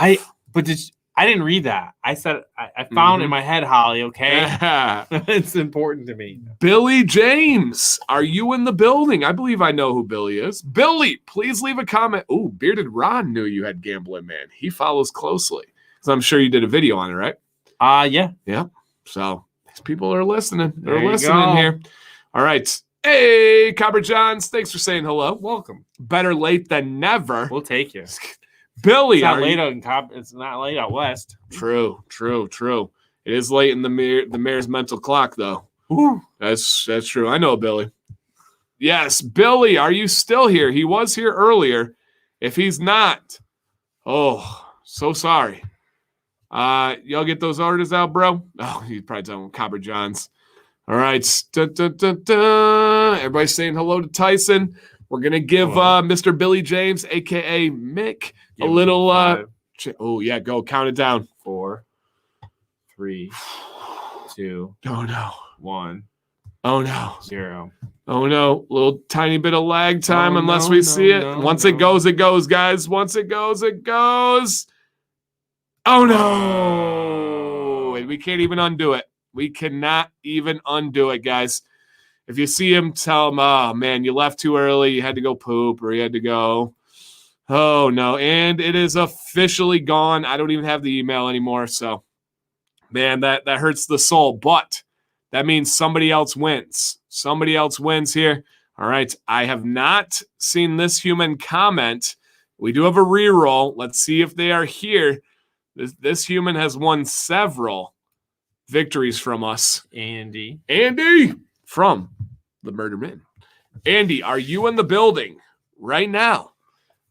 I didn't read that. I said I found in my head, Holly, okay? Yeah. It's important to me. Billy James, are you in the building? I believe I know who Billy is. Billy, please leave a comment. Ooh, Bearded Ron knew you had Gambling Man. He follows closely. So I'm sure you did a video on it, right? Yeah. Yeah. So these people are listening. They're listening here. All right. Hey, Copper Johns, thanks for saying hello. Welcome. Better late than never. We'll take you. Billy, it's not late out west. True. It is late in the mayor's mental clock, though. Ooh. That's true. I know Billy. Yes, Billy, are you still here? He was here earlier. If he's not, so sorry. Y'all get those orders out, bro? Oh, he's probably talking with Copper Johns. All right. Everybody's saying hello to Tyson. We're going to give Mr. Billy James, a.k.a. Mick, a little go. Count it down. 4, 3, 2. Oh, no. 1. Oh, no. 0. Oh, no. Little tiny bit of lag time unless we see it. Once it goes, it goes, guys. Once it goes, it goes. Oh, no. And we can't even undo it. We cannot even undo it, guys. If you see him, tell him, oh, man, you left too early. You had to go poop or you had to go. Oh, no. And it is officially gone. I don't even have the email anymore. So, man, that hurts the soul. But that means somebody else wins. Somebody else wins here. All right. I have not seen this human comment. We do have a reroll. Let's see if they are here. This human has won several victories from us. Andy. From the Murder Man. Andy, are you in the building right now?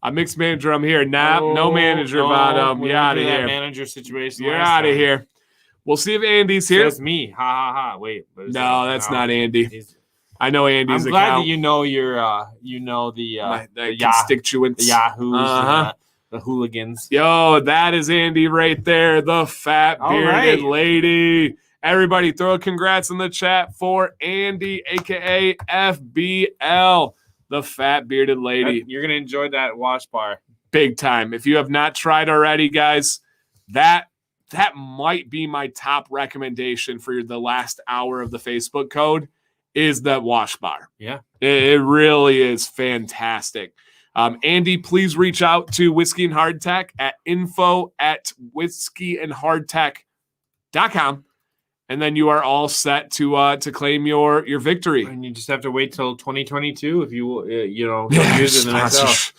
I'm mixed manager. I'm here. No manager, Vado. You're out of here. Manager situation. You're out of here. We'll see if Andy's here. That's me. Ha ha ha. Wait. No, that's not Andy. I know Andy's. I'm glad that you know your the constituents, the Yahoos, the hooligans. Yo, that is Andy right there, the fat bearded lady. Everybody, throw a congrats in the chat for Andy, a.k.a. FBL, the fat bearded lady. You're going to enjoy that wash bar. Big time. If you have not tried already, guys, that might be my top recommendation for the last hour of the Facebook code is that wash bar. Yeah. It really is fantastic. Andy, please reach out to Whiskey and Hardtack at info@whiskeyandhardtack.com. and then you are all set to claim your victory. And you just have to wait till 2022 if you Yeah, use it in the NFL.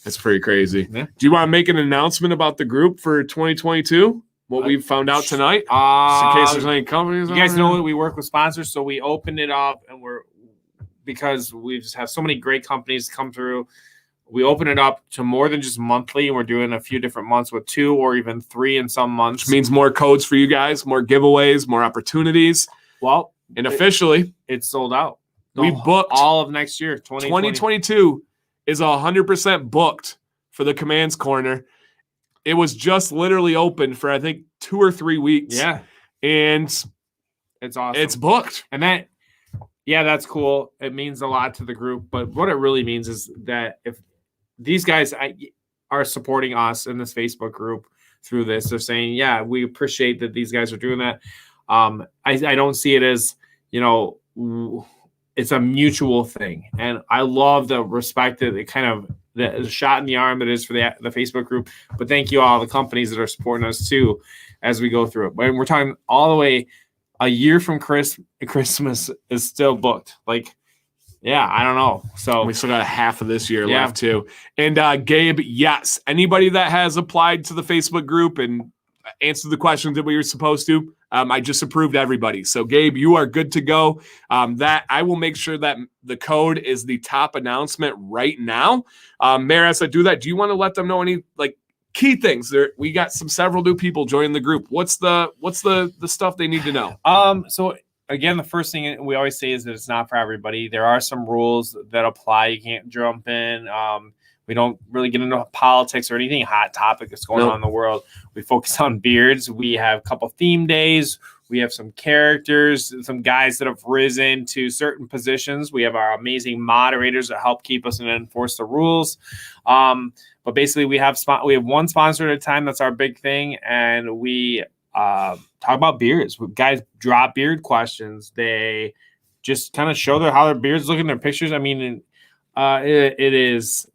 That's pretty crazy. Yeah. Do you want to make an announcement about the group for 2022? What we found out tonight? Just in case there's any companies. You guys know that we work with sponsors, so we opened it up, and because we just have so many great companies come through. We open it up to more than just monthly, and we're doing a few different months with 2 or even 3 in some months. Which means more codes for you guys, more giveaways, more opportunities. Well, and officially, it's sold out. We booked all of next year. 2022 is 100% booked for the Commands Corner. It was just literally open for, I think, 2 or 3 weeks. Yeah. And it's awesome. It's booked. And that's cool. It means a lot to the group. But what it really means is that if these guys are supporting us in this Facebook group through this, they're saying, yeah, we appreciate that these guys are doing that. I don't see it as, it's a mutual thing. And I love the respect that it kind of the shot in the arm that is for the Facebook group. But thank you all the companies that are supporting us too as we go through it. But we're talking all the way a year from Christmas is still booked. Yeah, I don't know. So we still got half of this year left too. And Gabe, yes, anybody that has applied to the Facebook group and answered the questions that we were supposed to, I just approved everybody. So Gabe, you are good to go. That I will make sure that the code is the top announcement right now. Mayor, as I do that, do you want to let them know any key things? There, we got several new people joining the group. What's the stuff they need to know? So again, the first thing we always say is that it's not for everybody. There are some rules that apply. You can't jump in. We don't really get into politics or anything hot topic that's going on in the world. We focus on beards. We have a couple theme days. We have some characters, some guys that have risen to certain positions. We have our amazing moderators that help keep us and enforce the rules. But basically, we have one sponsor at a time. That's our big thing, and we talk about beards. Guys drop beard questions. They just kind of show how their beards look in their pictures. I mean, it is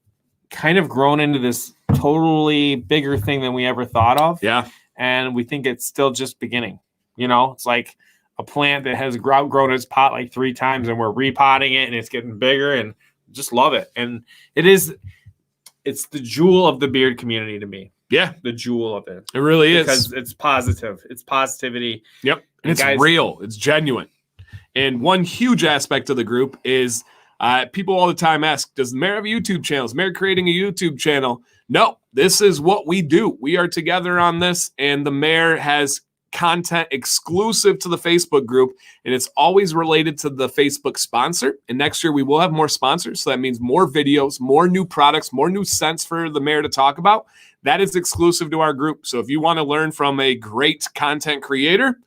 kind of grown into this totally bigger thing than we ever thought of. Yeah. And we think it's still just beginning. It's like a plant that has outgrown its pot 3 times, and we're repotting it, and it's getting bigger, and just love it. And it's the jewel of the beard community to me. Yeah. The jewel of it. It really is. Because it's positive. It's positivity. Yep. And it's real. It's genuine. And one huge aspect of the group is people all the time ask, does the mayor have a YouTube channel? Is the mayor creating a YouTube channel? No, this is what we do. We are together on this, and the mayor has content exclusive to the Facebook group, and it's always related to the Facebook sponsor. And next year we will have more sponsors, so that means more videos, more new products, more new scents for the mayor to talk about. That is exclusive to our group. So if you want to learn from a great content creator,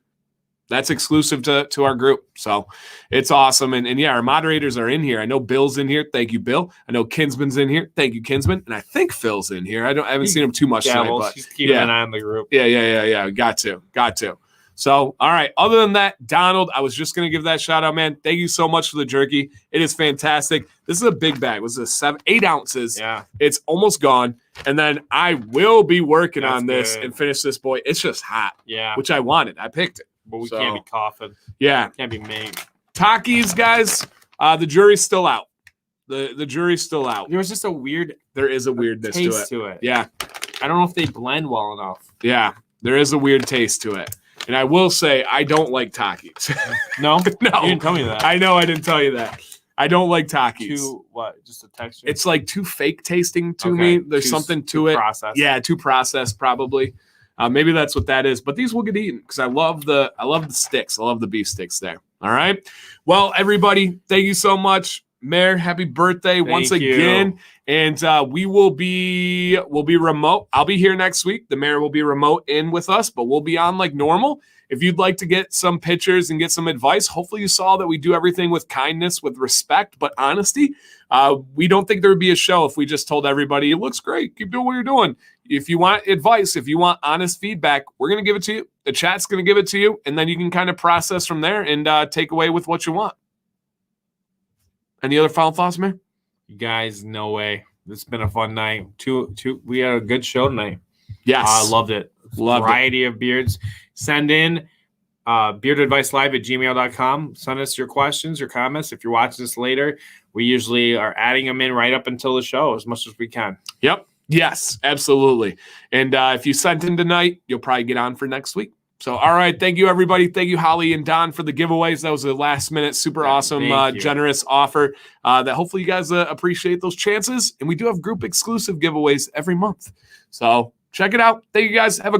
that's exclusive to our group. So it's awesome. And yeah, our moderators are in here. I know Bill's in here. Thank you, Bill. I know Kinsman's in here. Thank you, Kinsman. And I think Phil's in here. I haven't seen him too much tonight, but he's keeping an eye on the group. Yeah. Got to. So, all right. Other than that, Donald, I was just going to give that shout out, man. Thank you so much for the jerky. It is fantastic. This is a big bag. It was 8 ounces. Yeah. It's almost gone. And then I will be working on this and finish this boy. It's just hot. Yeah. Which I wanted. I picked it. But we can't be coughing. Yeah. Can't be made. Takis, guys, the jury's still out. The jury's still out. There was just there is a weirdness to it. Yeah. I don't know if they blend well enough. Yeah. There is a weird taste to it. And I will say, I don't like Takis. No? No. You didn't tell me that. I know I didn't tell you that. I don't like Takis. Too, what? Just a texture? It's too fake tasting to me. There's something to it. Processed. Yeah, too processed probably. Maybe that's what that is. But these will get eaten because I love the sticks. I love the beef sticks there. All right. Well, everybody, thank you so much. Mayor, happy birthday once again. And we'll be remote. I'll be here next week. The mayor will be remote in with us, but we'll be on like normal. If you'd like to get some pictures and get some advice, hopefully you saw that we do everything with kindness, with respect, but honesty. We don't think there would be a show if we just told everybody, it looks great, keep doing what you're doing. If you want advice, if you want honest feedback, we're going to give it to you. The chat's going to give it to you, and then you can kind of process from there and take away with what you want. Any other final thoughts, man? You guys, no way. It's been a fun night. We had a good show tonight. Yes. I loved it. Loved variety of beards. Send in beardadvicelive@gmail.com. Send us your questions, your comments. If you're watching this later, we usually are adding them in right up until the show as much as we can. Yep. Yes, absolutely. And if you sent in tonight, you'll probably get on for next week. So, all right. Thank you, everybody. Thank you, Holly and Don, for the giveaways. That was a last minute, super awesome, generous offer that hopefully you guys appreciate those chances. And we do have group exclusive giveaways every month. So check it out. Thank you guys. Have a